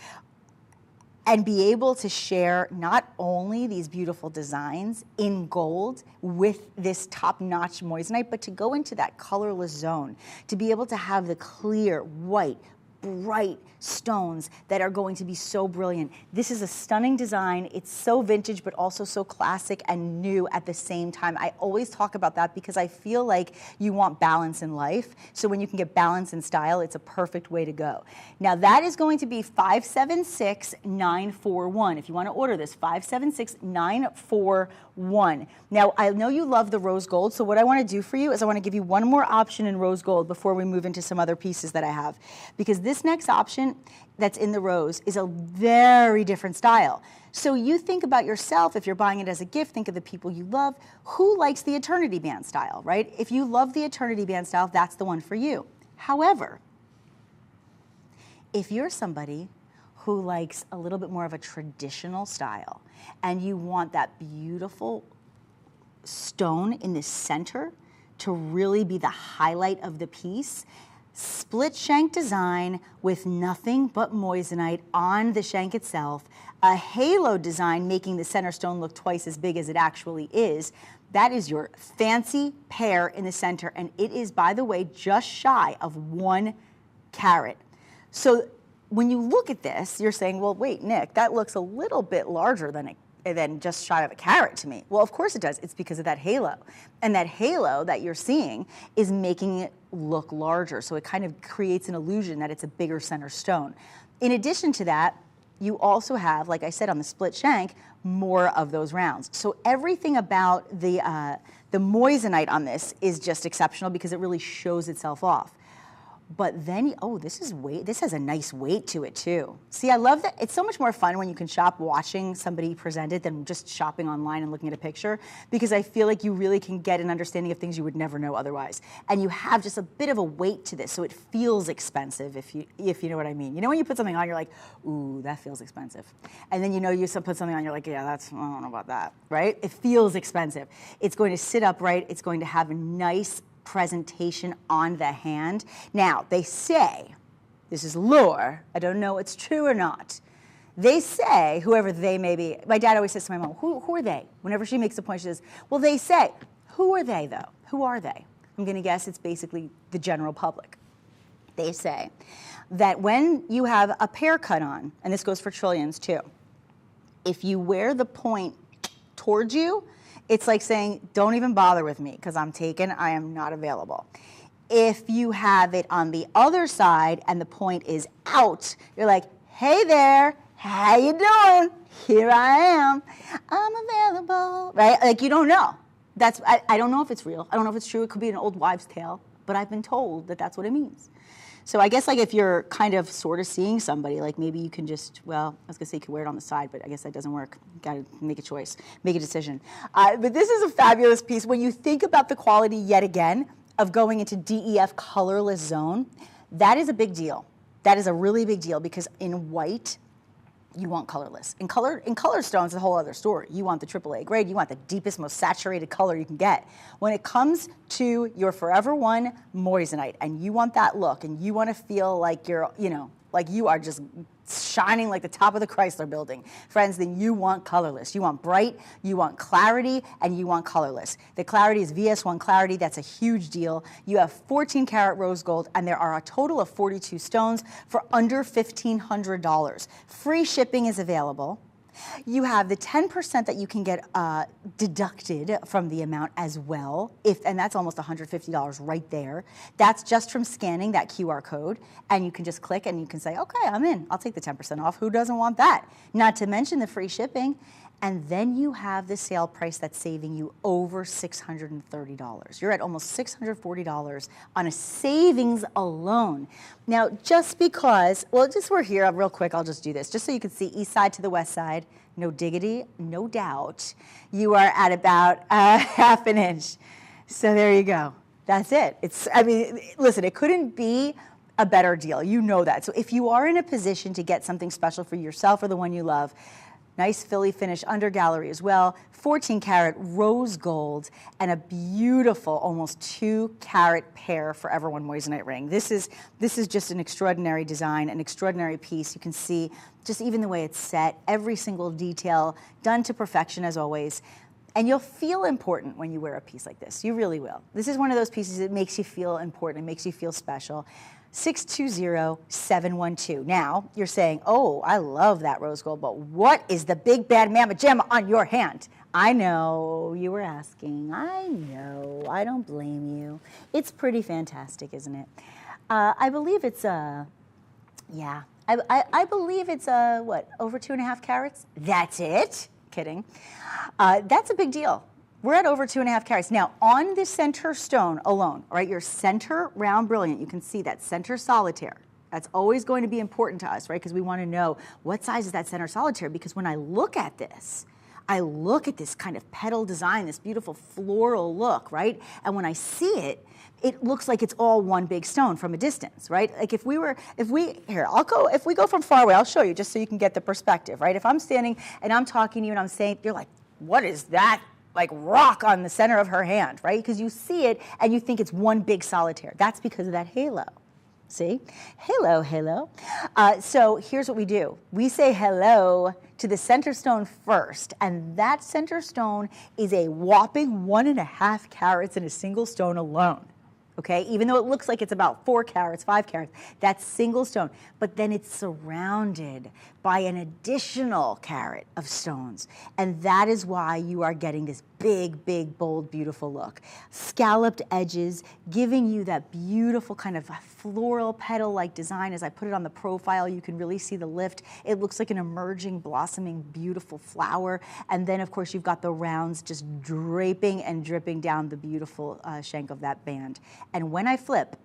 and be able to share not only these beautiful designs in gold with this top-notch moissanite, but to go into that colorless zone, to be able to have the clear, white, bright stones that are going to be so brilliant. This is a stunning design. It's so vintage, but also so classic and new at the same time. I always talk about that because I feel like you want balance in life. So when you can get balance in style, it's a perfect way to go. Now that is going to be 576941. If you want to order this, 576941. Now I know you love the rose gold, so what I want to do for you is I want to give you one more option in rose gold before we move into some other pieces that I have. Because this next option that's in the rose is a very different style. So you think about yourself, if you're buying it as a gift, think of the people you love. Who likes the eternity band style, right? If you love the eternity band style, that's the one for you. However, if you're somebody who likes a little bit more of a traditional style and you want that beautiful stone in the center to really be the highlight of the piece, split shank design with nothing but moissanite on the shank itself, a halo design making the center stone look twice as big as it actually is. That is your fancy pair in the center, and it is, by the way, just shy of 1 carat. So when you look at this, you're saying, well, wait, Nick, that looks a little bit larger than just shy of a carat to me. Well, of course it does. It's because of that halo. And that halo that you're seeing is making it look larger. So it kind of creates an illusion that it's a bigger center stone. In addition to that, you also have, like I said, on the split shank, more of those rounds. So everything about the moissanite on this is just exceptional because it really shows itself off. But then, oh, this has a nice weight to it too. See, I love that. It's so much more fun when you can shop watching somebody present it than just shopping online and looking at a picture, because I feel like you really can get an understanding of things you would never know otherwise. And you have just a bit of a weight to this, so it feels expensive, if you know what I mean. You know when you put something on, you're like, ooh, that feels expensive. And then you know you put something on, you're like, yeah, I don't know about that, right? It feels expensive. It's going to sit upright. It's going to have a nice presentation on the hand. Now, they say, this is lore, I don't know it's true or not, they say, whoever they may be, my dad always says to my mom, who are they? Whenever she makes a point, she says, well, they say, who are they though? Who are they? I'm gonna guess it's basically the general public. They say that when you have a pair cut on, and this goes for trillions too, if you wear the point towards you, it's like saying, don't even bother with me because I'm taken, I am not available. If you have it on the other side and the point is out, you're like, hey there, how you doing? Here I am, I'm available, right? Like you don't know. I don't know if it's real. I don't know if it's true. It could be an old wives' tale, but I've been told that that's what it means. So I guess like if you're kind of sort of seeing somebody, like maybe you can just, well, I was gonna say you can wear it on the side, but I guess that doesn't work. You gotta make a choice, make a decision. But this is a fabulous piece. When you think about the quality yet again of going into DEF colorless zone, that is a big deal. That is a really big deal because in white, you want colorless. In color stones, a whole other story. You want the AAA grade. You want the deepest, most saturated color you can get. When it comes to your Forever One moissanite, and you want that look, and you want to feel like you're, like you are just shining like the top of the Chrysler building, friends, then you want colorless. You want bright, you want clarity, and you want colorless. The clarity is VS1 clarity. That's a huge deal. You have 14 karat rose gold, and there are a total of 42 stones for under $1,500. Free shipping is available. You have the 10% that you can get deducted from the amount as well, and that's almost $150 right there. That's just from scanning that QR code, and you can just click and you can say, okay, I'm in. I'll take the 10% off. Who doesn't want that? Not to mention the free shipping. And then you have the sale price that's saving you over $630. You're at almost $640 on a savings alone. Now, just because, well, just we're here real quick, I'll just do this, just so you can see east side to the west side, no diggity, no doubt. You are at about half an inch. So there you go. That's it. Listen, it couldn't be a better deal. You know that. So if you are in a position to get something special for yourself or the one you love, nice Philly finish under gallery as well, 14 karat rose gold, and a beautiful almost 2 carat pair Forever One moissanite ring. This is just an extraordinary design, an extraordinary piece. You can see just even the way it's set, every single detail done to perfection as always. And you'll feel important when you wear a piece like this. You really will. This is one of those pieces that makes you feel important, it makes you feel special. 620-712. Now, you're saying, oh, I love that rose gold, but what is the big bad mamma jamma on your hand? I know you were asking. I know. I don't blame you. It's pretty fantastic, isn't it? I believe it's, I believe it's, what, over 2.5 carats? That's it? Kidding. That's a big deal. We're at over 2.5 carats. Now, on the center stone alone, all right, your center round brilliant, you can see that center solitaire. That's always going to be important to us, right? Because we want to know what size is that center solitaire, because when I look at this kind of petal design, this beautiful floral look, right? And when I see it, it looks like it's all one big stone from a distance, right? Like if we go from far away, I'll show you just so you can get the perspective, right? If I'm standing and I'm talking to you and I'm saying, you're like, what is that? Like rock on the center of her hand, right? Because you see it and you think it's one big solitaire. That's because of that halo. See? Hello, hello. So here's what we do. We say hello to the center stone first, and that center stone is a whopping 1.5 carats in a single stone alone. Okay, even though it looks like it's about 4 carats, 5 carats, that's single stone. But then it's surrounded by an additional carat of stones. And that is why you are getting this big, big, bold, beautiful look. Scalloped edges, giving you that beautiful kind of floral petal-like design. As I put it on the profile, you can really see the lift. It looks like an emerging, blossoming, beautiful flower. And then, of course, you've got the rounds just draping and dripping down the beautiful shank of that band. And when I flip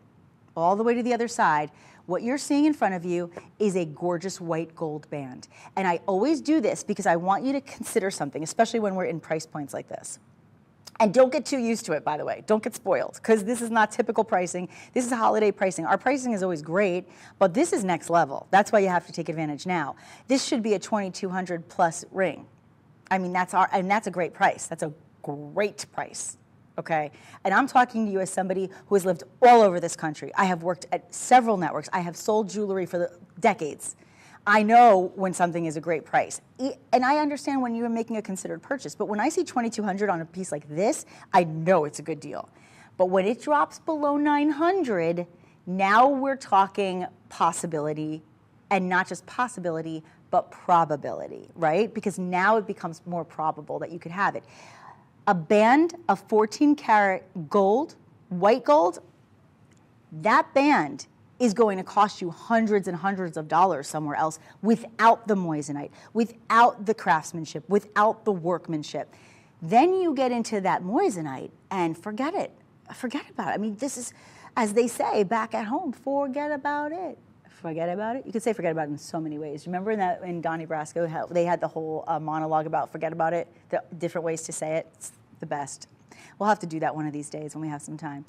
all the way to the other side, what you're seeing in front of you is a gorgeous white gold band. And I always do this because I want you to consider something, especially when we're in price points like this. And don't get too used to it, by the way. Don't get spoiled, because this is not typical pricing. This is holiday pricing. Our pricing is always great, but this is next level. That's why you have to take advantage now. This should be a $2,200 plus ring. I mean, that's a great price. That's a great price. Okay, and I'm talking to you as somebody who has lived all over this country. I have worked at several networks. I have sold jewelry for decades. I know when something is a great price. And I understand when you are making a considered purchase. But when I see $2,200 on a piece like this, I know it's a good deal. But when it drops below $900, now we're talking possibility, and not just possibility, but probability, right? Because now it becomes more probable that you could have it. A band of 14 karat gold, white gold, that band is going to cost you hundreds and hundreds of dollars somewhere else without the moissanite, without the craftsmanship, without the workmanship. Then you get into that moissanite and forget it. Forget about it. I mean, this is, as they say back at home, forget about it. Forget about it. You could say forget about it in so many ways. Remember in Donnie Brasco, how they had the whole monologue about forget about it, the different ways to say it? It's the best. We'll have to do that one of these days when we have some time.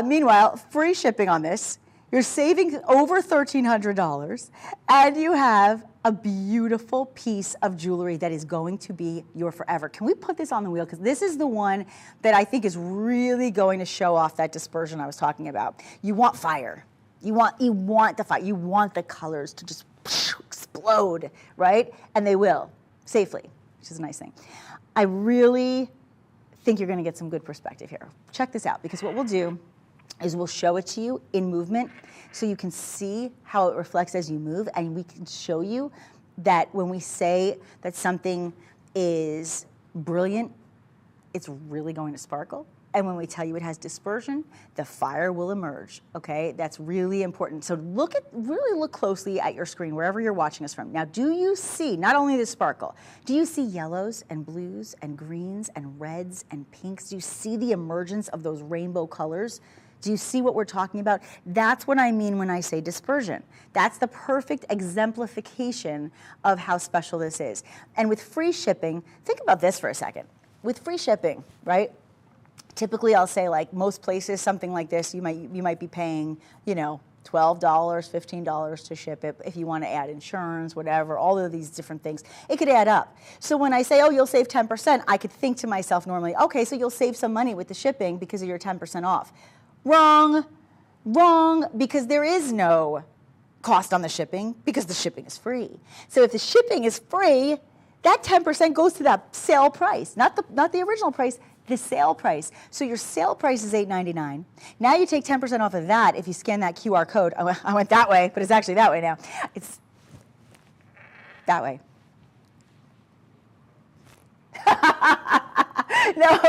Meanwhile, free shipping on this. You're saving over $1,300, and you have a beautiful piece of jewelry that is going to be your forever. Can we put this on the wheel? Because this is the one that I think is really going to show off that dispersion I was talking about. You want fire. You want the fire. You want the colors to just explode, right? And they will, safely, which is a nice thing. I really think you're going to get some good perspective here. Check this out, because what we'll do is we'll show it to you in movement so you can see how it reflects as you move, and we can show you that when we say that something is brilliant, it's really going to sparkle. And when we tell you it has dispersion, the fire will emerge, okay? That's really important. So really look closely at your screen, wherever you're watching us from. Now, do you see not only the sparkle, do you see yellows and blues and greens and reds and pinks? Do you see the emergence of those rainbow colors? Do you see what we're talking about? That's what I mean when I say dispersion. That's the perfect exemplification of how special this is. And with free shipping, think about this for a second. With free shipping, right? Typically, I'll say, like most places, something like this, you might be paying, you know, $12, $15 to ship it. If you want to add insurance, whatever, all of these different things, it could add up. So when I say, oh, you'll save 10%, I could think to myself normally, okay, so you'll save some money with the shipping because of your 10% off. Wrong, because there is no cost on the shipping because the shipping is free. So if the shipping is free, that 10% goes to that sale price, not the original price, the sale price. So your sale price is $8.99. Now you take 10% off of that if you scan that QR code. I went that way, but it's actually that way now. It's that way. No,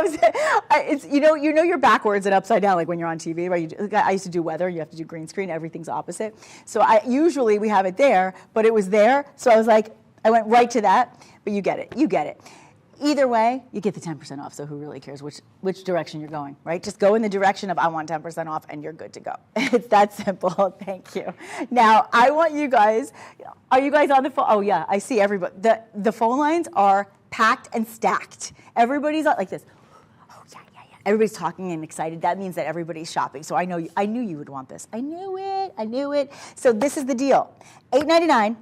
it's you know you're backwards and upside down, like when you're on TV. Right? I used to do weather. You have to do green screen. Everything's opposite. So usually we have it there, but it was there. So I was like, I went right to that. But you get it. You get it. Either way, you get the 10% off, so who really cares which direction you're going, right? Just go in the direction of I want 10% off, and you're good to go. It's that simple. Thank you. Now, I want you guys, are you guys on the phone? Oh, yeah, I see everybody. The phone lines are packed and stacked. Everybody's like this. Oh, yeah. Everybody's talking and excited. That means that everybody's shopping, so I knew you would want this. I knew it. So this is the deal. $8.99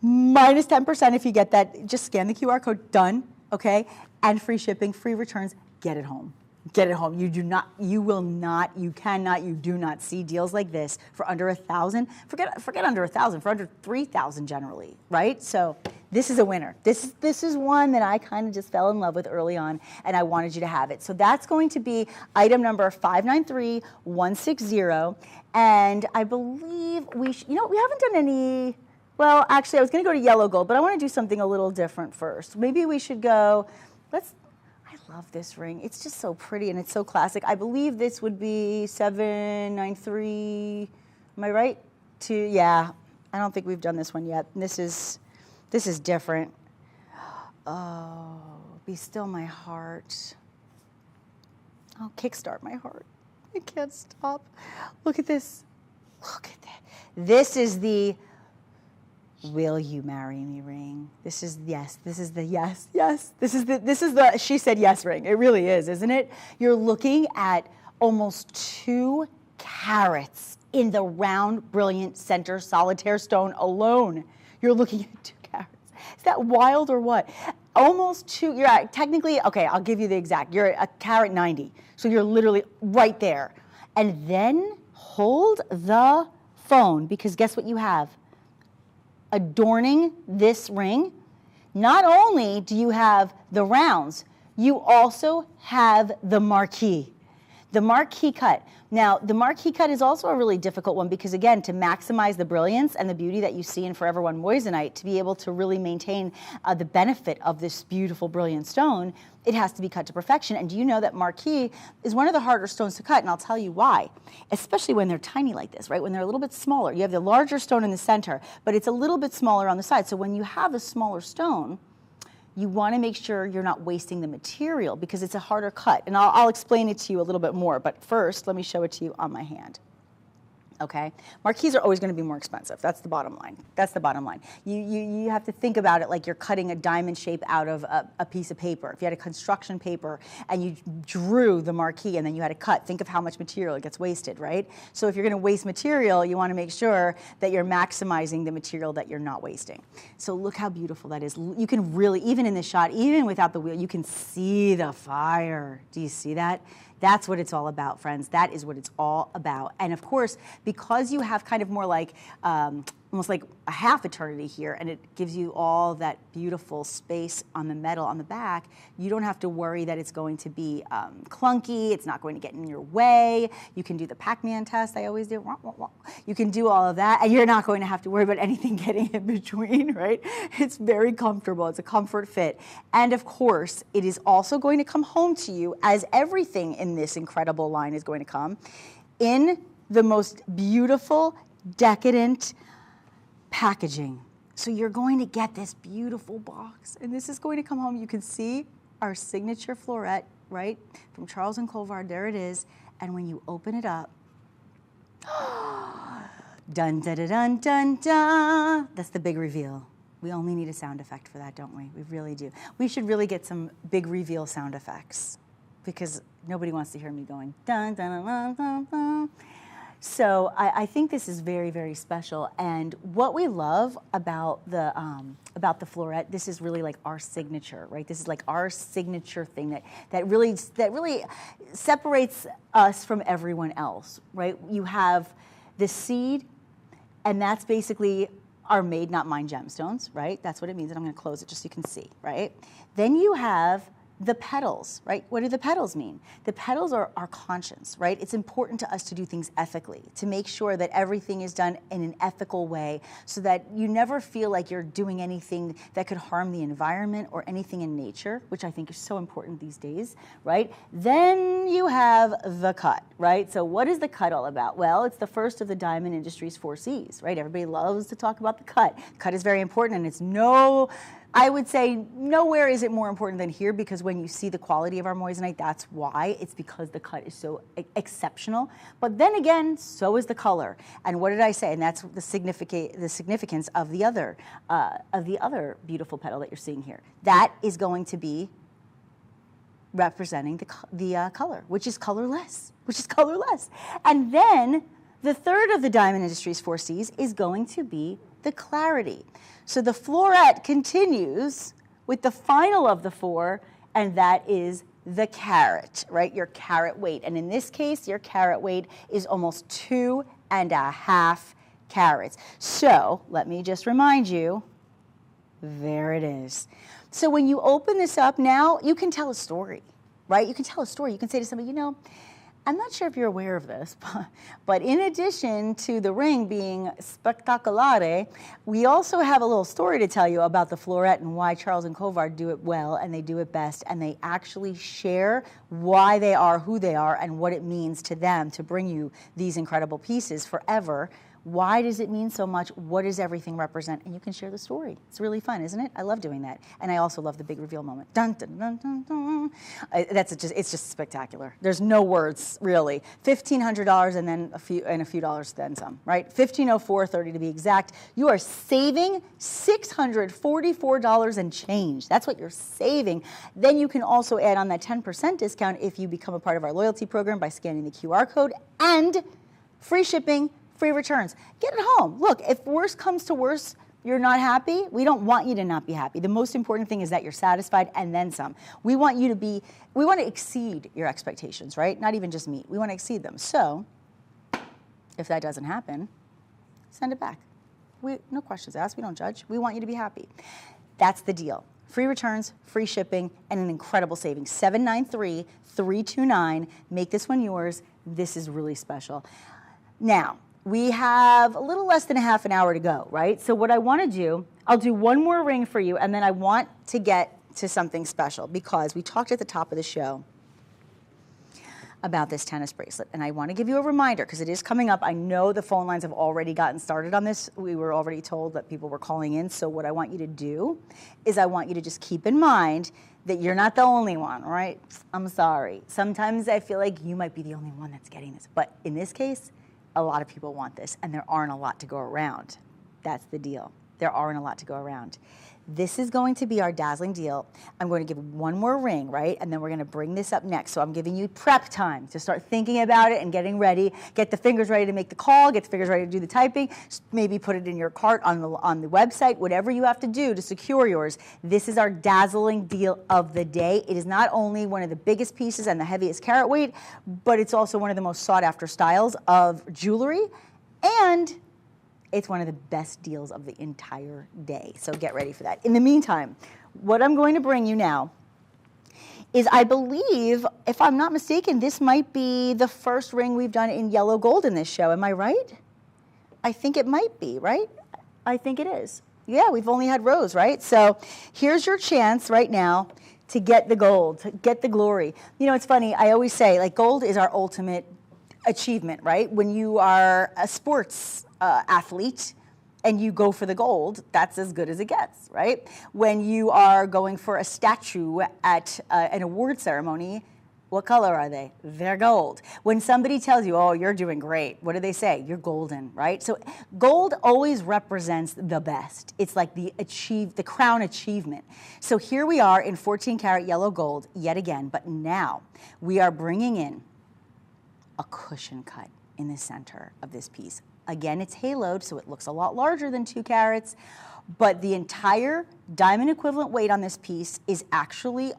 minus 10% if you get that. Just scan the QR code, done. Okay, and free shipping, free returns, get it home. Get it home. You do not, you will not, you cannot, you do not see deals like this for under 1,000. Forget under 1,000, for under 3,000 generally, right? So this is a winner. This is one that I kind of just fell in love with early on, and I wanted you to have it. So that's going to be item number 593160, and I believe we haven't done any. Well, actually, I was going to go to yellow gold, but I want to do something a little different first. Maybe we should go. I love this ring. It's just so pretty and it's so classic. I believe this would be 793. Am I right? Yeah. I don't think we've done this one yet. This is different. Oh, be still my heart. Oh, kickstart my heart. I can't stop. Look at this. Look at that. This is the will you marry me ring. This is yes. This is the yes, yes. This is the she said yes ring. It really is, isn't it? You're looking at almost 2 carats in the round, brilliant center solitaire stone alone. You're looking at 2 carats. Is that wild or what? Almost 2, you're at technically, okay, I'll give you the exact. You're at 1.90 carat. So you're literally right there. And then hold the phone, because guess what you have? Adorning this ring, not only do you have the rounds, you also have the marquee. The marquee cut. Now, the marquee cut is also a really difficult one because, again, to maximize the brilliance and the beauty that you see in Forever One moissanite, to be able to really maintain the benefit of this beautiful, brilliant stone, it has to be cut to perfection. And do you know that marquee is one of the harder stones to cut? And I'll tell you why, especially when they're tiny like this, right? When they're a little bit smaller. You have the larger stone in the center, but it's a little bit smaller on the side. So when you have a smaller stone, you want to make sure you're not wasting the material because it's a harder cut. And I'll explain it to you a little bit more, but first, let me show it to you on my hand. Okay? Marquees are always going to be more expensive. That's the bottom line. That's the bottom line. You have to think about it like you're cutting a diamond shape out of a piece of paper. If you had a construction paper and you drew the marquee and then you had to cut, think of how much material it gets wasted, right? So if you're going to waste material, you want to make sure that you're maximizing the material that you're not wasting. So look how beautiful that is. You can really, even in this shot, even without the wheel, you can see the fire. Do you see that? That's what it's all about, friends. That is what it's all about. And of course, because you have kind of more like, almost like a half eternity here, and it gives you all that beautiful space on the metal on the back, you don't have to worry that it's going to be clunky, it's not going to get in your way. You can do the Pac-Man test, I always do. You can do all of that, and you're not going to have to worry about anything getting in between, right? It's very comfortable, it's a comfort fit. And of course, it is also going to come home to you, as everything in this incredible line is going to come, in the most beautiful, decadent packaging. So you're going to get this beautiful box, and this is going to come home. You can see our signature floret, right, from Charles and Colvard. There it is. And when you open it up, dun dun dun dun dun dun. That's the big reveal. We only need a sound effect for that, don't we? We really do. We should really get some big reveal sound effects because nobody wants to hear me going dun dun dun dun dun. So I think this is very, very special. And what we love about the floret, this is really like our signature, right? This is like our signature thing that really separates us from everyone else, right? You have the seed, and that's basically our made, not mine gemstones, right? That's what it means, and I'm going to close it just so you can see, right? Then you have the petals, right? What do the petals mean? The petals are our conscience, right? It's important to us to do things ethically, to make sure that everything is done in an ethical way so that you never feel like you're doing anything that could harm the environment or anything in nature, which I think is so important these days, right? Then you have the cut, right? So what is the cut all about? Well, it's the first of the diamond industry's 4 C's, right? Everybody loves to talk about the cut. Cut is very important, and it's I would say nowhere is it more important than here, because when you see the quality of our moissanite, that's why. It's because the cut is so exceptional. But then again, so is the color. And what did I say? And that's the significance of the other beautiful petal that you're seeing here. That is going to be representing the color, which is colorless, And then the third of the diamond industry's 4 C's is going to be the clarity. So the floret continues with the final of the 4, and that is the carat, right? Your carat weight. And in this case, your carat weight is almost 2.5 carats. So let me just remind you, there it is. So when you open this up now, you can tell a story, right? You can tell a story. You can say to somebody, you know, I'm not sure if you're aware of this, but in addition to the ring being spectacolare, we also have a little story to tell you about the floret and why Charles and Colvard do it well and they do it best, and they actually share why they are who they are and what it means to them to bring you these incredible pieces forever. Why does it mean so much? What does everything represent? And you can share the story. It's really fun, isn't it? I love doing that. And I also love the big reveal moment. Dun, dun, dun, dun, dun. It's just spectacular. There's no words, really. $1,500 and then a few dollars then some, right? $1,504.30 to be exact. You are saving $644 and change. That's what you're saving. Then you can also add on that 10% discount if you become a part of our loyalty program by scanning the QR code, and free shipping, free returns. Get it home. Look, if worse comes to worse, you're not happy, we don't want you to not be happy. The most important thing is that you're satisfied and then some. We want to exceed your expectations, right? Not even just meet. We want to exceed them. So if that doesn't happen, send it back. No questions asked. We don't judge. We want you to be happy. That's the deal. Free returns, free shipping, and an incredible savings. $793,329. Make this one yours. This is really special. Now, we have a little less than a half an hour to go, right? So what I want to do, I'll do one more ring for you, and then I want to get to something special because we talked at the top of the show about this tennis bracelet, and I want to give you a reminder because it is coming up. I know the phone lines have already gotten started on this. We were already told that people were calling in, so what I want you to do is I want you to just keep in mind that you're not the only one, right? I'm sorry. Sometimes I feel like you might be the only one that's getting this, but in this case, a lot of people want this, and there aren't a lot to go around. That's the deal. There aren't a lot to go around. This is going to be our dazzling deal. I'm going to give one more ring, right? And then we're going to bring this up next. So I'm giving you prep time to start thinking about it and getting ready. Get the fingers ready to make the call. Get the fingers ready to do the typing. Maybe put it in your cart on the website. Whatever you have to do to secure yours. This is our dazzling deal of the day. It is not only one of the biggest pieces and the heaviest carat weight, but it's also one of the most sought after styles of jewelry. And it's one of the best deals of the entire day, so get ready for that. In the meantime, what I'm going to bring you now is, I believe, if I'm not mistaken, this might be the first ring we've done in yellow gold in this show. Am I right? I think it might be, right? I think it is. Yeah, we've only had rose, right? So here's your chance right now to get the gold, to get the glory. You know, it's funny, I always say, like, gold is our ultimate achievement, right? When you are a sports athlete and you go for the gold, that's as good as it gets, right? When you are going for a statue at an award ceremony, what color are they? They're gold. When somebody tells you, oh, you're doing great, what do they say? You're golden, right? So gold always represents the best. It's like the crown achievement. So here we are in 14 karat yellow gold yet again, but now we are bringing in a cushion cut in the center of this piece. Again, it's haloed, so it looks a lot larger than 2 carats, but the entire diamond equivalent weight on this piece is actually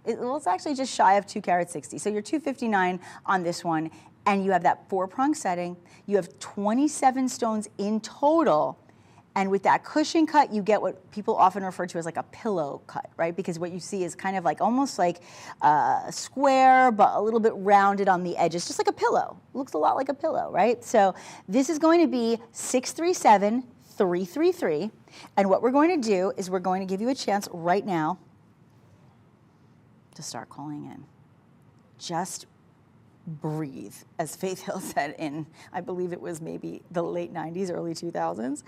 it's actually just shy of 2 carat 60. So you're 259 on this one, and you have that 4-prong setting. You have 27 stones in total. And with that cushion cut, you get what people often refer to as like a pillow cut, right? Because what you see is kind of like almost like a square, but a little bit rounded on the edges, just like a pillow. Looks a lot like a pillow, right? So this is going to be 637-333. And what we're going to do is we're going to give you a chance right now to start calling in. Just breathe, as Faith Hill said in, I believe it was maybe the late 90s, early 2000s.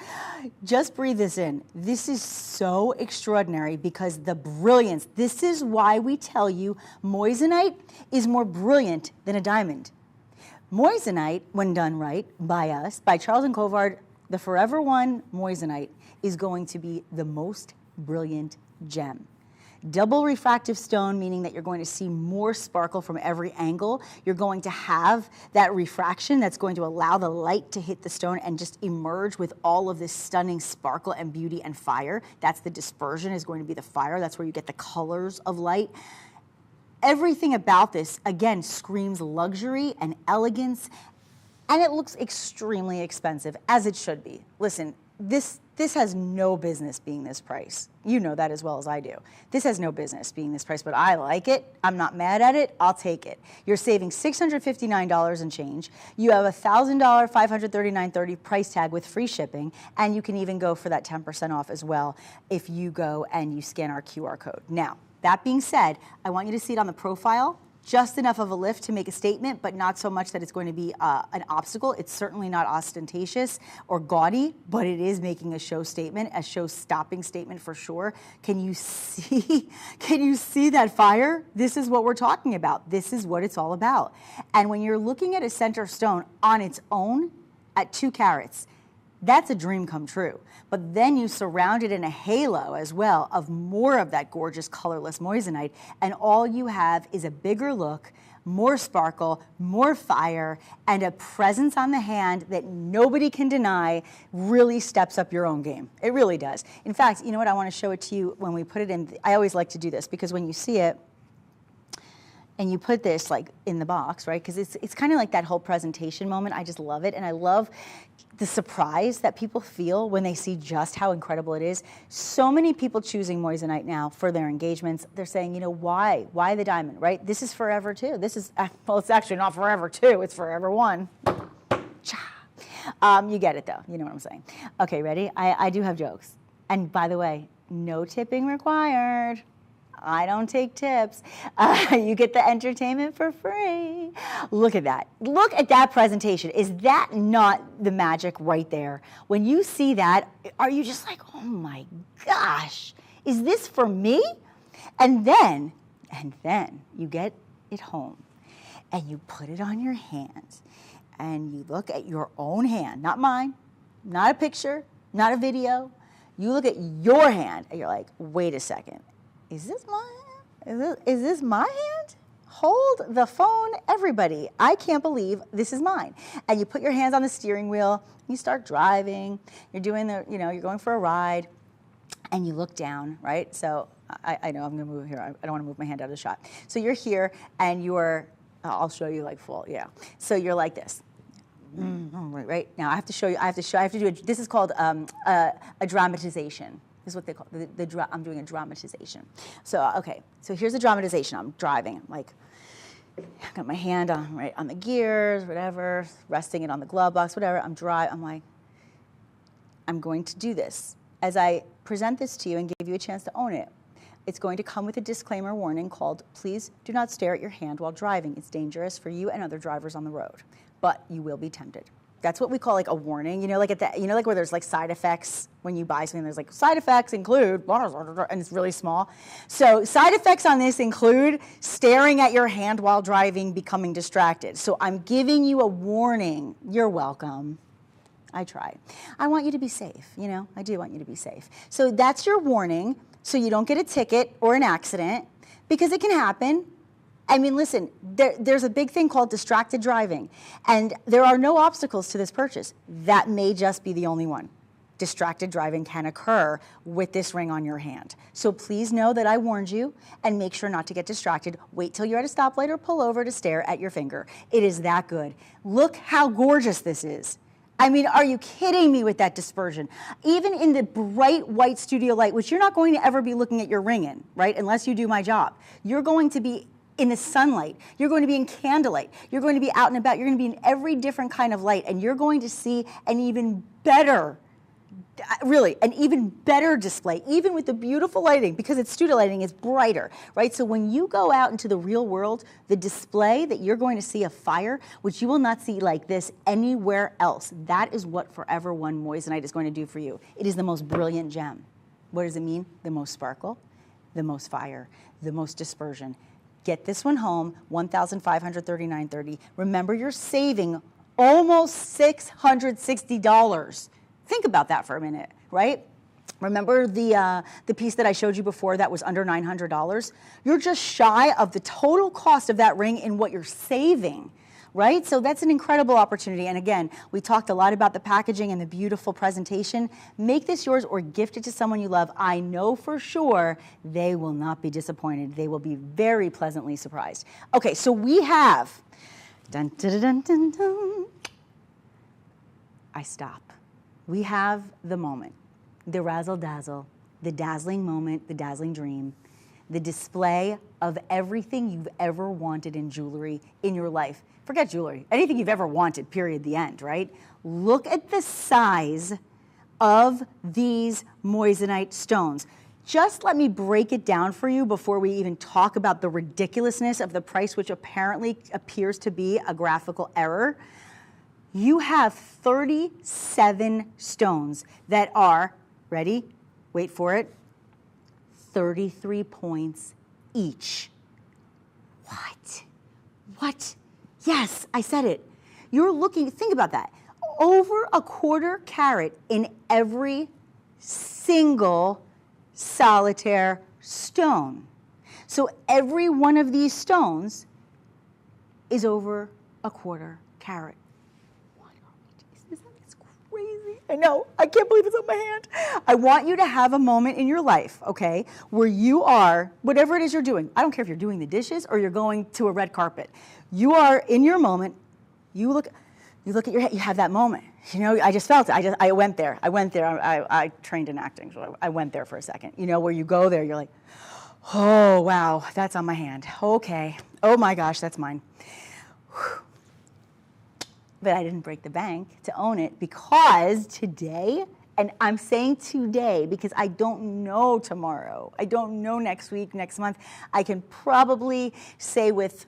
Just breathe this in. This is so extraordinary because the brilliance, this is why we tell you moissanite is more brilliant than a diamond. Moissanite, when done right by us, by Charles and Colvard, the Forever One moissanite is going to be the most brilliant gem. Double refractive stone, meaning that you're going to see more sparkle from every angle. You're going to have that refraction that's going to allow the light to hit the stone and just emerge with all of this stunning sparkle and beauty and fire. That's the dispersion, is going to be the fire. That's where you get the colors of light. everything about this, again, screams luxury and elegance, and it looks extremely expensive, as it should be. Listen, this has no business being this price. You know that as well as I do. This has no business being this price, but I like it. I'm not mad at it. I'll take it. You're saving $659 and change. You have a $1,000, $539.30 price tag with free shipping, and you can even go for that 10% off as well if you go and you scan our QR code. Now, that being said, I want you to see it on the profile. Just enough of a lift to make a statement, but not so much that it's going to be an obstacle. It's certainly not ostentatious or gaudy, but it is making a show statement, a show-stopping statement for sure. Can you see? Can you see that fire? This is what we're talking about. This is what it's all about. And when you're looking at a center stone on its own at 2 carats, that's a dream come true. But then you surround it in a halo as well of more of that gorgeous colorless moissanite, and all you have is a bigger look, more sparkle, more fire, and a presence on the hand that nobody can deny really steps up your own game. It really does. In fact, you know what? I want to show it to you when we put it in. I always like to do this because when you see it, and you put this like in the box, right? Because it's kind of like that whole presentation moment. I just love it, and I love the surprise that people feel when they see just how incredible it is. So many people choosing moissanite now for their engagements. They're saying, you know, why? Why the diamond, right? This is forever too. This is, well, it's actually not forever two. It's forever one. You get it though. You know what I'm saying. Okay, ready? I do have jokes. And by the way, no tipping required. I don't take tips. You get the entertainment for free. Look at that. Look at that presentation. Is that not the magic right there? When you see that, are you just like, oh my gosh, is this for me? And then you get it home and you put it on your hand and you look at your own hand, not mine, not a picture, not a video. You look at your hand and you're like, wait a second. Is this my hand? Is this my hand? Hold the phone, everybody. I can't believe this is mine. And you put your hands on the steering wheel, you start driving, you're doing the, you know, you're going for a ride, and you look down, right? So I know I'm gonna move here. I don't wanna move my hand out of the shot. So you're here and you're, I'll show you like full, yeah. So you're like this. Right now I have to show you, I have to do this is called a dramatization. This is what they call I'm doing a dramatization. So okay, so here's a dramatization. I'm driving. I'm like, I've got my hand on right on the gears, whatever, resting it on the glove box, whatever. I'm like, I'm going to do this. As I present this to you and give you a chance to own it, it's going to come with a disclaimer warning called, please do not stare at your hand while driving. It's dangerous for you and other drivers on the road, but you will be tempted. That's what we call like a warning, you know, like at the, you know, like where there's like side effects when you buy something. There's like side effects include, and it's really small. So side effects on this include staring at your hand while driving, becoming distracted. So I'm giving you a warning. You're welcome. I try. I want you to be safe. You know, I do want you to be safe. So that's your warning. So you don't get a ticket or an accident because it can happen. I mean, listen, there's a big thing called distracted driving, and there are no obstacles to this purchase. That may just be the only one. Distracted driving can occur with this ring on your hand. So please know that I warned you, and make sure not to get distracted. Wait till you're at a stoplight or pull over to stare at your finger. It is that good. Look how gorgeous this is. I mean, are you kidding me with that dispersion? Even in the bright white studio light, which you're not going to ever be looking at your ring in, right? Unless you do my job. You're going to be in the sunlight, you're going to be in candlelight, you're going to be out and about, you're going to be in every different kind of light, and you're going to see an even better, really, an even better display, even with the beautiful lighting, because it's studio lighting, it's brighter, right? So when you go out into the real world, the display that you're going to see of fire, which you will not see like this anywhere else, that is what Forever One moissanite is going to do for you. It is the most brilliant gem. What does it mean? The most sparkle, the most fire, the most dispersion. Get this one home, $1,539.30. Remember, you're saving almost $660. Think about that for a minute, right? Remember the piece that I showed you before that was under $900? You're just shy of the total cost of that ring in what you're saving right? So that's an incredible opportunity. And again, we talked a lot about the packaging and the beautiful presentation. Make this yours or gift it to someone you love. I know for sure they will not be disappointed. They will be very pleasantly surprised. Okay, so we have, dun, dun, dun, dun, dun. I stop. We have the moment, the razzle dazzle, the dazzling moment, the dazzling dream, the display of everything you've ever wanted in jewelry in your life. Forget jewelry, anything you've ever wanted, period, the end, right? Look at the size of these moissanite stones. Just let me break it down for you before we even talk about the ridiculousness of the price, which apparently appears to be a graphical error. You have 37 stones that are, ready? Wait for it, 33 points each. What? What? Yes, I said it. You're looking, think about that. Over a quarter carat in every single solitaire stone. So every one of these stones is over a quarter carat. Crazy. I know, I can't believe it's on my hand. I want you to have a moment in your life, okay, where you are, whatever it is you're doing, I don't care if you're doing the dishes or you're going to a red carpet, you are in your moment, you look at your head, you have that moment. You know, I just felt it, I went there, I trained in acting, so I went there for a second. You know, where you go there, you're like, oh, wow, that's on my hand, okay, oh my gosh, that's mine. Whew. But I didn't break the bank to own it because today, and I'm saying today because I don't know tomorrow, I don't know next week, next month, I can probably say with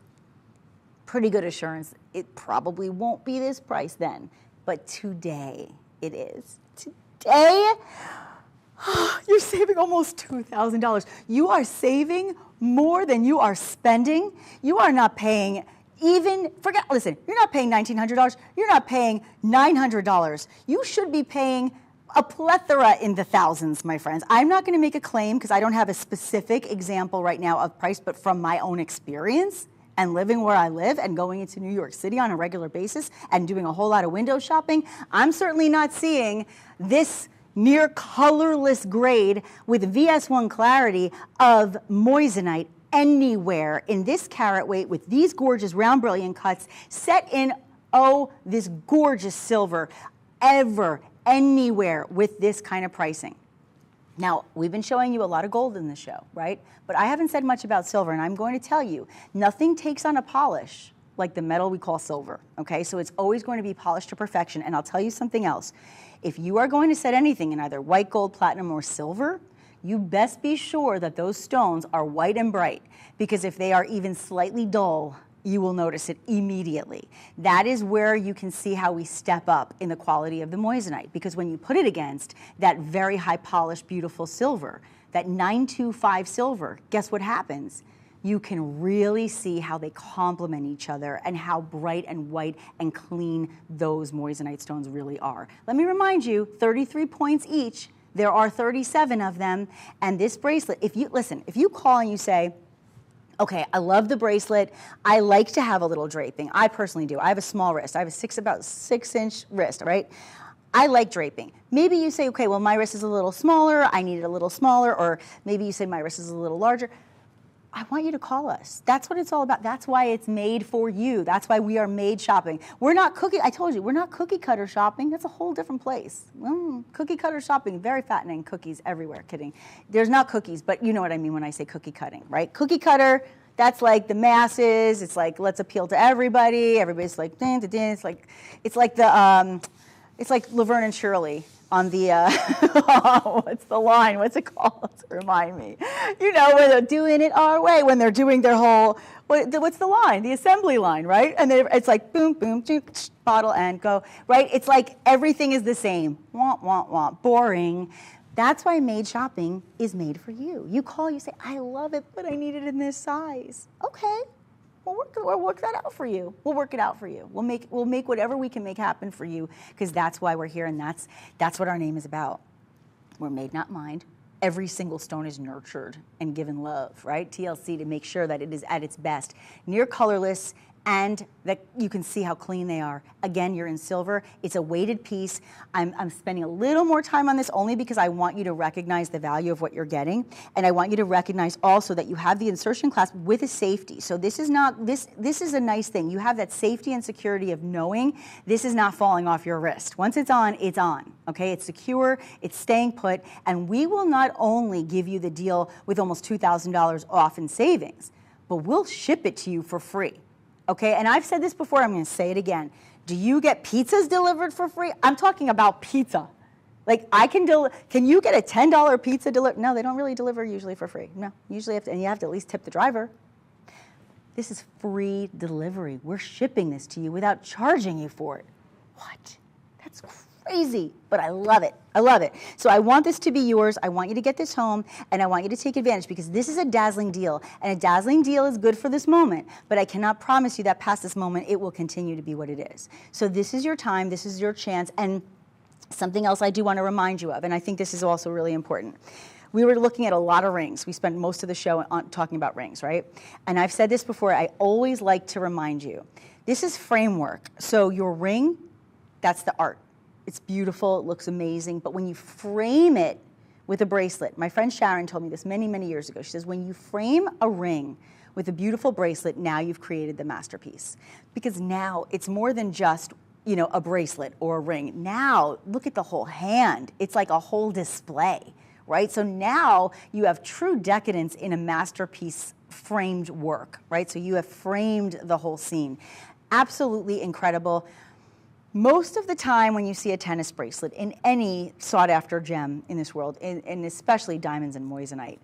pretty good assurance, it probably won't be this price then, but today it is. Today, you're saving almost $2,000. You are saving more than you are spending. You are not paying listen, you're not paying $1,900, you're not paying $900. You should be paying a plethora in the thousands, my friends. I'm not gonna make a claim because I don't have a specific example right now of price, but from my own experience and living where I live and going into New York City on a regular basis and doing a whole lot of window shopping, I'm certainly not seeing this near colorless grade with VS1 clarity of moissanite anywhere in this carat weight with these gorgeous round brilliant cuts set in, this gorgeous silver anywhere with this kind of pricing. Now, we've been showing you a lot of gold in the show, right? But I haven't said much about silver, and I'm going to tell you, nothing takes on a polish like the metal we call silver, okay? So it's always going to be polished to perfection, and I'll tell you something else. If you are going to set anything in either white gold, platinum, or silver, you best be sure that those stones are white and bright, because if they are even slightly dull, you will notice it immediately. That is where you can see how we step up in the quality of the moissanite, because when you put it against that very high polished, beautiful silver, that 925 silver, guess what happens? You can really see how they complement each other and how bright and white and clean those moissanite stones really are. Let me remind you, 33 points each. There are 37 of them, and this bracelet, if you call and you say, okay, I love the bracelet, I like to have a little draping. I personally do. I have a small wrist. I have about 6-inch wrist, right? I like draping. Maybe you say, okay, well, my wrist is a little smaller, I need it a little smaller, or maybe you say my wrist is a little larger. I want you to call us. That's what it's all about. That's why it's made for you. That's why we are made shopping. We're not I told you, we're not cookie cutter shopping. That's a whole different place. Cookie cutter shopping, very fattening cookies everywhere. Kidding. There's not cookies, but you know what I mean when I say cookie cutting, right? Cookie cutter, that's like the masses. It's like, let's appeal to everybody. Everybody's like, ding, ding, ding. It's like Laverne and Shirley on the, what's the line? What's it called? Remind me. You know, where they're doing it our way, when they're doing their whole, what's the line? The assembly line, right? And it's like boom, boom, bottle and go, right? It's like everything is the same. Want, want, want. Boring. That's why made shopping is made for you. You call, you say, I love it, but I need it in this size. Okay. We'll work that out for you. We'll work it out for you. We'll make whatever we can make happen for you, because that's why we're here, and that's what our name is about. We're made, not mined. Every single stone is nurtured and given love, right? TLC, to make sure that it is at its best, near colorless and that you can see how clean they are. Again, you're in silver. It's a weighted piece. I'm spending a little more time on this only because I want you to recognize the value of what you're getting, and I want you to recognize also that you have the insertion clasp with a safety. So this is not, this is a nice thing. You have that safety and security of knowing this is not falling off your wrist. Once it's on, okay? It's secure, it's staying put, and we will not only give you the deal with almost $2,000 off in savings, but we'll ship it to you for free. Okay, and I've said this before, I'm gonna say it again. Do you get pizzas delivered for free? I'm talking about pizza. Like can you get a $10 pizza delivered? No, they don't really deliver usually for free. No, usually and you have to at least tip the driver. This is free delivery. We're shipping this to you without charging you for it. What? That's crazy, but I love it. I love it. So I want this to be yours. I want you to get this home, and I want you to take advantage because this is a dazzling deal, and a dazzling deal is good for this moment, but I cannot promise you that past this moment it will continue to be what it is. So this is your time, this is your chance, and something else I do want to remind you of, and I think this is also really important. We were looking at a lot of rings. We spent most of the show on talking about rings, right? And I've said this before, I always like to remind you, this is framework. So your ring, that's the art. It's beautiful, it looks amazing, but when you frame it with a bracelet, my friend Sharon told me this many, many years ago. She says, when you frame a ring with a beautiful bracelet, now you've created the masterpiece. Because now it's more than just, you know, a bracelet or a ring. Now, look at the whole hand. It's like a whole display, right? So now you have true decadence in a masterpiece framed work, right? So you have framed the whole scene. Absolutely incredible. Most of the time when you see a tennis bracelet in any sought-after gem in this world, and especially diamonds and moissanite,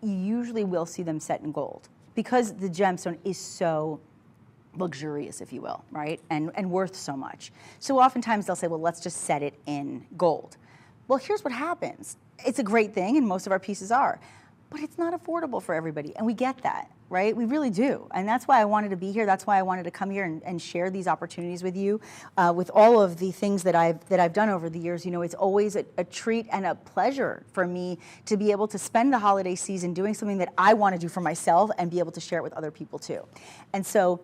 you usually will see them set in gold because the gemstone is so luxurious, if you will, right, and worth so much. So oftentimes they'll say, well, let's just set it in gold. Well, here's what happens. It's a great thing, and most of our pieces are, but it's not affordable for everybody, and we get that. Right? We really do. And that's why I wanted to be here. That's why I wanted to come here and share these opportunities with you. With all of the things that I've done over the years, you know, it's always a treat and a pleasure for me to be able to spend the holiday season doing something that I want to do for myself and be able to share it with other people too. And so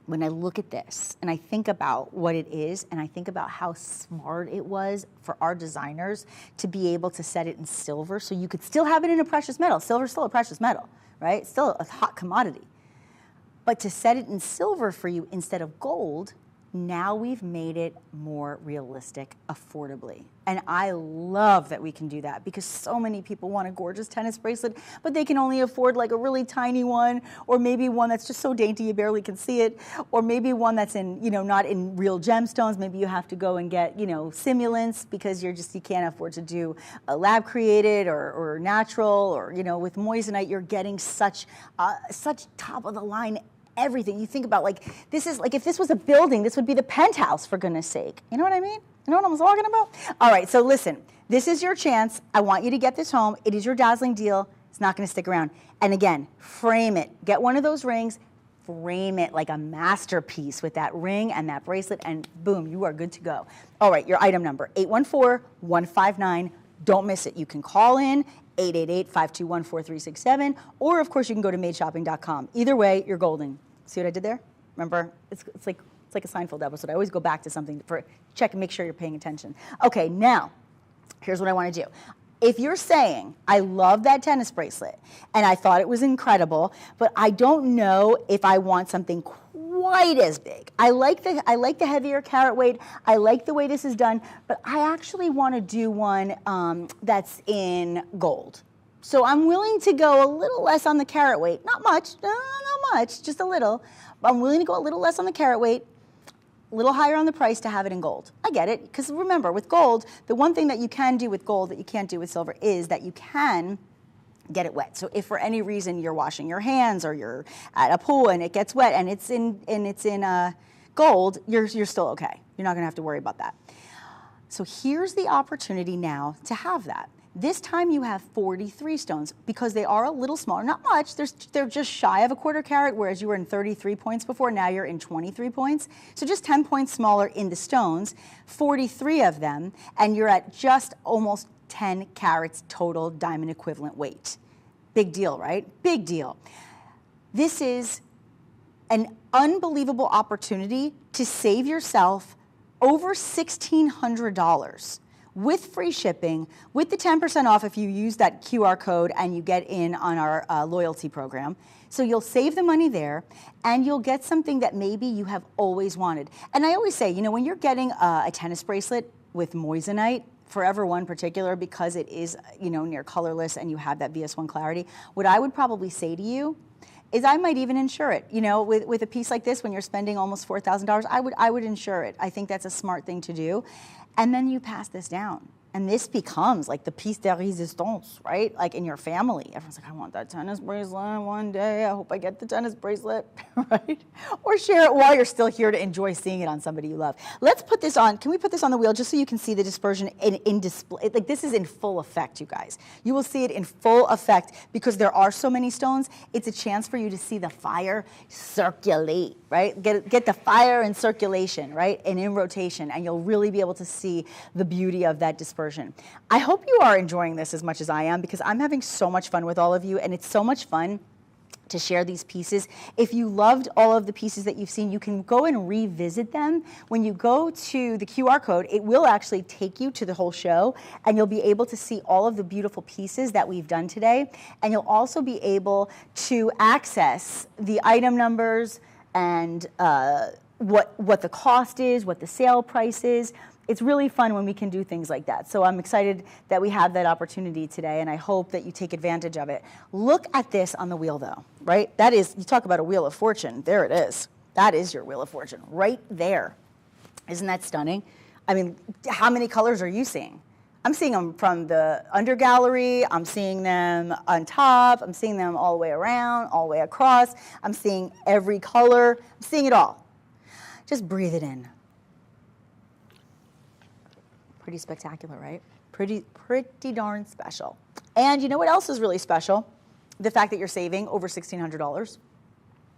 when I look at this and I think about what it is and I think about how smart it was for our designers to be able to set it in silver so you could still have it in a precious metal. Silver's still a precious metal. Right? It's still a hot commodity. But to set it in silver for you instead of gold, now we've made it more realistic, affordably. And I love that we can do that because so many people want a gorgeous tennis bracelet, but they can only afford like a really tiny one, or maybe one that's just so dainty you barely can see it, or maybe one that's in, you know, not in real gemstones. Maybe you have to go and get, you know, simulants because you can't afford to do a lab created or natural, or, you know, with moissanite, you're getting such top of the line everything. You think about, like, this is like, if this was a building, this would be the penthouse, for goodness sake. You know what I mean? You know what I'm talking about? All right, so listen, this is your chance. I want you to get this home. It is your dazzling deal. It's not going to stick around. And again, frame it. Get one of those rings, frame it like a masterpiece with that ring and that bracelet, and boom, you are good to go. All right, your item number, 814-159. Don't miss it. You can call in, 888-521-4367, or of course you can go to madeshopping.com. Either way, you're golden. See what I did there? Remember, it's like a Seinfeld episode. I always go back to something for check and make sure you're paying attention. Okay, now, here's what I want to do. If you're saying, I love that tennis bracelet, and I thought it was incredible, but I don't know if I want something quite as big. I like the heavier carat weight. I like the way this is done, but I actually want to do one that's in gold. So I'm willing to go a little less on the carat weight. Not much, not much, just a little. But I'm willing to go a little less on the carat weight, a little higher on the price to have it in gold. I get it, because remember, with gold, the one thing that you can do with gold that you can't do with silver is that you can get it wet. So if for any reason you're washing your hands or you're at a pool and it gets wet and it's in gold, you're still okay. You're not going to have to worry about that. So here's the opportunity now to have that. This time you have 43 stones because they are a little smaller, not much. They're just shy of a quarter carat, whereas you were in 33 points before. Now you're in 23 points. So just 10 points smaller in the stones, 43 of them, and you're at just almost 10 carats total diamond equivalent weight. Big deal, right? Big deal. This is an unbelievable opportunity to save yourself over $1,600 with free shipping, with the 10% off if you use that QR code and you get in on our loyalty program. So you'll save the money there, and you'll get something that maybe you have always wanted. And I always say, you know, when you're getting a tennis bracelet with moissanite, Forever One particular, because it is, you know, near colorless and you have that VS1 clarity, what I would probably say to you is I might even insure it. You know, with a piece like this, when you're spending almost $4,000, I would insure it. I think that's a smart thing to do. And then you pass this down. And this becomes like the piece de resistance, right? Like in your family. Everyone's like, I want that tennis bracelet one day. I hope I get the tennis bracelet, right? Or share it while you're still here to enjoy seeing it on somebody you love. Let's put this on. Can we put this on the wheel just so you can see the dispersion in display? Like this is in full effect, you guys. You will see it in full effect because there are so many stones. It's a chance for you to see the fire circulate, right? Get the fire in circulation, right? And in rotation, and you'll really be able to see the beauty of that dispersion. I hope you are enjoying this as much as I am, because I'm having so much fun with all of you, and it's so much fun to share these pieces. If you loved all of the pieces that you've seen, you can go and revisit them. When you go to the QR code, it will actually take you to the whole show, and you'll be able to see all of the beautiful pieces that we've done today. And you'll also be able to access the item numbers and what the cost is, what the sale price is. It's really fun when we can do things like that. So I'm excited that we have that opportunity today, and I hope that you take advantage of it. Look at this on the wheel, though, right? That is, you talk about a wheel of fortune. There it is. That is your wheel of fortune right there. Isn't that stunning? I mean, how many colors are you seeing? I'm seeing them from the under gallery. I'm seeing them on top. I'm seeing them all the way around, all the way across. I'm seeing every color. I'm seeing it all. Just breathe it in. Pretty spectacular, right? Pretty darn special. And you know what else is really special? The fact that you're saving over $1,600.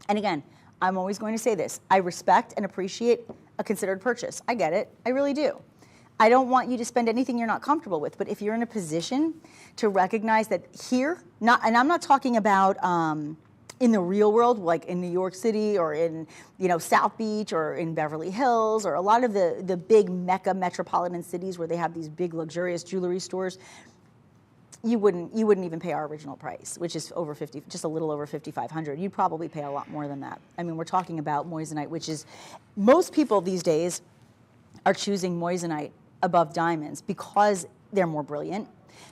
And again, I'm always going to say this. I respect and appreciate a considered purchase. I get it. I really do. I don't want you to spend anything you're not comfortable with, but if you're in a position to recognize that here, and I'm not talking about in the real world, like in New York City or in, you know, South Beach or in Beverly Hills or a lot of the big mecca metropolitan cities where they have these big luxurious jewelry stores, you wouldn't even pay our original price, which is over just a little over $5,500. You'd probably pay a lot more than that. I mean, we're talking about moissanite, which is, most people these days are choosing moissanite above diamonds because they're more brilliant,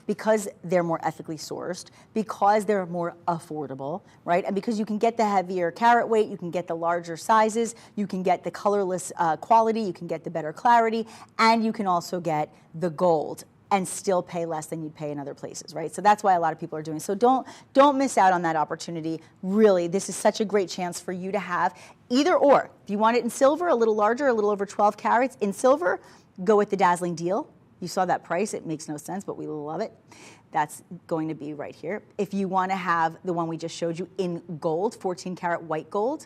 because they're more ethically sourced, because they're more affordable, right? And because you can get the heavier carat weight, you can get the larger sizes, you can get the colorless quality, you can get the better clarity, and you can also get the gold and still pay less than you'd pay in other places, right? So that's why a lot of people are doing. So don't miss out on that opportunity. Really, this is such a great chance for you to have either or. If you want it in silver, a little larger, a little over 12 carats in silver, go with the dazzling deal. You saw that price. It makes no sense, but we love it. That's going to be right here. If you want to have the one we just showed you in gold, 14 karat white gold,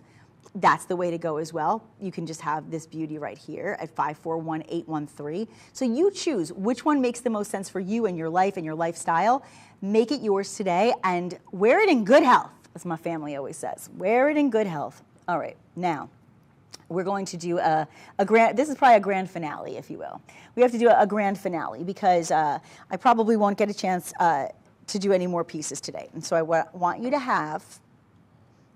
that's the way to go as well. You can just have this beauty right here at 541813. So you choose which one makes the most sense for you and your life and your lifestyle. Make it yours today and wear it in good health, as my family always says. Wear it in good health. All right, now we're going to do a grand, this is probably a grand finale, if you will. We have to do a grand finale because I probably won't get a chance to do any more pieces today. And so I want you to have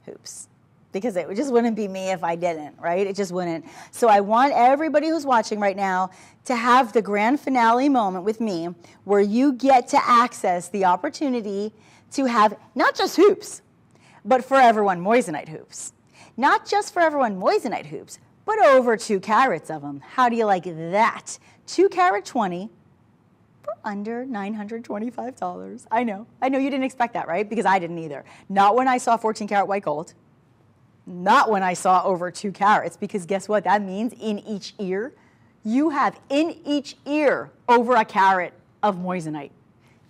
hoops, because it just wouldn't be me if I didn't, right? It just wouldn't. So I want everybody who's watching right now to have the grand finale moment with me where you get to access the opportunity to have not just hoops, but Forever One moissanite hoops. Not just Forever One moissanite hoops, but over 2 carats of them. How do you like that? 2 carat 20 for under $925. I know you didn't expect that, right? Because I didn't either. Not when I saw 14 karat white gold. Not when I saw over 2 carats, because guess what? That means in each ear, you have in each ear over 1 carat of moissanite.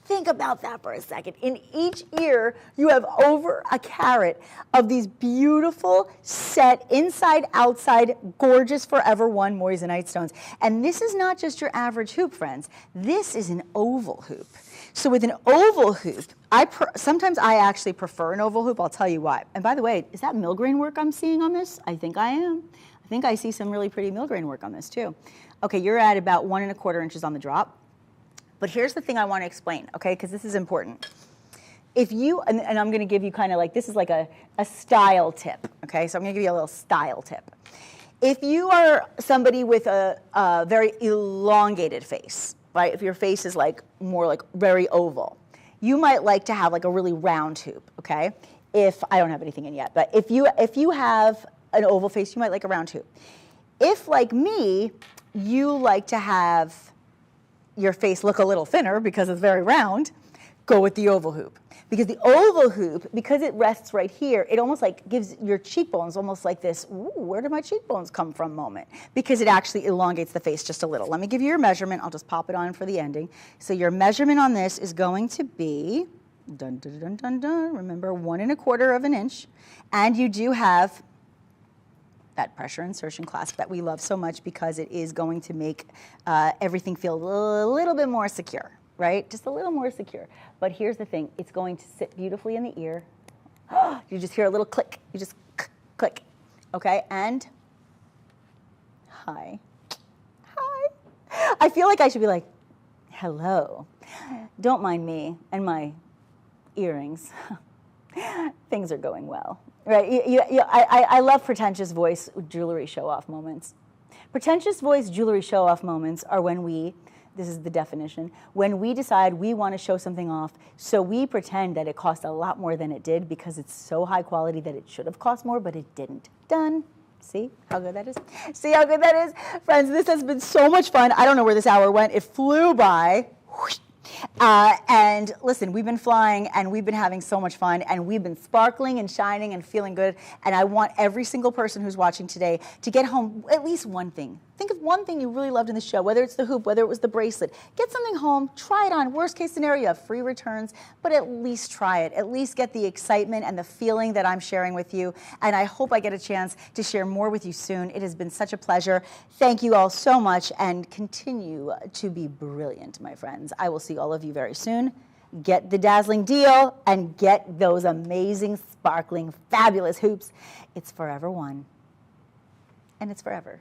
Think about that for a second. In each ear, you have over 1 carat of these beautiful set inside, outside, gorgeous Forever One moissanite stones. And this is not just your average hoop, friends. This is an oval hoop. So with an oval hoop, sometimes I actually prefer an oval hoop. I'll tell you why. And by the way, is that millgrain work I'm seeing on this? I think I am. I think I see some really pretty millgrain work on this too. Okay, you're at about 1 1/4 inches on the drop. But here's the thing I want to explain, okay, because this is important. If you, and I'm going to give you kind of like, this is like a style tip, okay? So I'm going to give you a little style tip. If you are somebody with a very elongated face, right? If your face is like more like very oval, you might like to have like a really round hoop, okay? If, I don't have anything in yet, but if you have an oval face, you might like a round hoop. If, like me, you like to have your face look a little thinner because it's very round, go with the oval hoop. Because the oval hoop, because it rests right here, it almost like gives your cheekbones almost like this, ooh, where do my cheekbones come from moment? Because it actually elongates the face just a little. Let me give you your measurement. I'll just pop it on for the ending. So your measurement on this is going to be, dun, dun, dun, dun, dun, remember 1 1/4 inch. And you do have that pressure insertion clasp that we love so much because it is going to make everything feel a little bit more secure, right? Just a little more secure. But here's the thing, it's going to sit beautifully in the ear. You just hear a little click. You just click, okay? And hi. Hi. I feel like I should be like, hello. Don't mind me and my earrings. Things are going well. Right, I love pretentious voice jewelry show-off moments. Pretentious voice jewelry show-off moments are when this is the definition, when we decide we want to show something off, so we pretend that it cost a lot more than it did because it's so high quality that it should have cost more, but it didn't. Done. See how good that is? See how good that is? Friends, this has been so much fun. I don't know where this hour went. It flew by. And listen, we've been flying and we've been having so much fun and we've been sparkling and shining and feeling good. And I want every single person who's watching today to get home at least one thing. Think of one thing you really loved in the show, whether it's the hoop, whether it was the bracelet. Get something home, try it on. Worst case scenario, you have free returns, but at least try it. At least get the excitement and the feeling that I'm sharing with you. And I hope I get a chance to share more with you soon. It has been such a pleasure. Thank you all so much and continue to be brilliant, my friends. I will see all of you very soon. Get the dazzling deal and get those amazing, sparkling, fabulous hoops. It's Forever One. And it's forever.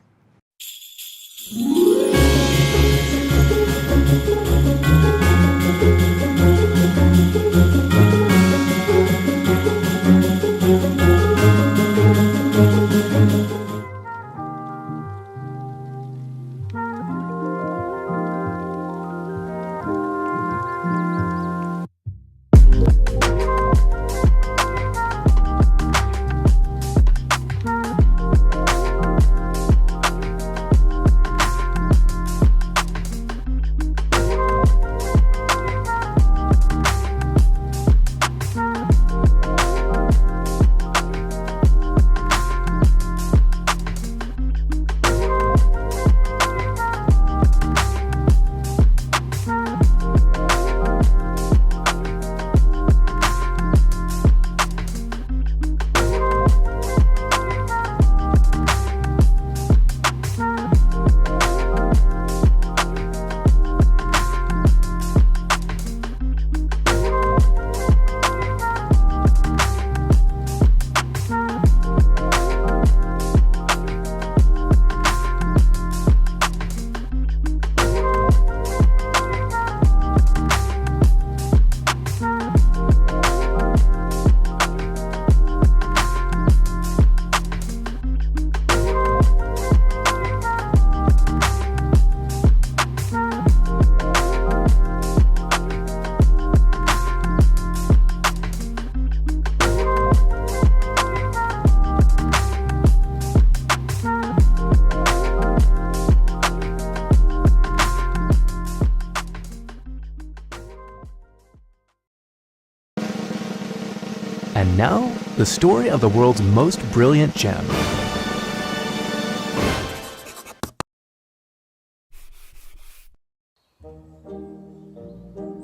And now, the story of the world's most brilliant gem.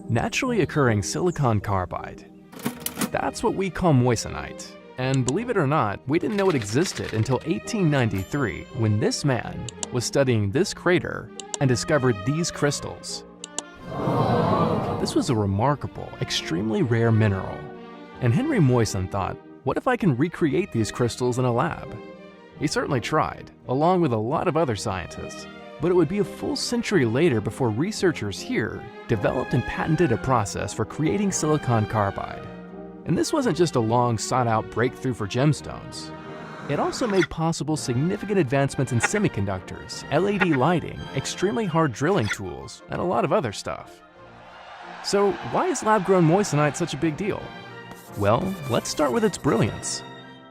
Naturally occurring silicon carbide. That's what we call moissanite. And believe it or not, we didn't know it existed until 1893 when this man was studying this crater and discovered these crystals. This was a remarkable, extremely rare mineral. And Henry Moissan thought, what if I can recreate these crystals in a lab? He certainly tried, along with a lot of other scientists. But it would be a full century later before researchers here developed and patented a process for creating silicon carbide. And this wasn't just a long sought-out breakthrough for gemstones. It also made possible significant advancements in semiconductors, LED lighting, extremely hard drilling tools, and a lot of other stuff. So why is lab-grown moissanite such a big deal? Well, let's start with its brilliance.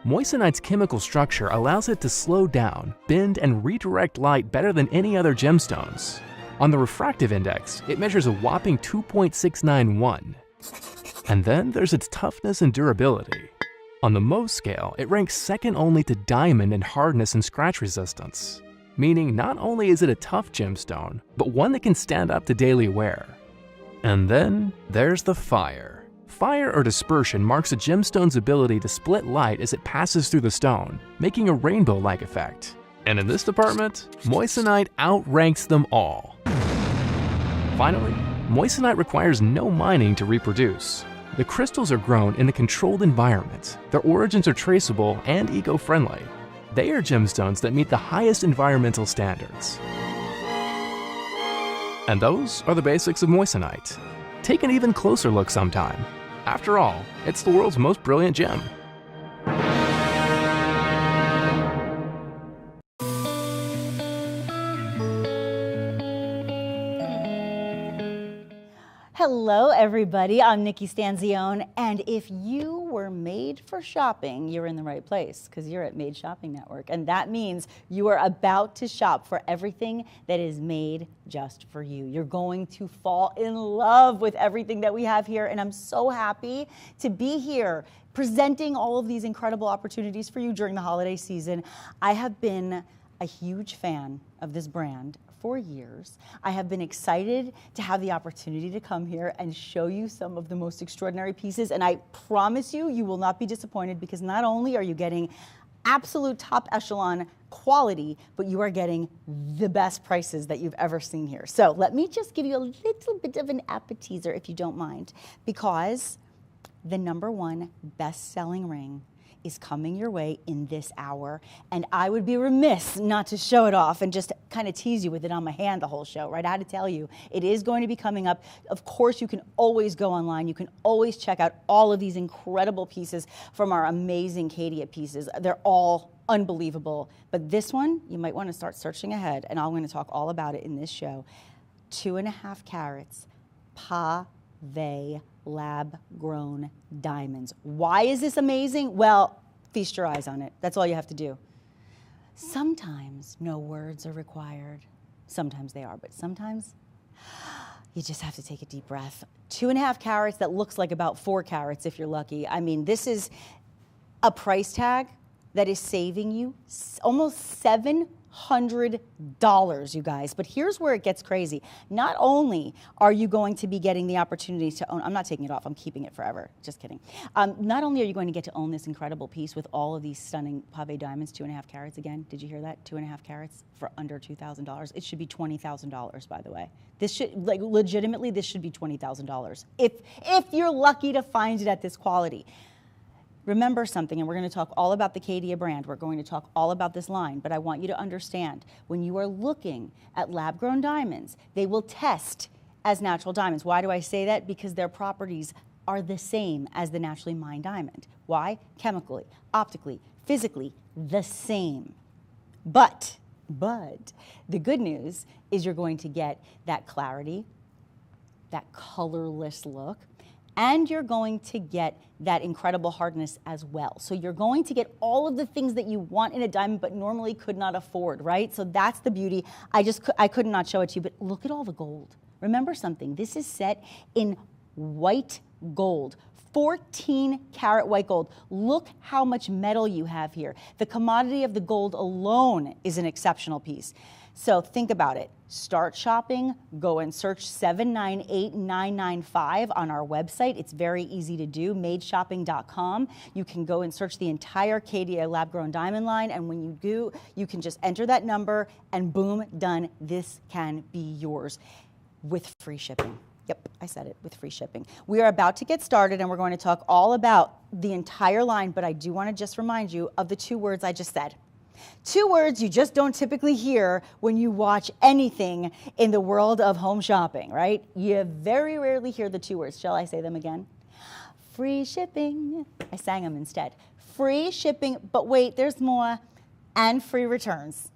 Moissanite's chemical structure allows it to slow down, bend, and redirect light better than any other gemstones. On the refractive index, it measures a whopping 2.691. And then there's its toughness and durability. On the Mohs scale, it ranks second only to diamond in hardness and scratch resistance, meaning not only is it a tough gemstone, but one that can stand up to daily wear. And then there's the fire. Fire or dispersion marks a gemstone's ability to split light as it passes through the stone, making a rainbow-like effect. And in this department, moissanite outranks them all. Finally, moissanite requires no mining to reproduce. The crystals are grown in a controlled environment, their origins are traceable and eco-friendly. They are gemstones that meet the highest environmental standards. And those are the basics of moissanite. Take an even closer look sometime. After all, it's the world's most brilliant gem. Hello, everybody. I'm Nikki Stanzione, and if you were made for shopping, you're in the right place because you're at Made Shopping Network, and that means you are about to shop for everything that is made just for you. You're going to fall in love with everything that we have here, and I'm so happy to be here presenting all of these incredible opportunities for you during the holiday season. I have been a huge fan of this brand for years. I have been excited to have the opportunity to come here and show you some of the most extraordinary pieces, and I promise you, you will not be disappointed because not only are you getting absolute top echelon quality, but you are getting the best prices that you've ever seen here. So let me just give you a little bit of an appetizer if you don't mind, because the #1 best-selling ring is coming your way in this hour, and I would be remiss not to show it off and just kind of tease you with it on my hand the whole show, right? I had to tell you, it is going to be coming up. Of course, you can always go online. You can always check out all of these incredible pieces from our amazing Caydia pieces. They're all unbelievable, but this one, you might want to start searching ahead, and I'm going to talk all about it in this show. 2.5 carats, Pave lab-grown diamonds. Why is this amazing? Well, feast your eyes on it. That's all you have to do. Sometimes no words are required. Sometimes they are, but sometimes you just have to take a deep breath. 2.5 carats, that looks like about 4 carats if you're lucky. I mean, this is a price tag that is saving you almost $700, you guys. But here's where it gets crazy. Not only are you going to be getting the opportunity to own, I'm not taking it off, I'm keeping it forever, just kidding. Not only are you going to get to own this incredible piece with all of these stunning pave diamonds, 2.5 carats again, did you hear that? 2.5 carats for under $2,000. It should be $20,000, by the way. This should, like, legitimately, this should be $20,000 if you're lucky to find it at this quality. Remember something, and we're going to talk all about the Caydia brand. We're going to talk all about this line, but I want you to understand, when you are looking at lab-grown diamonds, they will test as natural diamonds. Why do I say that? Because their properties are the same as the naturally mined diamond. Why? Chemically, optically, physically, the same. But the good news is you're going to get that clarity, that colorless look, and you're going to get that incredible hardness as well. So you're going to get all of the things that you want in a diamond but normally could not afford, right? So that's the beauty. I could not show it to you, but look at all the gold. Remember something, this is set in white gold. 14 karat white gold. Look how much metal you have here. The commodity of the gold alone is an exceptional piece. So think about it. Start shopping, go and search 798995 on our website. It's very easy to do, madeshopping.com. You can go and search the entire Caydia lab-grown diamond line, and when you do, you can just enter that number and boom, done. This can be yours with free shipping. Yep, I said it, with free shipping. We are about to get started and we're going to talk all about the entire line, but I do want to just remind you of the 2 words I just said. 2 words you just don't typically hear when you watch anything in the world of home shopping, right? You very rarely hear the 2 words. Shall I say them again? Free shipping. I sang them instead. Free shipping, but wait, there's more, and free returns.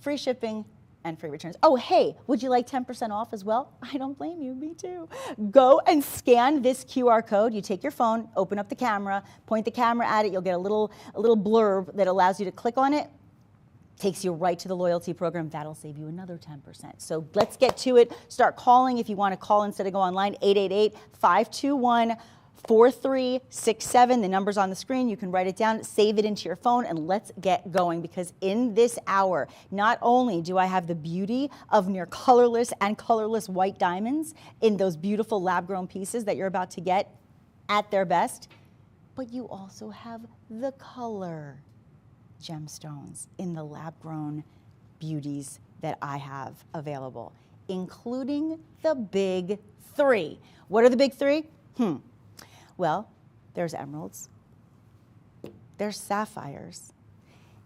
Free shipping and free returns. Oh, hey, would you like 10% off as well? I don't blame you, me too. Go and scan this QR code. You take your phone, open up the camera, point the camera at it. You'll get a little blurb that allows you to click on it. Takes you right to the loyalty program. That'll save you another 10%. So let's get to it. Start calling if you want to call instead of go online, 888-521-4367. The number's on the screen. You can write it down, save it into your phone, and let's get going, because in this hour, not only do I have the beauty of near colorless and colorless white diamonds in those beautiful lab-grown pieces that you're about to get at their best, but you also have the color gemstones in the lab-grown beauties that I have available, including the big 3. What are the big 3? Well, there's emeralds, there's sapphires,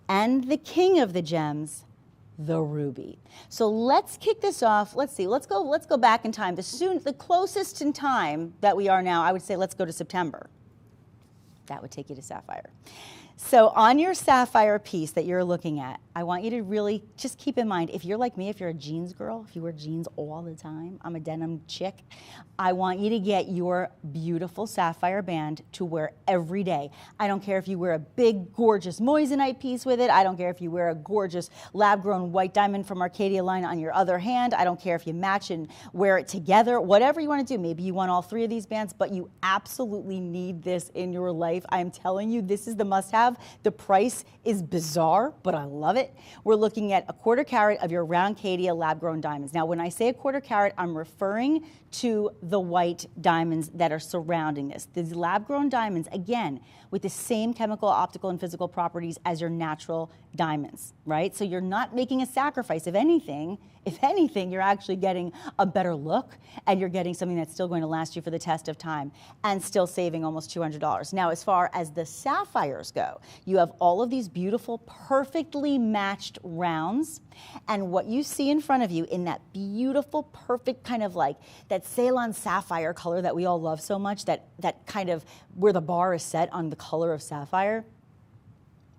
and the king of the gems, the ruby. So let's kick this off. Let's see. Let's go back in time. The closest in time that we are now, I would say let's go to September. That would take you to sapphire. So on your sapphire piece that you're looking at, I want you to really just keep in mind, if you're like me, if you're a jeans girl, if you wear jeans all the time, I'm a denim chick, I want you to get your beautiful sapphire band to wear every day. I don't care if you wear a big, gorgeous moissanite piece with it. I don't care if you wear a gorgeous lab-grown white diamond from our Caydia line on your other hand. I don't care if you match and wear it together. Whatever you want to do. Maybe you want all 3 of these bands, but you absolutely need this in your life. I'm telling you, this is the must-have. The price is bizarre, but I love it. We're looking at a 1/4 carat of your round Caydia lab-grown diamonds. Now, when I say a 1/4 carat, I'm referring to the white diamonds that are surrounding this. These lab-grown diamonds, again, with the same chemical, optical, and physical properties as your natural diamonds, right? So you're not making a sacrifice. If anything, you're actually getting a better look, and you're getting something that's still going to last you for the test of time and still saving almost $200. Now, as far as the sapphires go, you have all of these beautiful, perfectly matched rounds, and what you see in front of you in that beautiful, perfect kind of like that Ceylon sapphire color that we all love so much, that kind of where the bar is set on the color of sapphire,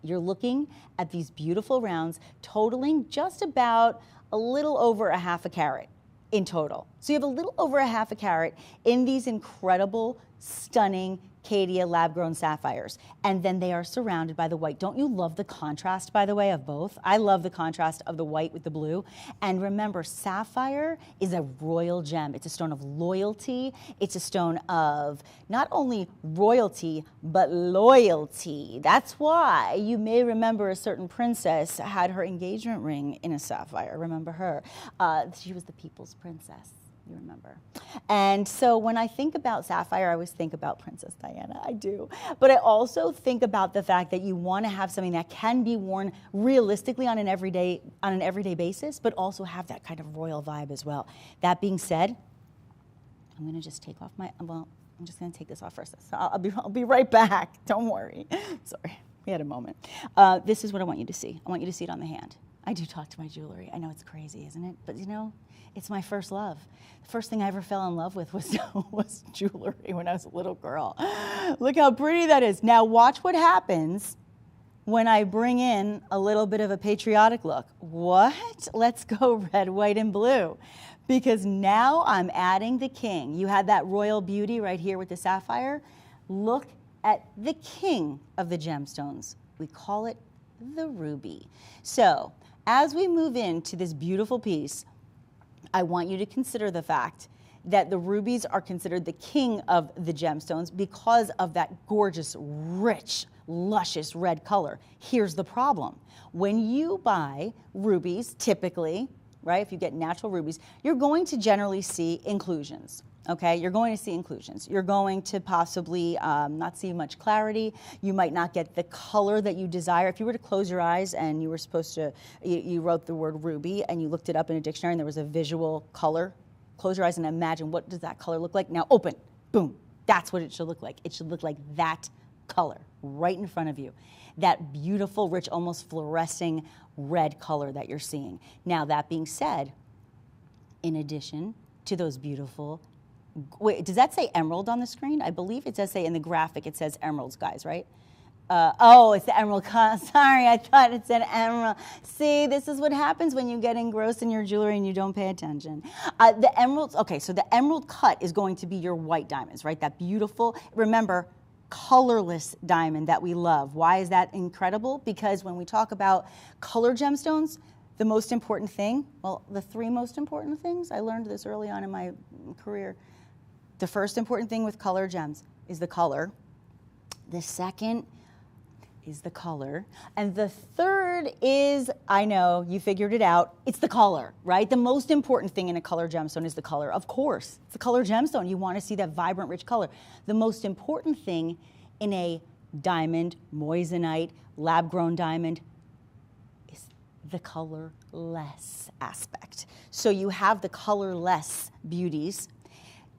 you're looking at these beautiful rounds totaling just about a little over a 1/2 carat in total. So you have a little over a 1/2 carat in these incredible, stunning Caydia lab-grown sapphires. And then they are surrounded by the white. Don't you love the contrast, by the way, of both? I love the contrast of the white with the blue. And remember, sapphire is a royal gem. It's a stone of loyalty. It's a stone of not only royalty, but loyalty. That's why you may remember a certain princess had her engagement ring in a sapphire. Remember her? She was the people's princess. You remember. And so when I think about sapphire, I always think about Princess Diana. I do. But I also think about the fact that you want to have something that can be worn realistically on an everyday basis, but also have that kind of royal vibe as well. That being said, I'm going to just take off I'm just going to take this off first. So I'll be right back. Don't worry. Sorry. We had a moment. This is what I want you to see. I want you to see it on the hand. I do talk to my jewelry. I know it's crazy, isn't it? But you know, it's my first love. The first thing I ever fell in love with was jewelry when I was a little girl. Look how pretty that is. Now watch what happens when I bring in a little bit of a patriotic look. What? Let's go red, white, and blue. Because now I'm adding the king. You had that royal beauty right here with the sapphire. Look at the king of the gemstones. We call it the ruby. So as we move into this beautiful piece, I want you to consider the fact that the rubies are considered the king of the gemstones because of that gorgeous, rich, luscious red color. Here's the problem. When you buy rubies, typically, right, if you get natural rubies, you're going to generally see inclusions. Okay, you're going to see inclusions. You're going to possibly not see much clarity. You might not get the color that you desire. If you were to close your eyes and you were supposed to, you wrote the word ruby and you looked it up in a dictionary and there was a visual color Close your eyes and imagine, what does that color look like? Now open, boom. That's what it should look like. It should look like that color right in front of you. That beautiful, rich, almost fluorescing red color that you're seeing. Now, that being said, in addition to those beautiful, wait, does that say emerald on the screen? I believe it does say in the graphic, it says emeralds, guys, right? Oh, it's the emerald cut. Sorry, I thought it said emerald. See, this is what happens when you get engrossed in your jewelry and you don't pay attention. The emeralds, okay, so the emerald cut is going to be your white diamonds, right? That beautiful, remember, colorless diamond that we love. Why is that incredible? Because when we talk about color gemstones, the most important thing, well, the three most important things, I learned this early on in my career. The first important thing with color gems is the color. The second is the color. And the third is, I know, you figured it out, it's the color, right? The most important thing in a color gemstone is the color. Of course, it's a color gemstone. You want to see that vibrant, rich color. The most important thing in a diamond, moissanite, lab-grown diamond, is the colorless aspect. So you have the colorless beauties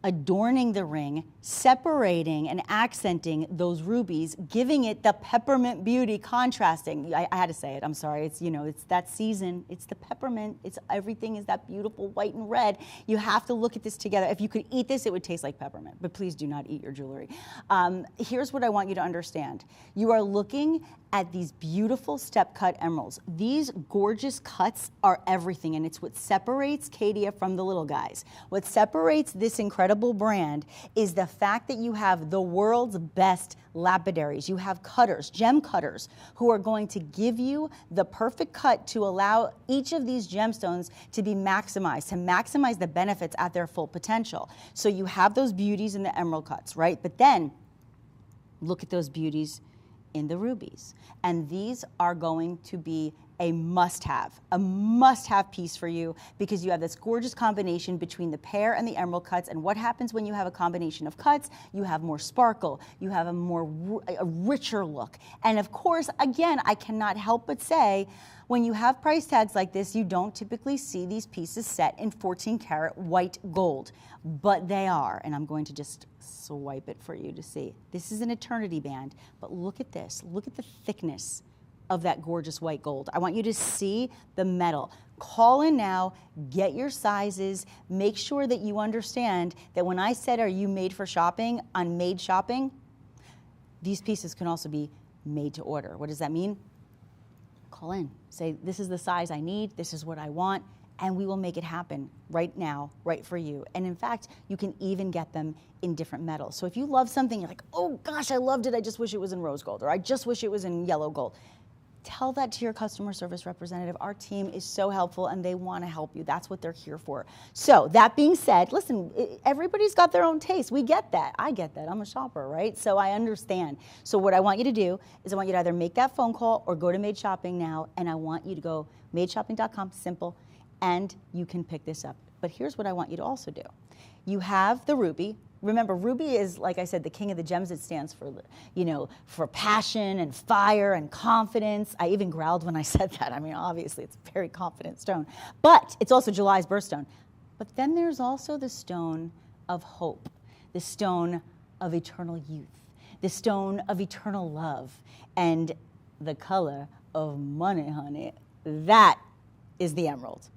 adorning the ring, separating and accenting those rubies, giving it the peppermint beauty, contrasting. I had to say it, I'm sorry. It's, you know, it's that season. It's the peppermint. It's everything is that beautiful white and red. You have to look at this together. If you could eat this, it would taste like peppermint, but please do not eat your jewelry. Here's what I want you to understand. You are looking at these beautiful step-cut emeralds. These gorgeous cuts are everything, and it's what separates Caydia from the little guys. What separates this incredible brand is the fact that you have the world's best lapidaries. You have cutters, gem cutters, who are going to give you the perfect cut to allow each of these gemstones to be maximized, to maximize the benefits at their full potential. So you have those beauties in the emerald cuts, right? But then look at those beauties in the rubies. And these are going to be a must-have piece for you, because you have this gorgeous combination between the pear and the emerald cuts. And what happens when you have a combination of cuts? You have more sparkle, you have a richer look. And of course, again, I cannot help but say, when you have price tags like this, you don't typically see these pieces set in 14 karat white gold, but they are. And I'm going to just swipe it for you to see. This is an eternity band, but look at this. Look at the thickness of that gorgeous white gold. I want you to see the metal. Call in now, get your sizes, make sure that you understand that when I said, are you made for shopping, on made shopping, these pieces can also be made to order. What does that mean? Call in, say, this is the size I need, this is what I want, and we will make it happen right now, right for you. And in fact, you can even get them in different metals. So if you love something, you're like, oh gosh, I loved it, I just wish it was in rose gold, or I just wish it was in yellow gold. Tell that to your customer service representative. Our team is so helpful and they want to help you. That's what they're here for. So that being said, listen, everybody's got their own taste. We get that. I get that. I'm a shopper, right? So I understand. So what I want you to do is I want you to either make that phone call or go to Made Shopping now, and I want you to go madeshopping.com, simple, and you can pick this up. But here's what I want you to also do. You have the ruby. Remember, ruby is, like I said, the king of the gems. It stands for, you know, for passion and fire and confidence. I even growled when I said that. I mean, obviously, it's a very confident stone. But it's also July's birthstone. But then there's also the stone of hope, the stone of eternal youth, the stone of eternal love, and the color of money, honey. That is the emerald.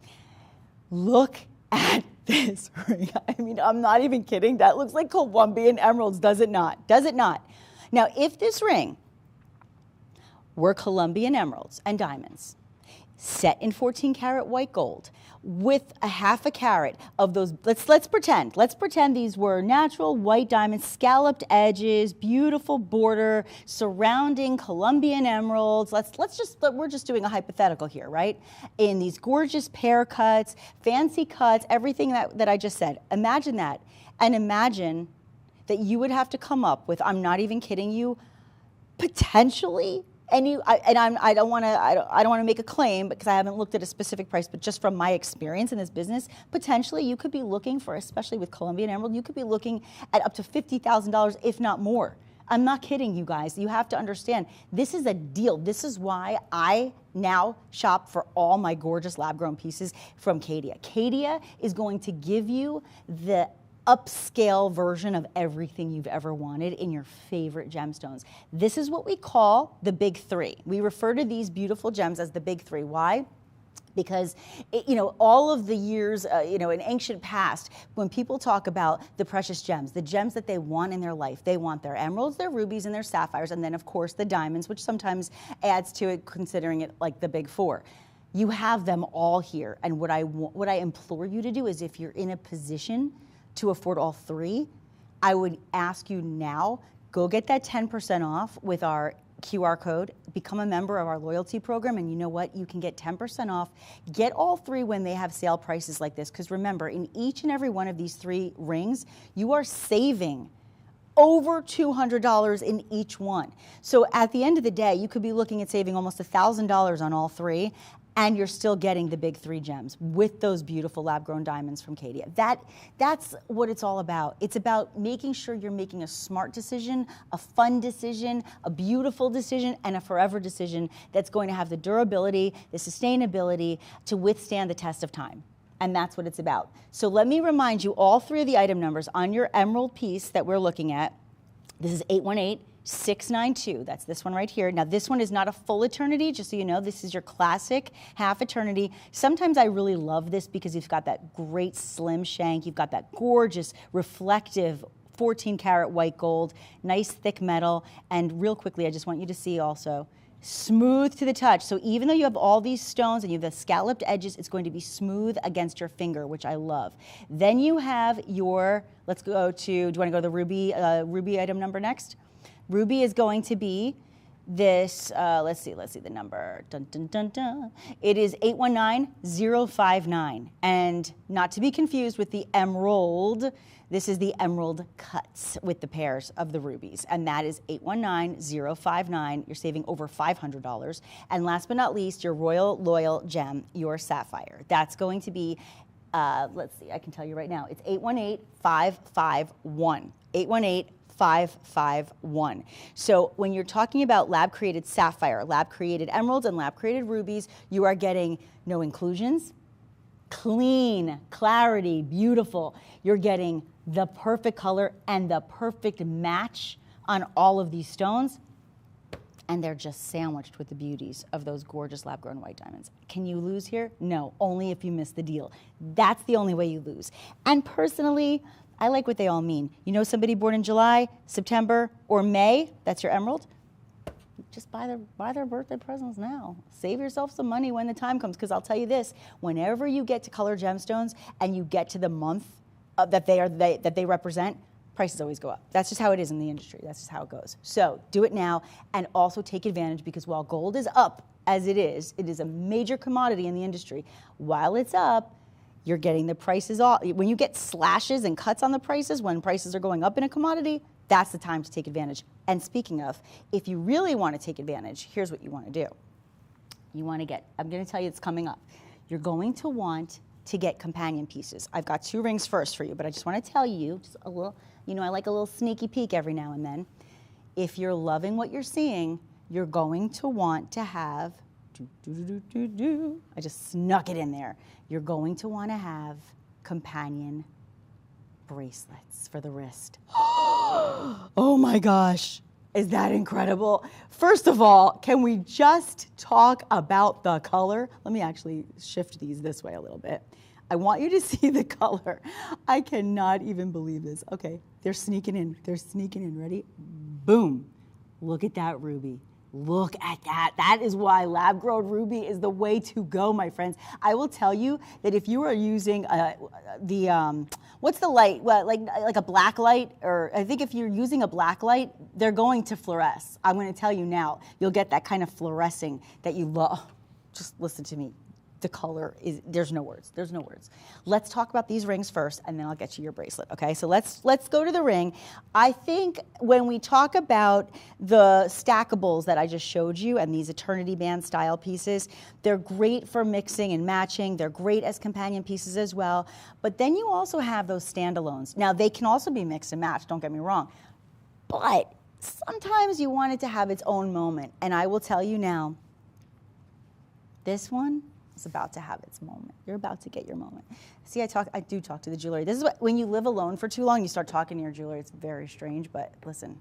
Look at this ring. I mean, I'm not even kidding. That looks like Colombian emeralds, does it not? Does it not? Now, if this ring were Colombian emeralds and diamonds set in 14 karat white gold with a half a carat of those, let's pretend these were natural white diamonds, scalloped edges, beautiful border surrounding Colombian emeralds. We're just doing a hypothetical here, right? In these gorgeous pear cuts, fancy cuts, everything that I just said. Imagine that, and imagine that you would have to come up with, I'm not even kidding you, potentially. I don't want to make a claim because I haven't looked at a specific price, but just from my experience in this business, potentially you could be looking for, especially with Colombian emerald, you could be looking at up to $50,000, if not more. I'm not kidding you guys. You have to understand, this is a deal. This is why I now shop for all my gorgeous lab-grown pieces from Caydia. Caydia is going to give you the upscale version of everything you've ever wanted in your favorite gemstones. This is what we call the big three. We refer to these beautiful gems as the big three. Why? Because, all of the years, in ancient past, when people talk about the precious gems, the gems that they want in their life, they want their emeralds, their rubies, and their sapphires, and then, of course, the diamonds, which sometimes adds to it, considering it like the big four. You have them all here, and what I implore you to do is, if you're in a position to afford all three, I would ask you now, go get that 10% off with our QR code, become a member of our loyalty program, and you know what? You can get 10% off. Get all three when they have sale prices like this, because remember, in each and every one of these three rings, you are saving over $200 in each one. So at the end of the day, you could be looking at saving almost $1,000 on all three, and you're still getting the big three gems with those beautiful lab-grown diamonds from Caydia. That's what it's all about. It's about making sure you're making a smart decision, a fun decision, a beautiful decision, and a forever decision that's going to have the durability, the sustainability to withstand the test of time. And that's what it's about. So let me remind you all three of the item numbers on your emerald piece that we're looking at. This is 818-692, that's this one right here. Now this one is not a full eternity, just so you know, this is your classic half eternity. Sometimes I really love this because you've got that great slim shank, you've got that gorgeous reflective 14 karat white gold, nice thick metal, and real quickly I just want you to see also, smooth to the touch. So even though you have all these stones and you have the scalloped edges, it's going to be smooth against your finger, which I love. Then you have your, let's go to, do you want to go to the ruby, ruby item number next? Ruby is going to be this, let's see the number. Dun, dun, dun, dun. It is 819059. And not to be confused with the emerald, this is the emerald cuts with the pairs of the rubies. And that is 819059. You're saving over $500. And last but not least, your Royal Loyal gem, your sapphire. That's going to be, let's see, I can tell you right now. It's 818551. 818551. So when you're talking about lab-created sapphire, lab-created emeralds, and lab-created rubies, you are getting no inclusions, clean, clarity, beautiful. You're getting the perfect color and the perfect match on all of these stones. And they're just sandwiched with the beauties of those gorgeous lab-grown white diamonds. Can you lose here? No, only if you miss the deal. That's the only way you lose. And personally, I like what they all mean. You know somebody born in July, September, or May, that's your emerald? Just buy their birthday presents now. Save yourself some money when the time comes, because I'll tell you this, whenever you get to color gemstones and you get to the month that they represent, prices always go up. That's just how it is in the industry. That's just how it goes. So do it now, and also take advantage, because while gold is up, as it is a major commodity in the industry. While it's up, you're getting the prices off. When you get slashes and cuts on the prices, when prices are going up in a commodity, that's the time to take advantage. And speaking of, if you really want to take advantage, here's what you want to do. You want to get, I'm going to tell you it's coming up. You're going to want to get companion pieces. I've got two rings first for you, but I just want to tell you, just a little, I like a little sneaky peek every now and then. If you're loving what you're seeing, you're going to want to have, I just snuck it in there. You're going to want to have companion bracelets for the wrist. Oh my gosh, is that incredible? First of all, can we just talk about the color? Let me actually shift these this way a little bit. I want you to see the color. I cannot even believe this. Okay, they're sneaking in. They're sneaking in. Ready? Boom. Look at that ruby. Look at that. That is why lab-grown ruby is the way to go, my friends. I will tell you that if you are using what's the light? Well, like a black light, or I think if you're using a black light, they're going to fluoresce. I'm going to tell you now, you'll get that kind of fluorescing that you love. Just listen to me. The color is, there's no words. There's no words. Let's talk about these rings first, and then I'll get you your bracelet, okay? So let's go to the ring. I think when we talk about the stackables that I just showed you and these eternity band style pieces, they're great for mixing and matching. They're great as companion pieces as well. But then you also have those standalones. Now, they can also be mixed and matched, don't get me wrong. But sometimes you want it to have its own moment. And I will tell you now, this one is about to have its moment. You're about to get your moment. See, I do talk to the jewelry. This is what, when you live alone for too long, you start talking to your jewelry. It's very strange, but listen,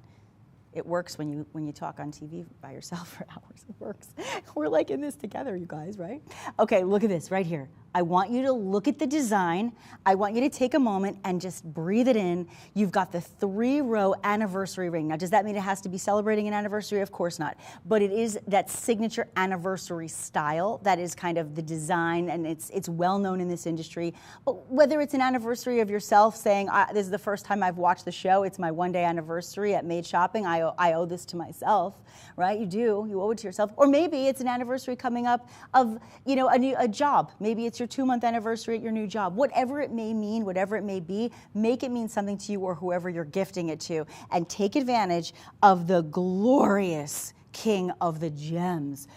it works when you talk on TV by yourself for hours. It works. We're like in this together, you guys, right? Okay, look at this right here. I want you to look at the design. I want you to take a moment and just breathe it in. You've got the 3-row anniversary ring. Now, does that mean it has to be celebrating an anniversary? Of course not. But it is that signature anniversary style. That is kind of the design, and it's well known in this industry. But whether it's an anniversary of yourself saying, this is the first time I've watched the show, it's my 1-day anniversary at Made Shopping, I owe this to myself, right? You do, you owe it to yourself. Or maybe it's an anniversary coming up of, a job. Maybe it's your 2-month anniversary at your new job. Whatever it may mean, whatever it may be, make it mean something to you or whoever you're gifting it to, and take advantage of the glorious king of the gems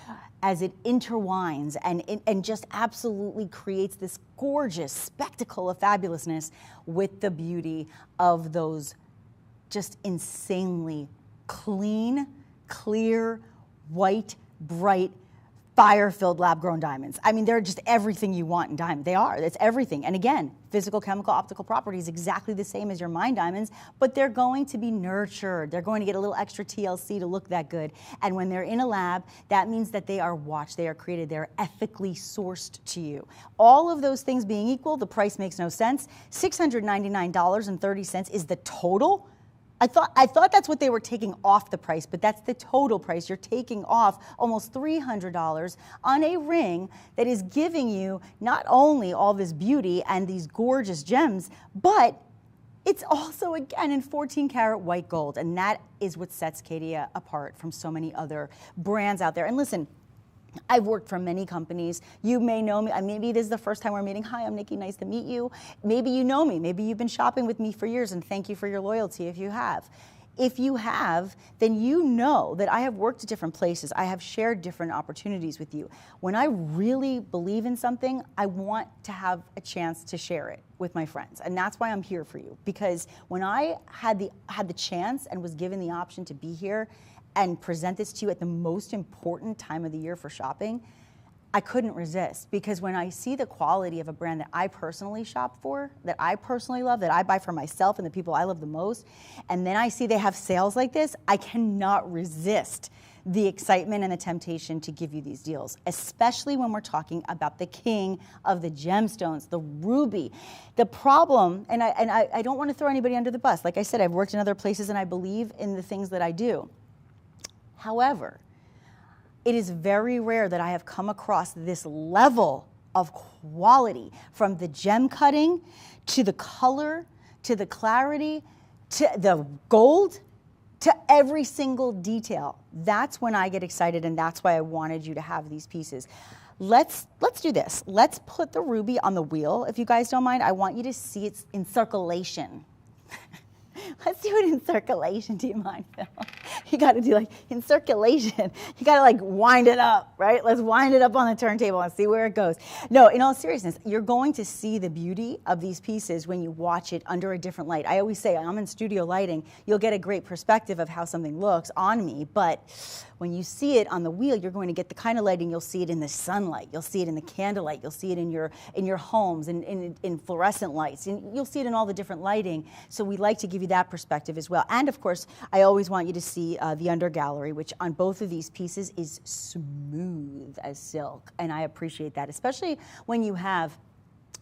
as it intertwines and just absolutely creates this gorgeous spectacle of fabulousness with the beauty of those just insanely clean, clear, white, bright, fire-filled lab-grown diamonds. I mean, they're just everything you want in diamond. They are. It's everything. And again, physical, chemical, optical properties exactly the same as your mine diamonds, but they're going to be nurtured. They're going to get a little extra TLC to look that good. And when they're in a lab, that means that they are watched, they are created, they're ethically sourced to you. All of those things being equal, the price makes no sense. $699.30 is the total. I thought that's what they were taking off the price, but that's the total price. You're taking off almost $300 on a ring that is giving you not only all this beauty and these gorgeous gems, but it's also, again, in 14-karat white gold. And that is what sets Caydia apart from so many other brands out there. And listen, I've worked for many companies. You may know me. Maybe this is the first time we're meeting. Hi, I'm Nikki. Nice to meet you. Maybe you know me. Maybe you've been shopping with me for years, and thank you for your loyalty if you have. If you have, then you know that I have worked at different places. I have shared different opportunities with you. When I really believe in something, I want to have a chance to share it with my friends. And that's why I'm here for you. Because when I had the chance and was given the option to be here and present this to you at the most important time of the year for shopping, I couldn't resist. Because when I see the quality of a brand that I personally shop for, that I personally love, that I buy for myself and the people I love the most, and then I see they have sales like this, I cannot resist the excitement and the temptation to give you these deals, especially when we're talking about the king of the gemstones, the ruby. The problem, and I don't want to throw anybody under the bus. Like I said, I've worked in other places and I believe in the things that I do. However, it is very rare that I have come across this level of quality, from the gem cutting to the color to the clarity to the gold to every single detail. That's when I get excited, and that's why I wanted you to have these pieces. Let's do this. Let's put the ruby on the wheel, if you guys don't mind. I want you to see it in circulation. Let's do it in circulation. Do you mind, Phil? You got to do like in circulation. You got to like wind it up, right? Let's wind it up on the turntable and see where it goes. No, in all seriousness, you're going to see the beauty of these pieces when you watch it under a different light. I always say, I'm in studio lighting. You'll get a great perspective of how something looks on me, but when you see it on the wheel, you're going to get the kind of lighting. You'll see it in the sunlight. You'll see it in the candlelight. You'll see it in your homes, in fluorescent lights. And you'll see it in all the different lighting. So we like to give you that perspective as well. And of course, I always want you to see the under gallery, which on both of these pieces is smooth as silk. And I appreciate that, especially when you have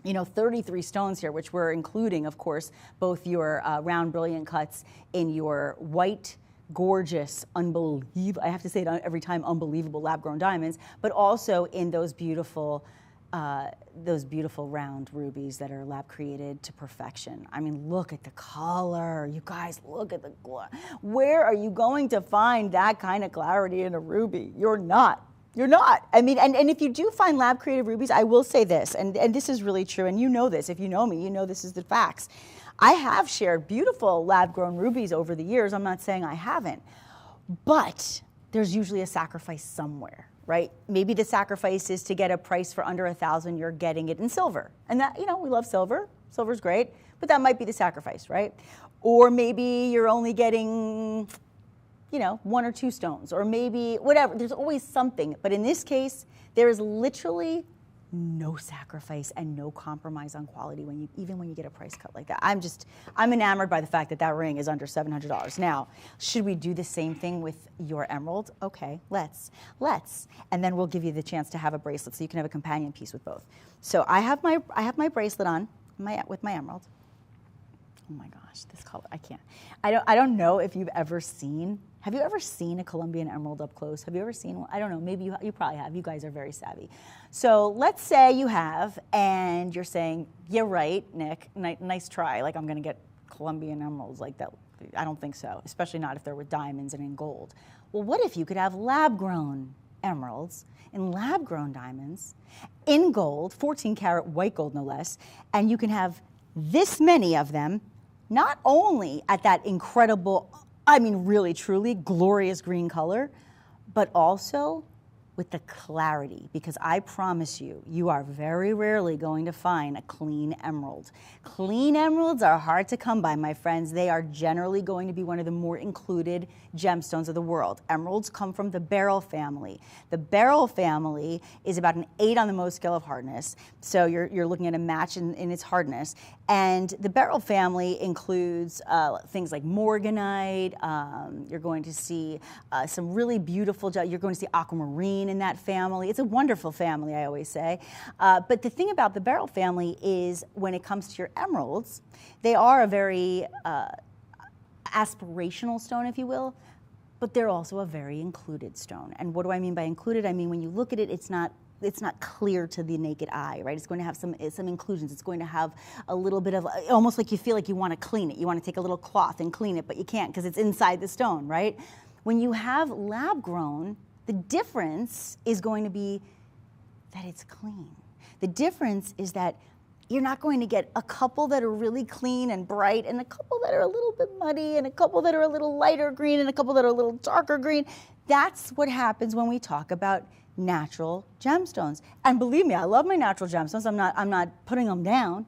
33 stones here, which we're including, of course, both your round brilliant cuts in your white, gorgeous, unbelievable, I have to say it every time, unbelievable lab-grown diamonds, but also in those beautiful round rubies that are lab created to perfection. I mean, look at the color. You guys, look at the glow. Where are you going to find that kind of clarity in a ruby? You're not. You're not. I mean, and if you do find lab created rubies, I will say this, and this is really true, and you know this. If you know me, you know this is the facts. I have shared beautiful lab-grown rubies over the years. I'm not saying I haven't, but there's usually a sacrifice somewhere, right? Maybe the sacrifice is to get a price for under $1,000, you're getting it in silver. And that, we love silver. Silver's great, but that might be the sacrifice, right? Or maybe you're only getting you know, 1 or 2 stones, or maybe whatever. There's always something. But in this case, there is literally no sacrifice and no compromise on quality even when you get a price cut like that. I'm enamored by the fact that that ring is under $700. Now, should we do the same thing with your emerald? Okay, let's. And then we'll give you the chance to have a bracelet so you can have a companion piece with both. So I have my bracelet on with my emerald. Oh my gosh, this color, I can't. I don't know if you've ever seen, have you ever seen a Colombian emerald up close? Have you ever seen one? I don't know, maybe you probably have. You guys are very savvy. So let's say you have, and you're saying, you're right, Nick, nice try. Like, I'm gonna get Colombian emeralds like that. I don't think so, especially not if they're with diamonds and in gold. Well, what if you could have lab-grown emeralds and lab-grown diamonds in gold, 14 karat white gold no less, and you can have this many of them, not only at that incredible, I mean really truly glorious green color, but also with the clarity, because I promise you, you are very rarely going to find a clean emerald. Clean emeralds are hard to come by, my friends. They are generally going to be one of the more included gemstones of the world. Emeralds come from the beryl family. The beryl family is about an 8 on the Mohs scale of hardness, so you're looking at a match in its hardness. And the beryl family includes things like morganite. You're going to see some really beautiful, you're going to see aquamarine in that family. It's a wonderful family, I always say. But the thing about the beryl family is when it comes to your emeralds, they are a very aspirational stone, if you will, but they're also a very included stone. And what do I mean by included? I mean, when you look at it, it's not clear to the naked eye, right? It's going to have some inclusions. It's going to have a little bit of, almost like you feel like you want to clean it. You want to take a little cloth and clean it, but you can't because it's inside the stone, right? When you have lab grown, the difference is going to be that it's clean. The difference is that you're not going to get a couple that are really clean and bright and a couple that are a little bit muddy and a couple that are a little lighter green and a couple that are a little darker green. That's what happens when we talk about natural gemstones. And believe me, I love my natural gemstones. I'm not putting them down.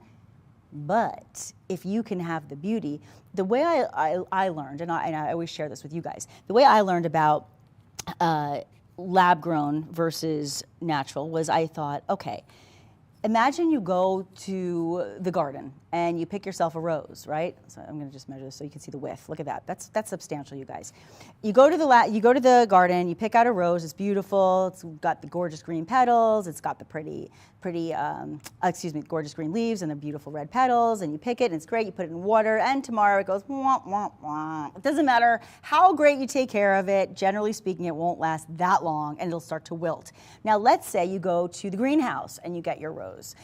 But if you can have the beauty, the way I learned, and I always share this with you guys, the way I learned about lab grown versus natural was I thought, okay, imagine you go to the garden and you pick yourself a rose, right? So I'm gonna just measure this so you can see the width. Look at that, that's substantial, you guys. You go to the garden, you pick out a rose, it's beautiful, it's got the gorgeous green petals, it's got the gorgeous green leaves and the beautiful red petals, and you pick it and it's great, you put it in water, and tomorrow it goes womp, womp, womp. It doesn't matter how great you take care of it, generally speaking, it won't last that long and it'll start to wilt. Now let's say you go to the greenhouse and you get your rose.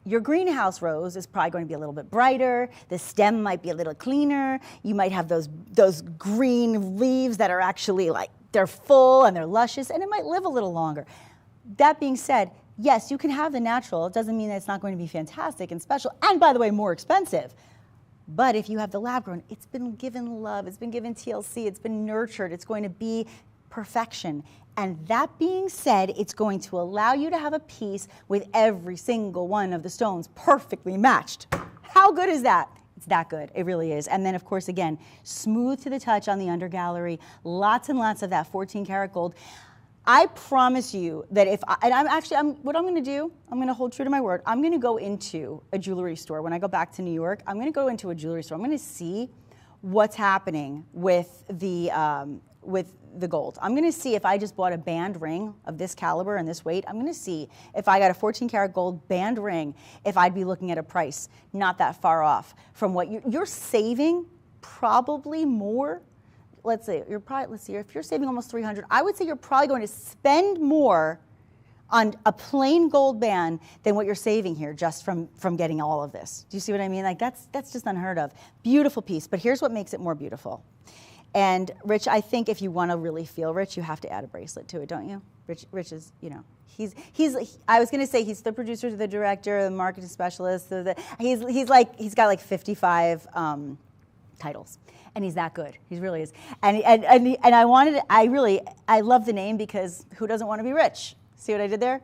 Your greenhouse rose is probably going to be a little bit brighter. The stem might be a little cleaner. You might have those green leaves that are actually like, they're full and they're luscious, and it might live a little longer. That being said, yes, you can have the natural. It doesn't mean that it's not going to be fantastic and special, and by the way, more expensive. But if you have the lab grown, it's been given love, it's been given TLC, it's been nurtured, it's going to be perfection. And that being said, it's going to allow you to have a piece with every single one of the stones perfectly matched. How good is that? It's that good, it really is. And then of course, again, smooth to the touch on the undergallery, lots and lots of that 14 karat gold. I promise you that what I'm gonna do, I'm gonna hold true to my word. I'm gonna go into a jewelry store. When I go back to New York, I'm gonna go into a jewelry store. I'm gonna see what's happening with the gold. I'm gonna see if I just bought a band ring of this caliber and this weight. I'm gonna see if I got a 14 karat gold band ring, if I'd be looking at a price not that far off from what you're saving, probably more. Let's see, if you're saving almost $300, I would say you're probably going to spend more on a plain gold band than what you're saving here just from getting all of this. Do you see what I mean? Like that's just unheard of. Beautiful piece, but here's what makes it more beautiful. And Rich, I think if you want to really feel rich, you have to add a bracelet to it, don't you? Rich is, you know, I was going to say he's the producer, the director, the marketing specialist. He's got like 55 titles. And he's that good. He really is. And I love the name because who doesn't want to be rich? See what I did there?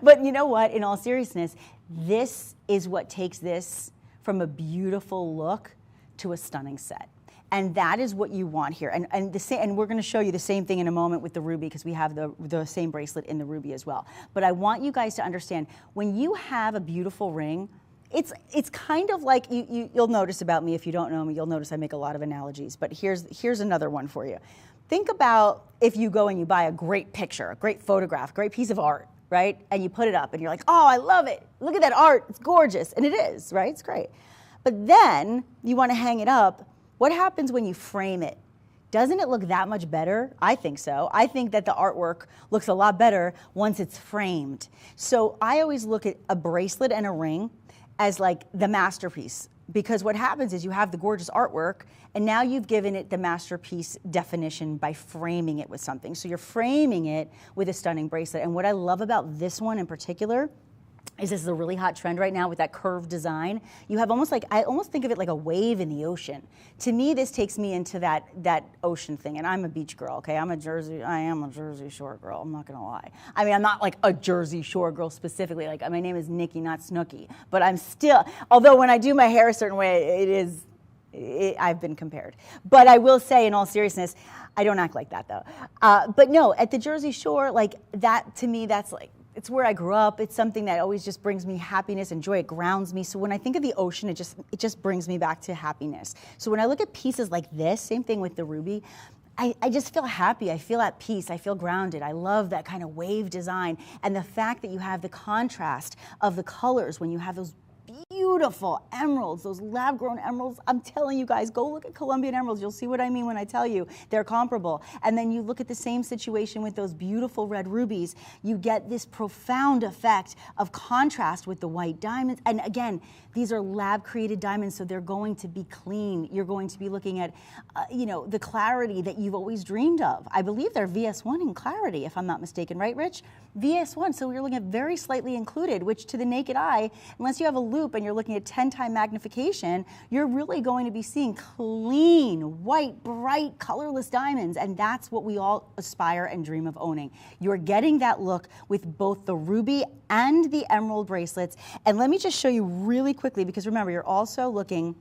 But you know what? In all seriousness, this is what takes this from a beautiful look to a stunning set. And that is what you want here. And we're going to show you the same thing in a moment with the ruby, because we have the same bracelet in the ruby as well. But I want you guys to understand, when you have a beautiful ring, it's kind of like, you'll notice about me, if you don't know me, you'll notice I make a lot of analogies. But here's another one for you. Think about if you go and you buy a great picture, a great photograph, great piece of art, right? And you put it up and you're like, oh, I love it. Look at that art. It's gorgeous. And it is, right? It's great. But then you want to hang it up. What happens when you frame it? Doesn't it look that much better? I think so. I think that the artwork looks a lot better once it's framed. So I always look at a bracelet and a ring as like the masterpiece, because what happens is you have the gorgeous artwork, and now you've given it the masterpiece definition by framing it with something. So you're framing it with a stunning bracelet. And what I love about this one in particular is this is a really hot trend right now with that curved design. You have almost like, I almost think of it like a wave in the ocean. To me, this takes me into that ocean thing. And I'm a beach girl, okay? I am a Jersey Shore girl, I'm not gonna lie. I mean, I'm not like a Jersey Shore girl specifically. Like, my name is Nikki, not Snooki. But I'm still, although when I do my hair a certain way, I've been compared. But I will say, in all seriousness, I don't act like that though. But no, at the Jersey Shore, like that, to me, that's like, it's where I grew up. It's something that always just brings me happiness and joy. It grounds me. So when I think of the ocean, it just brings me back to happiness. So when I look at pieces like this, same thing with the ruby, I just feel happy. I feel at peace. I feel grounded. I love that kind of wave design. And the fact that you have the contrast of the colors when you have those beautiful emeralds, those lab-grown emeralds. I'm telling you guys, go look at Colombian emeralds. You'll see what I mean when I tell you they're comparable. And then you look at the same situation with those beautiful red rubies. You get this profound effect of contrast with the white diamonds. And again, these are lab-created diamonds, so they're going to be clean. You're going to be looking at, the clarity that you've always dreamed of. I believe they're VS1 in clarity, if I'm not mistaken, right, Rich? VS1, so we're looking at very slightly included, which to the naked eye, unless you have a loupe and you're looking at 10-time magnification, you're really going to be seeing clean, white, bright, colorless diamonds, and that's what we all aspire and dream of owning. You're getting that look with both the ruby and the emerald bracelets. And let me just show you really quickly, because remember, you're also looking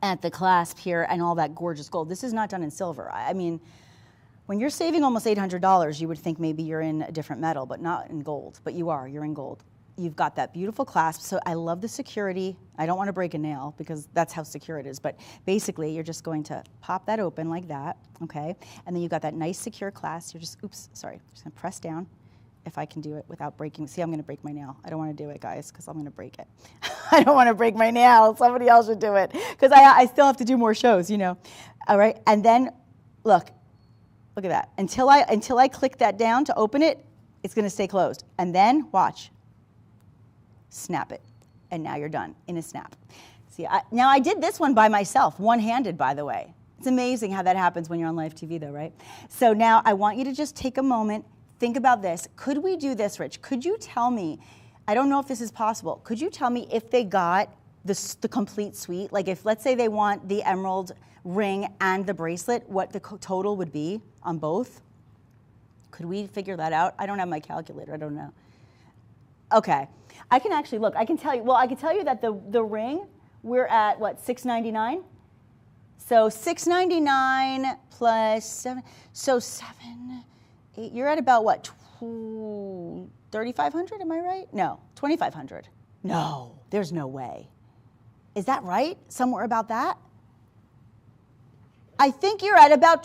at the clasp here and all that gorgeous gold. This is not done in silver. I mean, when you're saving almost $800, you would think maybe you're in a different metal, but not in gold. But you are, you're in gold. You've got that beautiful clasp. So I love the security. I don't want to break a nail because that's how secure it is. But basically, you're just going to pop that open like that, okay? And then you've got that nice secure clasp. You're just, oops, sorry. Just gonna press down if I can do it without breaking. See, I'm gonna break my nail. I don't want to do it, guys, because I'm gonna break it. I don't want to break my nail. Somebody else should do it because I still have to do more shows, you know. All right, and then look at that. Until I click that down to open it, it's gonna stay closed. And then watch. Snap it, and now you're done in a snap. See, now I did this one by myself, one-handed, by the way. It's amazing how that happens when you're on live TV, though, right? So now I want you to just take a moment, think about this. Could we do this, Rich? Could you tell me, I don't know if this is possible, could you tell me if they got the complete suite? Like if, let's say they want the emerald ring and the bracelet, what the total would be on both? Could we figure that out? I don't have my calculator, I don't know. Okay, I can actually look. I can tell you. Well, I can tell you that the ring, we're at what, $699. So $699 plus 7. So 7, 8. You're at about what, $3,500? Am I right? No, $2,500. No, there's no way. Is that right? Somewhere about that? I think you're at about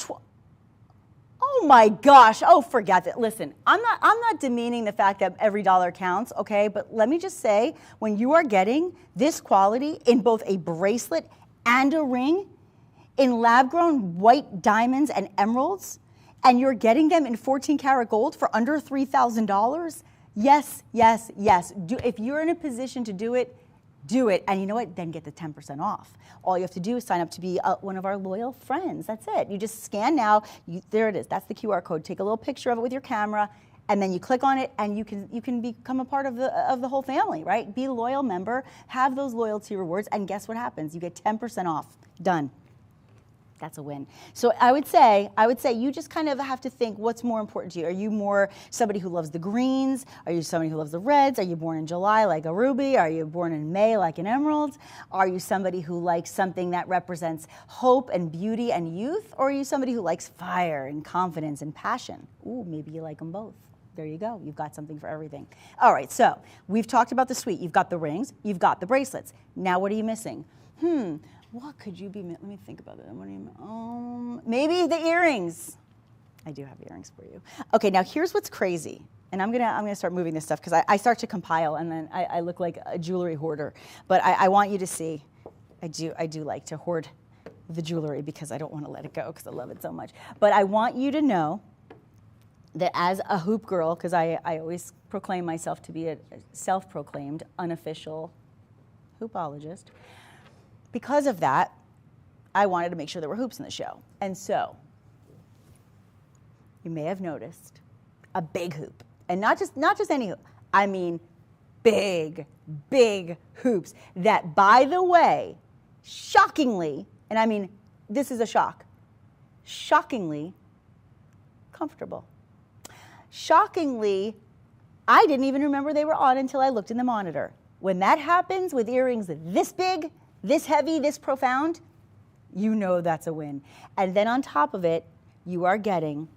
Oh my gosh, oh, forget it. Listen, I'm not demeaning the fact that every dollar counts, okay? But let me just say, when you are getting this quality in both a bracelet and a ring, in lab-grown white diamonds and emeralds, and you're getting them in 14 karat gold for under $3,000, yes, yes, yes. If you're in a position to do it, do it. And you know what? Then get the 10% off. All you have to do is sign up to be one of our loyal friends. That's it. You just scan now. There it is. That's the QR code. Take a little picture of it with your camera, and then you click on it, and you can become a part of the whole family, right? Be a loyal member, have those loyalty rewards, and guess what happens? You get 10% off. Done. That's a win. So I would say you just kind of have to think what's more important to you. Are you more somebody who loves the greens? Are you somebody who loves the reds? Are you born in July like a ruby? Are you born in May like an emerald? Are you somebody who likes something that represents hope and beauty and youth? Or are you somebody who likes fire and confidence and passion? Ooh, maybe you like them both. There you go. You've got something for everything. All right, so we've talked about the suite. You've got the rings. You've got the bracelets. Now what are you missing? What could you be? Let me think about it. Maybe the earrings. I do have earrings for you. Okay, now here's what's crazy. And I'm gonna start moving this stuff because I start to compile and then I look like a jewelry hoarder. But I want you to see, I do like to hoard the jewelry because I don't want to let it go because I love it so much. But I want you to know that as a hoop girl, because I always proclaim myself to be a self-proclaimed, unofficial hoopologist, because of that, I wanted to make sure there were hoops in the show. And so, you may have noticed a big hoop. And not just any hoop. I mean big, big hoops that, by the way, shockingly, and I mean, this is a shock, shockingly comfortable. Shockingly, I didn't even remember they were on until I looked in the monitor. When that happens with earrings this big, this heavy, this profound, you know that's a win. And then on top of it, you are getting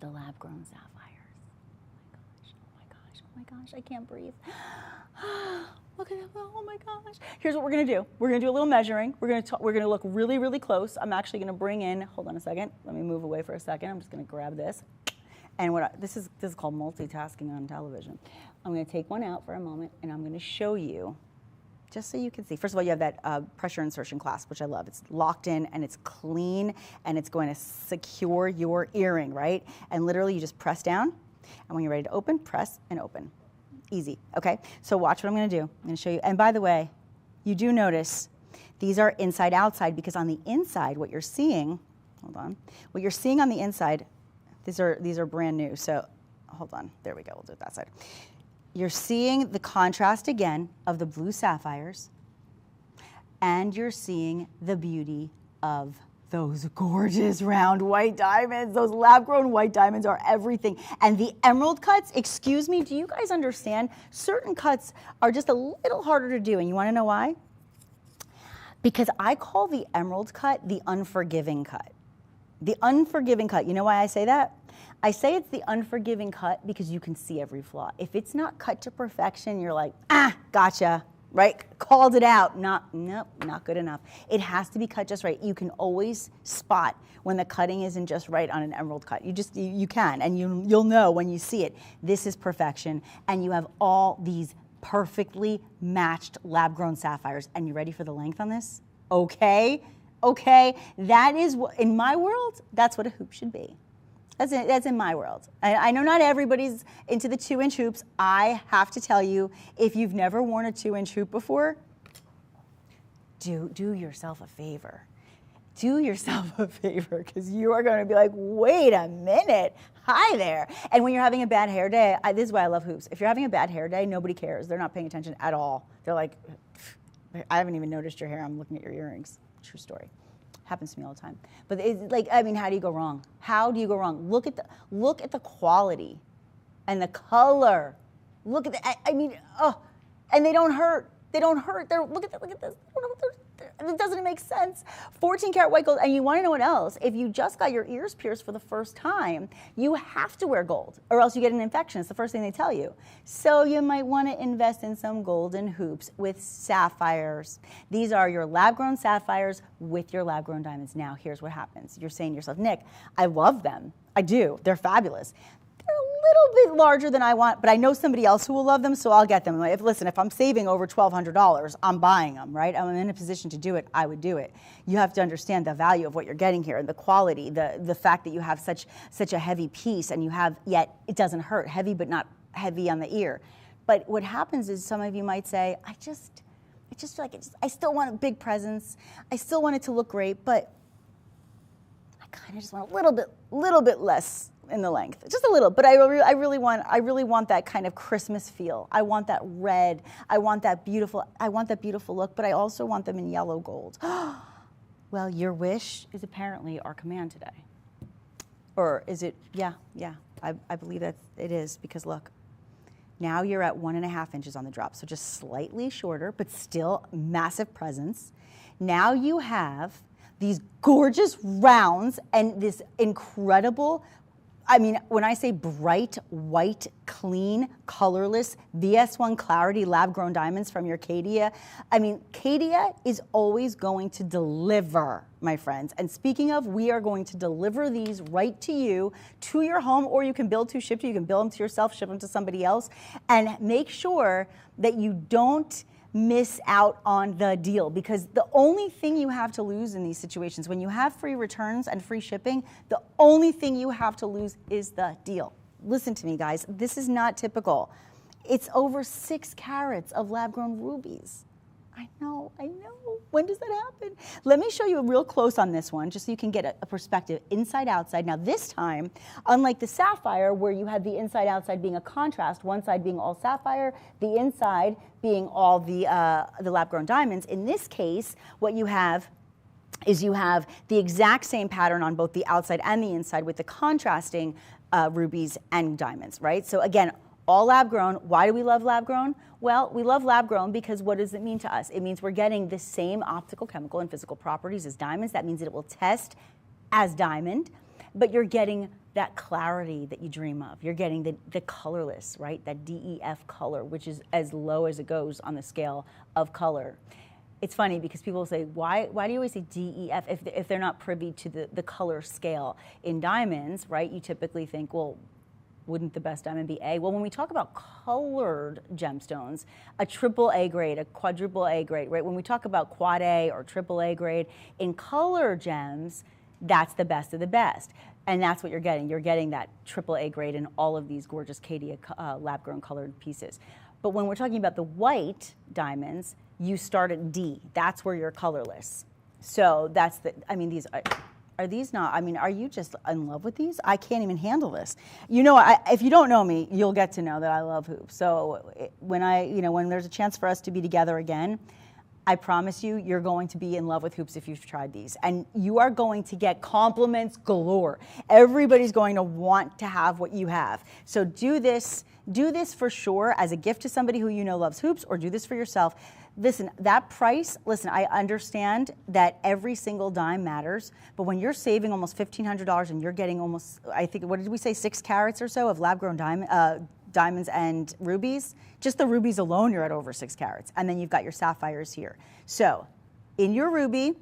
the lab-grown sapphires. Oh my gosh, oh my gosh, I can't breathe. Look at that, oh my gosh. Here's what we're gonna do. We're gonna do a little measuring. We're gonna look really, really close. I'm actually gonna bring in, hold on a second. Let me move away for a second. I'm just gonna grab this. And this is called multitasking on television. I'm gonna take one out for a moment and I'm gonna show you, just so you can see. First of all, you have that pressure insertion clasp, which I love. It's locked in and it's clean and it's going to secure your earring, right? And literally you just press down and when you're ready to open, press and open. Easy, okay? So watch what I'm gonna do. I'm gonna show you. And by the way, you do notice these are inside outside because on the inside, what you're seeing, hold on, what you're seeing on the inside, these are brand new. So hold on, there we go, we'll do it that side. You're seeing the contrast again of the blue sapphires, and you're seeing the beauty of those gorgeous round white diamonds. Those lab-grown white diamonds are everything. And the emerald cuts, excuse me, do you guys understand? Certain cuts are just a little harder to do, and you wanna know why? Because I call the emerald cut the unforgiving cut. The unforgiving cut, you know why I say that? I say it's the unforgiving cut because you can see every flaw. If it's not cut to perfection, you're like, gotcha, right? Called it out. Nope, not good enough. It has to be cut just right. You can always spot when the cutting isn't just right on an emerald cut. You can, and you'll know when you see it. This is perfection, and you have all these perfectly matched lab-grown sapphires. And you ready for the length on this? Okay, that is what, in my world, that's what a hoop should be. That's in my world. I know not everybody's into the 2-inch hoops. I have to tell you, if you've never worn a 2-inch hoop before, do yourself a favor. Do yourself a favor, because you are going to be like, wait a minute, hi there. And when you're having a bad hair day, this is why I love hoops. If you're having a bad hair day, nobody cares. They're not paying attention at all. They're like, I haven't even noticed your hair. I'm looking at your earrings. True story. Happens to me all the time. But it's like, I mean, how do you go wrong? How do you go wrong? Look at the quality and the color. Look at the, I mean, oh, and they don't hurt. They don't hurt. Look at this. It doesn't make sense. 14 karat white gold, and you want to know what else? If you just got your ears pierced for the first time, you have to wear gold, or else you get an infection. It's the first thing they tell you. So you might want to invest in some golden hoops with sapphires. These are your lab-grown sapphires with your lab-grown diamonds. Now, here's what happens. You're saying to yourself, Nick, I love them. I do. They're fabulous. They're a little bit larger than I want, but I know somebody else who will love them, so I'll get them. Listen, if I'm saving over $1,200, I'm buying them, right? I'm in a position to do it, I would do it. You have to understand the value of what you're getting here, the quality, the fact that you have such a heavy piece, and you have, yet it doesn't hurt, heavy but not heavy on the ear. But what happens is some of you might say, I just feel like I still want a big presence, I still want it to look great, but I kind of just want a little bit less in the length, just a little, but I really want that kind of Christmas feel. I want that red. I want that beautiful look, but I also want them in yellow gold. Well, your wish is apparently our command today. Or is it, yeah, I believe that it is, because look, now you're at 1.5 inches on the drop, so just slightly shorter, but still massive presence. Now you have these gorgeous rounds and this incredible, I mean, when I say bright, white, clean, colorless, VS1 Clarity lab-grown diamonds from your Caydia, I mean, Caydia is always going to deliver, my friends. And speaking of, we are going to deliver these right to you, to your home, or you can build to, ship to, you can build them to yourself, ship them to somebody else, and make sure that you don't miss out on the deal, because the only thing you have to lose in these situations, when you have free returns and free shipping, the only thing you have to lose is the deal. Listen to me, guys. This is not typical. It's over 6 carats of lab-grown rubies. I know. When does that happen? Let me show you real close on this one, just so you can get a perspective inside outside. Now this time, unlike the sapphire, where you had the inside outside being a contrast, one side being all sapphire, the inside being all the lab-grown diamonds, in this case, what you have is you have the exact same pattern on both the outside and the inside with the contrasting rubies and diamonds, right? So again, all lab-grown. Why do we love lab-grown? Well, we love lab-grown because what does it mean to us? It means we're getting the same optical, chemical, and physical properties as diamonds. That means that it will test as diamond, but you're getting that clarity that you dream of. You're getting the colorless, right? That DEF color, which is as low as it goes on the scale of color. It's funny because people say, why do you always say DEF if they're not privy to the color scale? In diamonds, right, you typically think, well, wouldn't the best diamond be A? Well, when we talk about colored gemstones, a triple A grade, a quadruple A grade, right? When we talk about quad A or triple A grade, in color gems, that's the best of the best. And that's what you're getting. You're getting that triple A grade in all of these gorgeous Caydia lab-grown colored pieces. But when we're talking about the white diamonds, you start at D. That's where you're colorless. So that's these are these not, are you just in love with these? I can't even handle this. You know, if you don't know me, you'll get to know that I love hoops. So when there's a chance for us to be together again, I promise you, you're going to be in love with hoops if you've tried these. And you are going to get compliments galore. Everybody's going to want to have what you have. So do this for sure as a gift to somebody who you know loves hoops, or do this for yourself. Listen, that price, I understand that every single dime matters, but when you're saving almost $1,500 and you're getting almost, I think, what did we say, 6 carats or so of lab-grown diamonds and rubies, just the rubies alone, you're at over 6 carats. And then you've got your sapphires here. So in your ruby,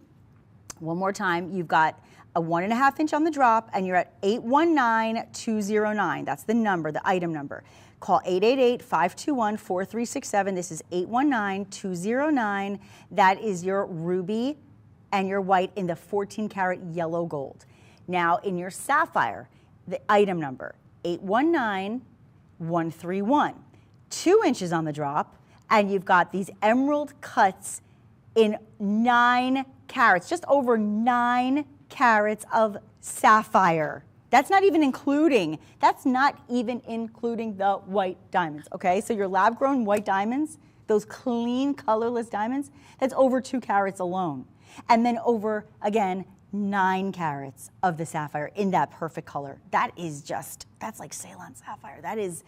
one more time, you've got a 1.5 inch on the drop, and you're at 819-209. That's the number, the item number. Call 888-521-4367. This is 819-209. That is your ruby and your white in the 14 karat yellow gold. Now in your sapphire, the item number, 819-131. 2 inches on the drop, and you've got these emerald cuts in 9 carats, just over 9 carats of sapphire. That's not even including the white diamonds, okay? So your lab-grown white diamonds, those clean, colorless diamonds, that's over 2 carats alone. And then over, again, 9 carats of the sapphire in that perfect color. That's like Ceylon sapphire. That is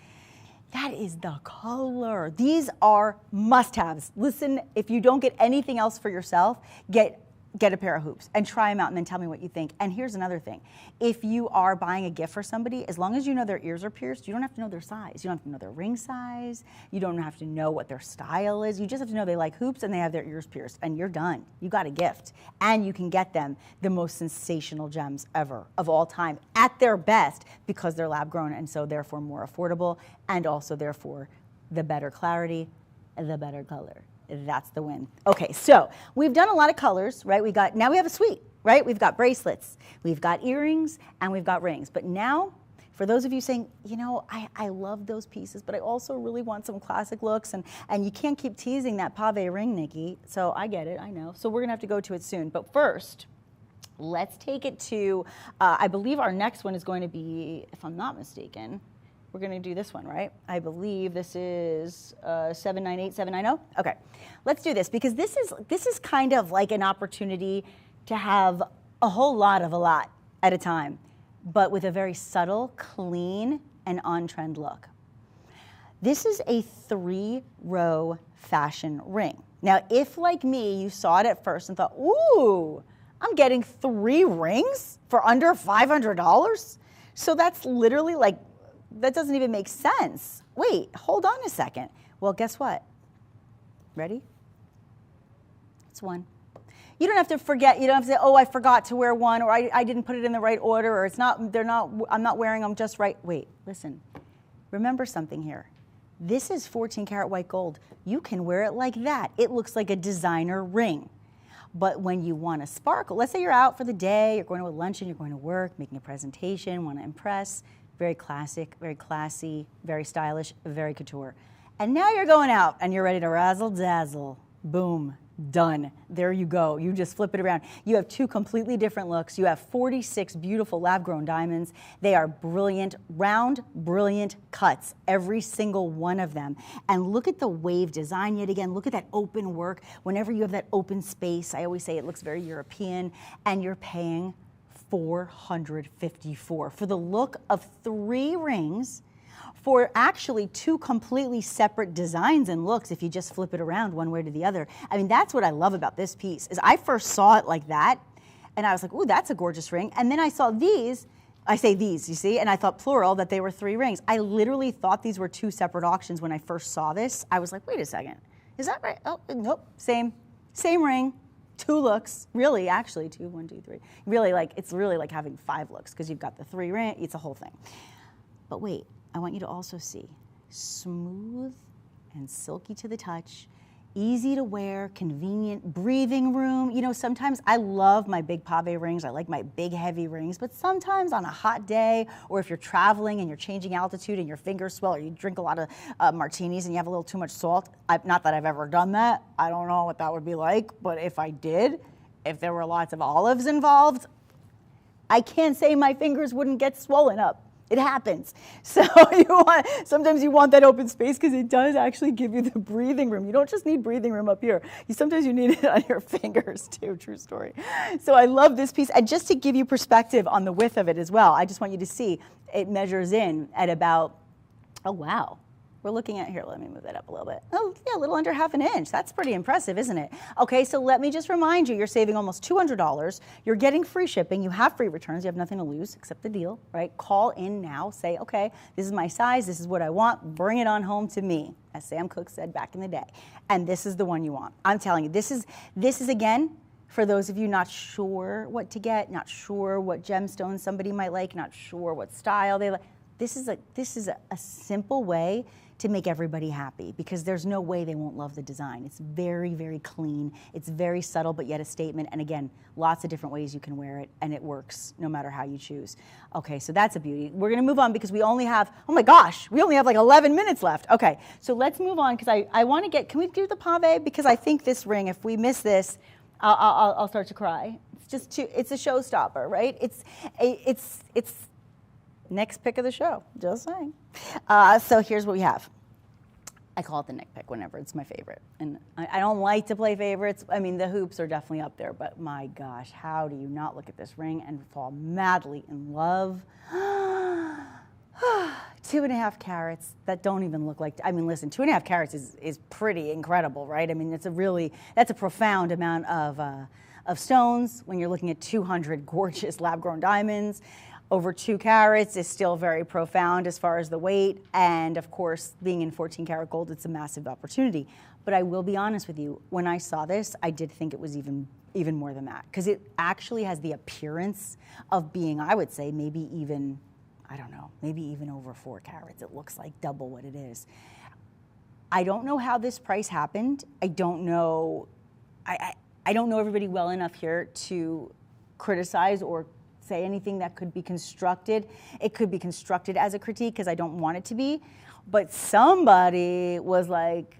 the color. These are must-haves. Listen, if you don't get anything else for yourself, get a pair of hoops and try them out and then tell me what you think. And here's another thing. If you are buying a gift for somebody, as long as you know their ears are pierced, you don't have to know their size. You don't have to know their ring size. You don't have to know what their style is. You just have to know they like hoops and they have their ears pierced, and you're done. You got a gift. And you can get them the most sensational gems ever of all time at their best, because they're lab grown and so therefore more affordable, and also therefore the better clarity, the better color. That's the win. Okay, so we've done a lot of colors, right? Now we have a suite, right? We've got bracelets, we've got earrings, and we've got rings. But now, for those of you saying, I love those pieces, but I also really want some classic looks, and you can't keep teasing that pave ring, Nikki. So I get it, I know. So we're gonna have to go to it soon. But first, let's take it to, I believe our next one is going to be, if I'm not mistaken, we're going to do this one, right? I believe this is 798, 790. Okay, let's do this, because this is kind of like an opportunity to have a whole lot of a lot at a time, but with a very subtle, clean, and on-trend look. This is a 3-row fashion ring. Now, if like me, you saw it at first and thought, ooh, I'm getting 3 rings for under $500? So that's literally like, that doesn't even make sense. Wait, hold on a second. Well, guess what? Ready? It's 1. You don't have to forget, you don't have to say, oh, I forgot to wear one, or I didn't put it in the right order, or I'm not wearing them just right. Wait, listen, remember something here. This is 14 karat white gold. You can wear it like that. It looks like a designer ring. But when you want to sparkle, let's say you're out for the day, you're going to a luncheon, you're going to work, making a presentation, want to impress, very classic, very classy, very stylish, very couture. And now you're going out and you're ready to razzle dazzle. Boom. Done. There you go. You just flip it around. You have 2 completely different looks. You have 46 beautiful lab-grown diamonds. They are brilliant, round, brilliant cuts, every single one of them. And look at the wave design yet again. Look at that open work. Whenever you have that open space, I always say it looks very European, and you're paying $454 for the look of 3 rings, for actually 2 completely separate designs and looks if you just flip it around one way to the other. I mean, that's what I love about this piece, is I first saw it like that, and I was like, ooh, that's a gorgeous ring. And then I saw these, I say these, you see, and I thought plural, that they were 3 rings. I literally thought these were 2 separate auctions when I first saw this. I was like, wait a second, is that right? Oh, nope, same ring, 2 looks, really, actually, 2, 1, 2, 3. Really, like, it's really like having 5 looks, because you've got the 3 ring, it's a whole thing. But wait, I want you to also see smooth and silky to the touch, easy to wear, convenient, breathing room. You know, sometimes I love my big pave rings. I like my big heavy rings, but sometimes on a hot day, or if you're traveling and you're changing altitude and your fingers swell, or you drink a lot of martinis and you have a little too much salt. Not that I've ever done that. I don't know what that would be like, but if I did, if there were lots of olives involved, I can't say my fingers wouldn't get swollen up. It happens. So sometimes you want that open space, because it does actually give you the breathing room. You don't just need breathing room up here. Sometimes you need it on your fingers too, true story. So I love this piece. And just to give you perspective on the width of it as well, I just want you to see it measures in at about, oh wow. We're looking at here, let me move that up a little bit. Oh yeah, a little under ½ an inch. That's pretty impressive, isn't it? Okay, so let me just remind you, you're saving almost $200. You're getting free shipping. You have free returns. You have nothing to lose except the deal, right? Call in now, say, okay, this is my size, this is what I want, bring it on home to me, as Sam Cooke said back in the day. And this is the one you want. I'm telling you, this is again, for those of you not sure what to get, not sure what gemstones somebody might like, not sure what style they like, this is a simple way to make everybody happy, because there's no way they won't love the design. It's very, very clean. It's very subtle, but yet a statement. And again, lots of different ways you can wear it, and it works no matter how you choose. Okay, so that's a beauty. We're gonna move on because we only have, oh my gosh, we only have like 11 minutes left. Okay, so let's move on, because I wanna get, can we do the pave? Because I think this ring, if we miss this, I'll start to cry. It's just it's a showstopper, right? It's next pick of the show, just saying. So here's what we have. I call it the neck pick whenever it's my favorite. And I don't like to play favorites. I mean, the hoops are definitely up there, but my gosh, how do you not look at this ring and fall madly in love? 2.5 carats that don't even look like, I mean, listen, 2.5 carats is pretty incredible, right? I mean, that's a profound amount of stones when you're looking at 200 gorgeous lab-grown diamonds. Over 2 carats is still very profound as far as the weight, and of course, being in 14 karat gold, it's a massive opportunity. But I will be honest with you, when I saw this, I did think it was even more than that, because it actually has the appearance of being, I would say, maybe even, I don't know, maybe even over 4 carats. It looks like double what it is. I don't know how this price happened. I don't know everybody well enough here to criticize or say anything that could be constructed. It could be constructed as a critique, because I don't want it to be, but somebody was like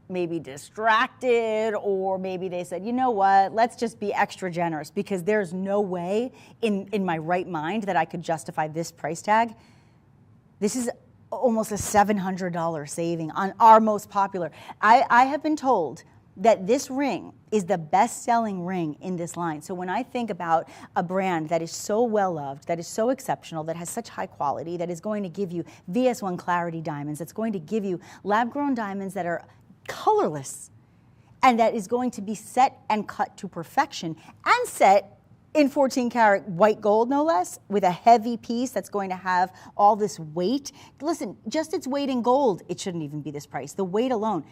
maybe distracted, or maybe they said, you know what, let's just be extra generous, because there's no way in my right mind that I could justify this price tag. This is almost a $700 saving on our most popular. I have been told that this ring is the best-selling ring in this line. So when I think about a brand that is so well-loved, that is so exceptional, that has such high quality, that is going to give you VS1 Clarity diamonds, that's going to give you lab-grown diamonds that are colorless, and that is going to be set and cut to perfection, and set in 14 karat white gold, no less, with a heavy piece that's going to have all this weight. Listen, just its weight in gold, it shouldn't even be this price, the weight alone.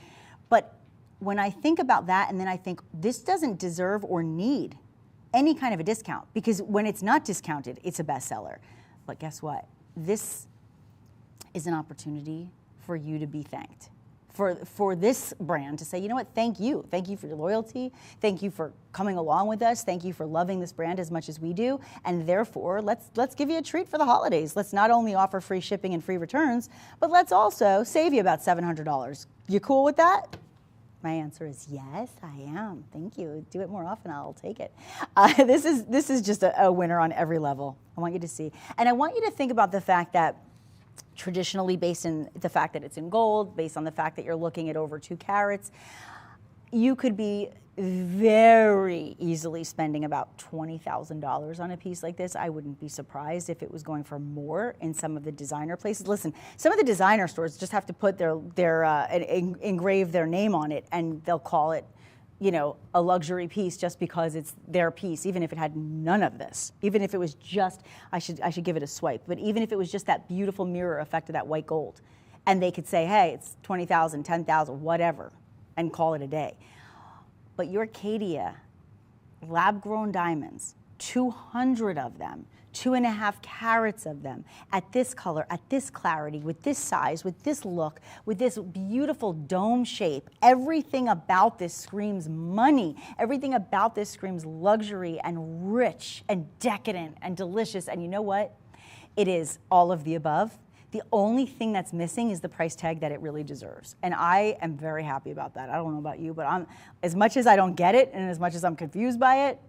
But when I think about that, and then I think this doesn't deserve or need any kind of a discount, because when it's not discounted, it's a bestseller. But guess what? This is an opportunity for you to be thanked. For this brand to say, you know what, thank you. Thank you for your loyalty. Thank you for coming along with us. Thank you for loving this brand as much as we do. And therefore, let's give you a treat for the holidays. Let's not only offer free shipping and free returns, but let's also save you about $700. You cool with that? My answer is yes, I am. Thank you. Do it more often, I'll take it. This is just a winner on every level. I want you to see. And I want you to think about the fact that traditionally, based in the fact that it's in gold, based on the fact that you're looking at over 2 carats, you could be very easily spending about $20,000 on a piece like this. I wouldn't be surprised if it was going for more in some of the designer places. Listen, some of the designer stores just have to put engrave their name on it, and they'll call it, you know, a luxury piece just because it's their piece, even if it had none of this. Even if it was just, I should give it a swipe, but even if it was just that beautiful mirror effect of that white gold, and they could say, hey, it's 20,000, 10,000, whatever, and call it a day. But your Caydia lab-grown diamonds, 200 of them, 2.5 carats of them, at this color, at this clarity, with this size, with this look, with this beautiful dome shape. Everything about this screams money. Everything about this screams luxury and rich and decadent and delicious. And you know what? It is all of the above. The only thing that's missing is the price tag that it really deserves. And I am very happy about that. I don't know about you, but as much as I don't get it and as much as I'm confused by it,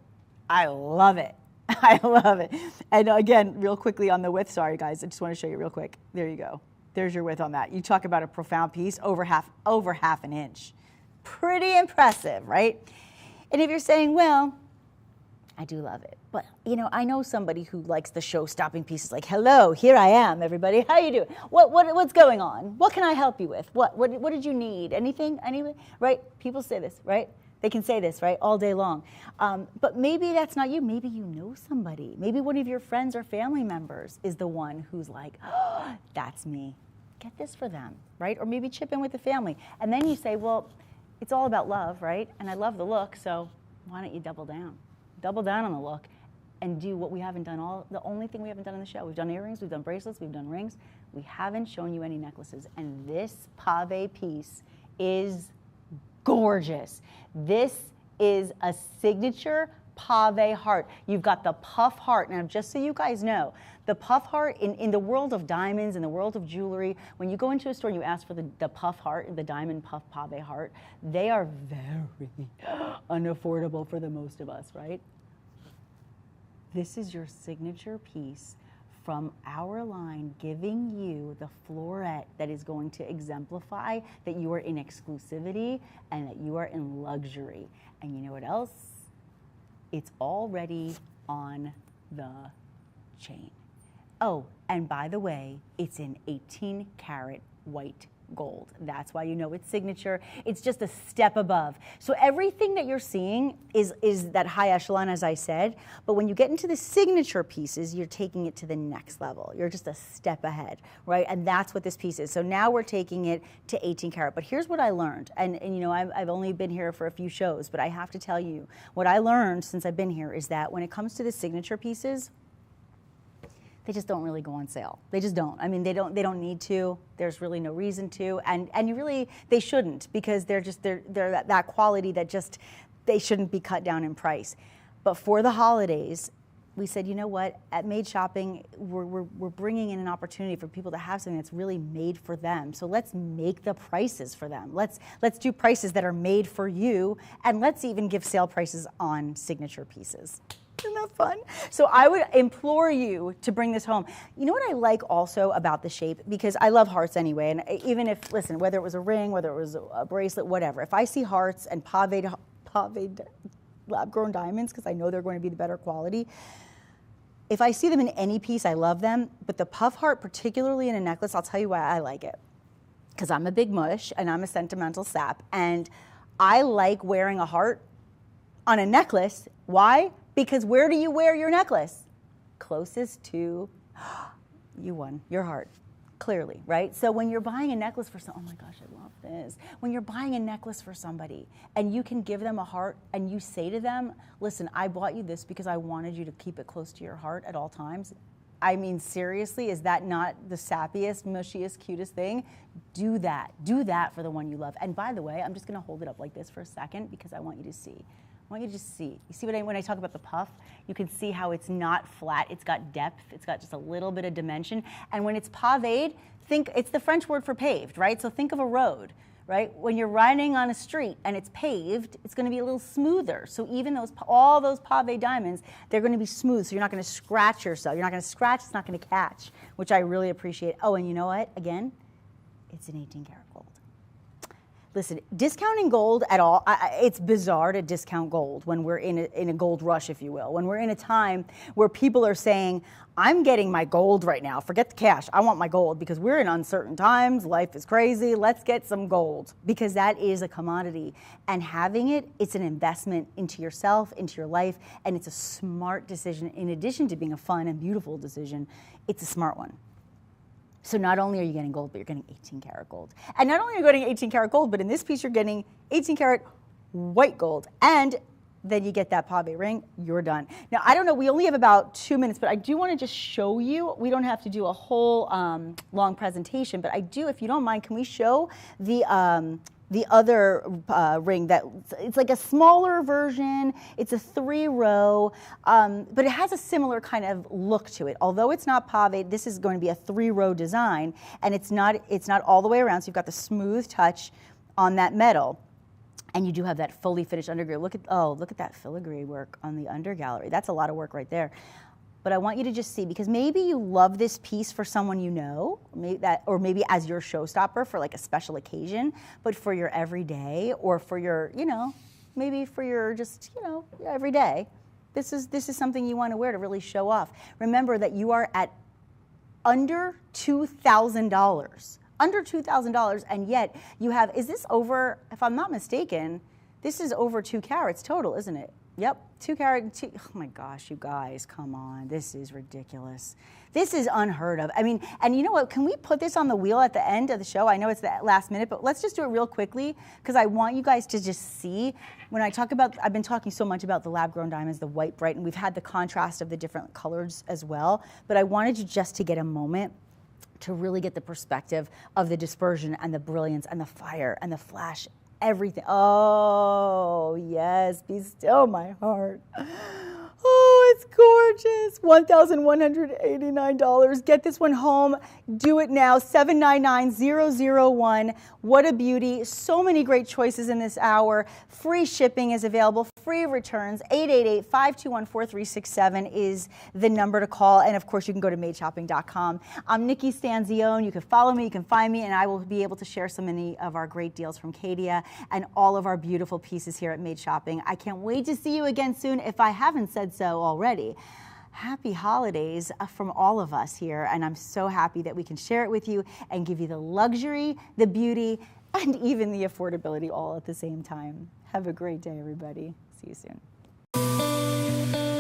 I love it. I love it. And again, real quickly on the width, sorry guys, I just want to show you real quick. There you go. There's your width on that. You talk about a profound piece, over half an inch. Pretty impressive, right? And if you're saying, well, I do love it, but you know, I know somebody who likes the show-stopping pieces, like, hello, here I am, everybody. How you doing? What's going on? What can I help you with? What did you need? Anything? Anyway, right? People say this, right? They can say this, right, all day long. But maybe that's not you. Maybe you know somebody. Maybe one of your friends or family members is the one who's like, oh, that's me. Get this for them, right? Or maybe chip in with the family. And then you say, well, it's all about love, right? And I love the look, so why don't you double down? Double down on the look and do what we haven't done the only thing we haven't done on the show. We've done earrings, we've done bracelets, we've done rings. We haven't shown you any necklaces. And this pave piece is gorgeous. This is a signature pave heart. You've got the puff heart. Now, just so you guys know, the puff heart in the world of diamonds, in the world of jewelry, when you go into a store and you ask for the puff heart, the diamond puff pave heart, they are very unaffordable for the most of us, right? This is your signature piece from our line, giving you the floret that is going to exemplify that you are in exclusivity and that you are in luxury. And you know what else? It's already on the chain. Oh, and by the way, it's in 18 karat white gold. That's why you know it's signature. It's just a step above. So everything that you're seeing is that high echelon, as I said, but when you get into the signature pieces, you're taking it to the next level. You're just a step ahead, right? And that's what this piece is. So now we're taking it to 18 karat. But here's what I learned, and you know, I've only been here for a few shows, but I have to tell you, what I learned since I've been here is that when it comes to the signature pieces, they just don't really go on sale. They just don't. I mean, they don't need to. There's really no reason to, and they shouldn't, because they're that quality that just, they shouldn't be cut down in price. But for the holidays, we said, you know what? At Made Shopping, we're bringing in an opportunity for people to have something that's really made for them. So let's make the prices for them. Let's do prices that are made for you, and let's even give sale prices on signature pieces. Isn't that fun? So I would implore you to bring this home. You know what I like also about the shape, because I love hearts anyway, and even if, listen, whether it was a ring, whether it was a bracelet, whatever, if I see hearts and paved lab-grown diamonds, because I know they're going to be the better quality, if I see them in any piece, I love them, but the puff heart, particularly in a necklace, I'll tell you why I like it. Because I'm a big mush, and I'm a sentimental sap, and I like wearing a heart on a necklace. Why? Because where do you wear your necklace? Closest to, you won, your heart, clearly, right? So when you're buying a necklace for someone, oh my gosh, I love this. When you're buying a necklace for somebody and you can give them a heart and you say to them, listen, I bought you this because I wanted you to keep it close to your heart at all times. I mean, seriously, is that not the sappiest, mushiest, cutest thing? Do that. Do that for the one you love. And by the way, I'm just gonna hold it up like this for a second because I want you to see. I want you to just see. You see when I talk about the puff, you can see how it's not flat. It's got depth. It's got just a little bit of dimension. And when it's paved, think it's the French word for paved, right? So think of a road, right? When you're riding on a street and it's paved, it's going to be a little smoother. So even all those pave diamonds, they're going to be smooth. So you're not going to scratch yourself. You're not going to scratch. It's not going to catch, which I really appreciate. Oh, and you know what? Again, it's an 18 karat gold. Listen, discounting gold at all, it's bizarre to discount gold when we're in a gold rush, if you will. When we're in a time where people are saying, I'm getting my gold right now. Forget the cash. I want my gold because we're in uncertain times. Life is crazy. Let's get some gold because that is a commodity. And having it, it's an investment into yourself, into your life, and it's a smart decision. In addition to being a fun and beautiful decision, it's a smart one. So not only are you getting gold, but you're getting 18 karat gold. And not only are you getting 18 karat gold, but in this piece you're getting 18 karat white gold. And then you get that pave ring, you're done. Now, I don't know, we only have about 2 minutes, but I do want to just show you. We don't have to do a whole long presentation, but I do, if you don't mind, can we show the other ring that it's like a smaller version. It's a 3-row, but it has a similar kind of look to it. Although it's not pave, this is going to be a 3-row design, and it's not all the way around. So you've got the smooth touch on that metal, and you do have that fully finished undergallery. Look at that filigree work on the undergallery. That's a lot of work right there. But I want you to just see, because maybe you love this piece for someone you know, or maybe as your showstopper for like a special occasion, but for your everyday, or for your, maybe for your just, your everyday. This is something you want to wear to really show off. Remember that you are at under $2,000. Under $2,000, and yet you have, is this over, if I'm not mistaken, this is over 2 carats total, isn't it? Yep, 2 carat, oh my gosh, you guys, come on, this is ridiculous. This is unheard of. I mean, and you know what, can we put this on the wheel at the end of the show? I know it's the last minute, but let's just do it real quickly, because I want you guys to just see, when I talk about, I've been talking so much about the lab-grown diamonds, the white, bright, and we've had the contrast of the different colors as well, but I wanted you just to get a moment to really get the perspective of the dispersion and the brilliance and the fire and the flash, everything. Oh, yes, be still my heart. Oh, it's gorgeous. $1,189. Get this one home. Do it now. 799-001. What a beauty. So many great choices in this hour. Free shipping is available. Free returns. 888-521-4367 is the number to call. And of course, you can go to madeshopping.com. I'm Nikki Stanzione. You can follow me. You can find me. And I will be able to share so many of our great deals from Caydia and all of our beautiful pieces here at Made Shopping. I can't wait to see you again soon if I haven't said so already. Happy holidays from all of us here, and I'm so happy that we can share it with you and give you the luxury, the beauty, and even the affordability all at the same time. Have a great day, everybody. See you soon.